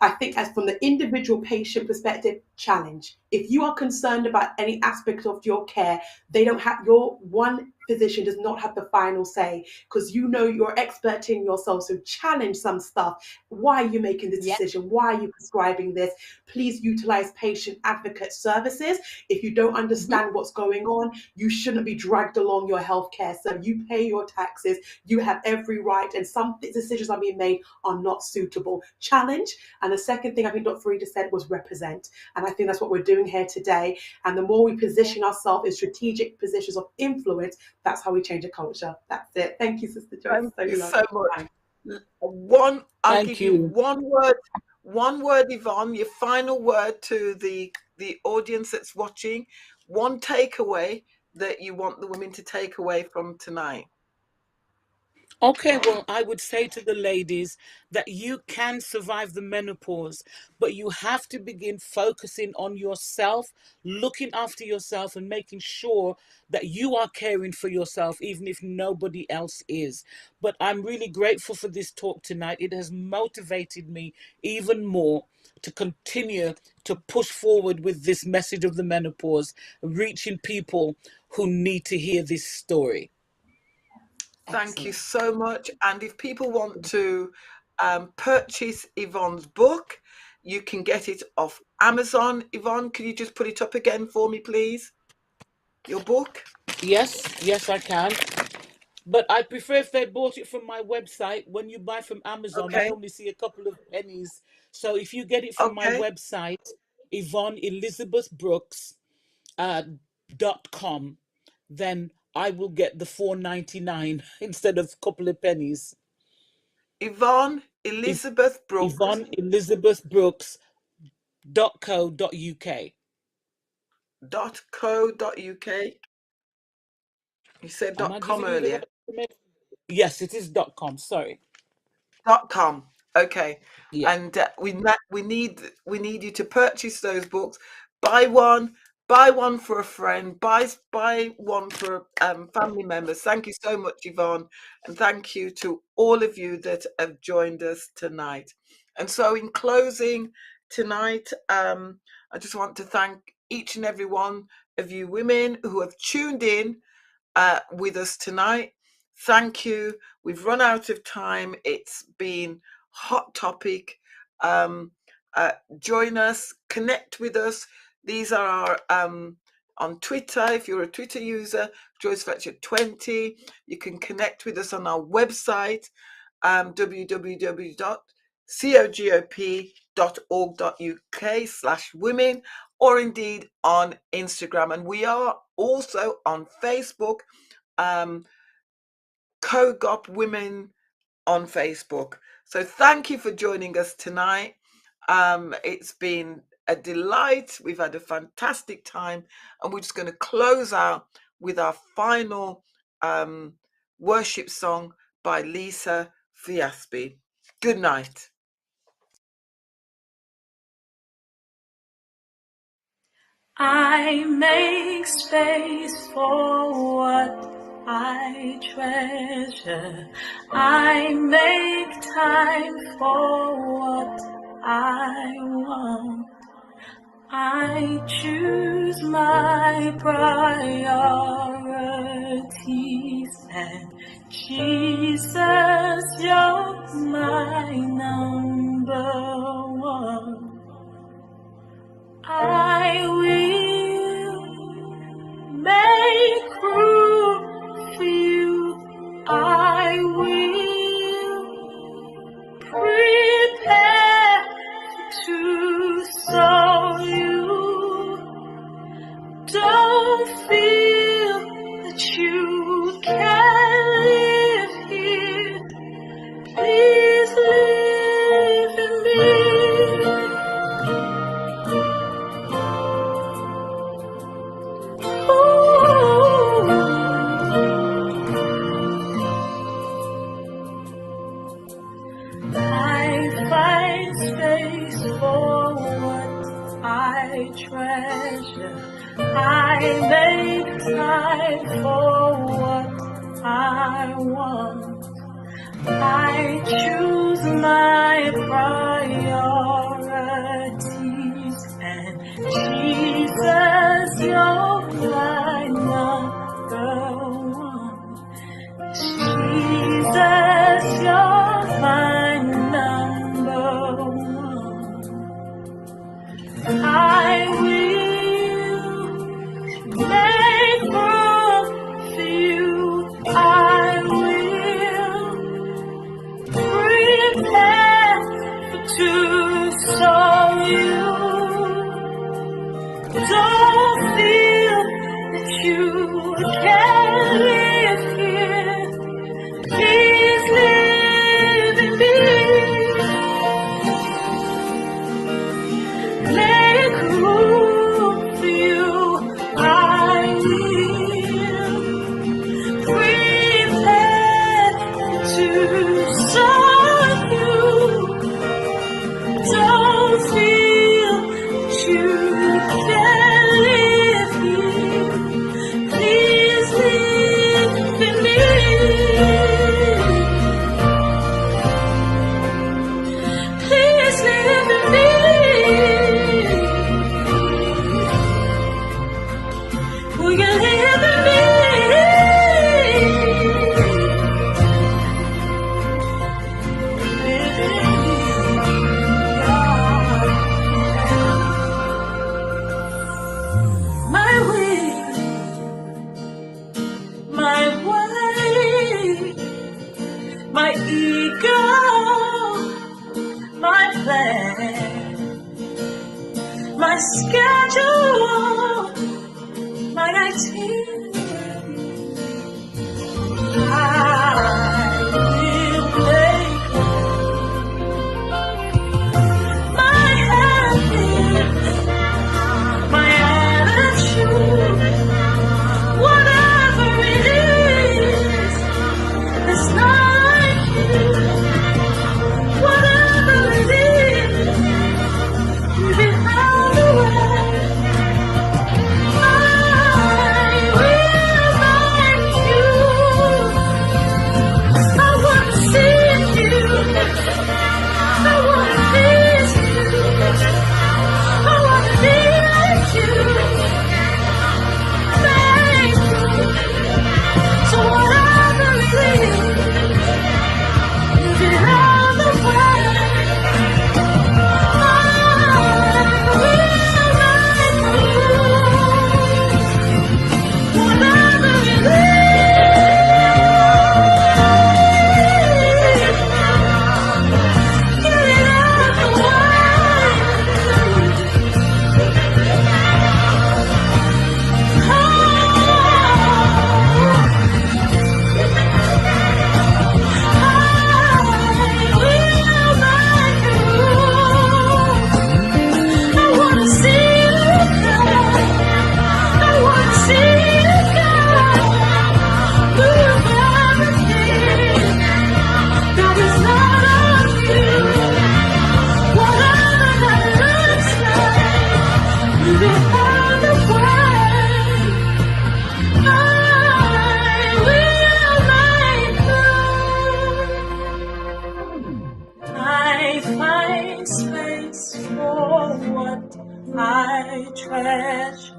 [SPEAKER 3] I think as from the individual patient perspective, challenge. If you are concerned about any aspect of your care, your one physician does not have the final say, because you're expert in yourself. So challenge some stuff. Why are you making this decision? Why are you prescribing this? Please utilize patient advocate services. If you don't understand what's going on, you shouldn't be dragged along your healthcare. So you pay your taxes. You have every right, and some decisions are being made are not suitable. Challenge. And the second thing I think Dr. Farida said was represent. And I think that's what we're doing here today. And the more we position ourselves in strategic positions of influence, that's how we change a culture. That's it. Thank you, Sister Joyce.
[SPEAKER 1] Thank you so much. I'll give you one word, Yvonne, your final word to the the audience that's watching, one takeaway that you want the women to take away from tonight.
[SPEAKER 2] Okay, well, I would say to the ladies that you can survive the menopause, but you have to begin focusing on yourself, looking after yourself, and making sure that you are caring for yourself, even if nobody else is. But I'm really grateful for this talk tonight. It has motivated me even more to continue to push forward with this message of the menopause, reaching people who need to hear this story.
[SPEAKER 1] Thank you
[SPEAKER 2] Excellent.
[SPEAKER 1] so much. And if people want to purchase Yvonne's book, you can get it off Amazon. Yvonne, can you just put it up again for me, please? Your book?
[SPEAKER 2] Yes, I can. But I prefer if they bought it from my website. When you buy from Amazon, I
[SPEAKER 1] Okay.
[SPEAKER 2] only see a couple of pennies. So if you get it from my
[SPEAKER 1] Okay.
[SPEAKER 2] website, Yvonne Elizabeth Brooks .com, then I will get the $4.99 instead of a couple of pennies.
[SPEAKER 1] Yvonne
[SPEAKER 2] If
[SPEAKER 1] Elizabeth Brooks
[SPEAKER 2] Yvonne Elizabeth Brooks .co.uk.
[SPEAKER 1] .co.uk. You said
[SPEAKER 2] Am I
[SPEAKER 1] .com
[SPEAKER 2] giving you the
[SPEAKER 1] earlier.
[SPEAKER 2] right information? Yes, it is .com. Sorry.
[SPEAKER 1] .com. Okay.
[SPEAKER 2] Yeah.
[SPEAKER 1] And we need you to purchase those books. Buy one for a friend. Buy one for family members. Thank you so much, Yvonne, and thank you to all of you that have joined us tonight. And so, in closing tonight, I just want to thank each and every one of you women who have tuned in with us tonight. Thank you. We've run out of time. It's been hot topic. Join us, connect with us. These are our on Twitter. If you're a Twitter user, Joyce Fletcher 20. You can connect with us on our website, www.cogop.org.uk/women, or indeed on Instagram. And we are also on Facebook, COGOP Women on Facebook. So thank you for joining us tonight. It's been a delight. We've had a fantastic time, and we're just going to close out with our final worship song by Lisa Fiaspi. Good night.
[SPEAKER 3] I make space for what I treasure. I make time for what I want. I choose my priorities, and Jesus, you're my number one. I will make room for you. I will prepare to show you. Don't feel that you can live here. Please live in me. I find space for what I treasure. I make time for what I want. I choose my priorities, and Jesus, you're my number one. Jesus, you're my number one. I will make room for you. I will prepare to show you. Don't feel that you can live here. Please live in me. Make room.
[SPEAKER 5] can hear the my way, my ego, my plan, my schedule, my itinerary. I will make my habits, my attitude, whatever it is, it's not like you. Whatever it is, leave it out the way. I will like you. I wanna see you. I wanna please you. I wanna be like you. Thank you. So whatever it is, leave it out the way. I will like you. Whatever it is, get it out the I find space for what I treasure.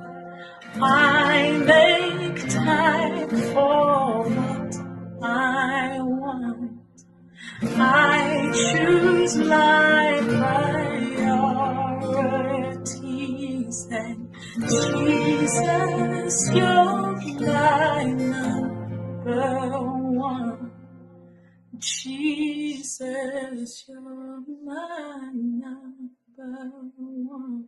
[SPEAKER 5] I make time for what I want. I choose my priorities, and Jesus, you're my number one. Jesus, you're my number one.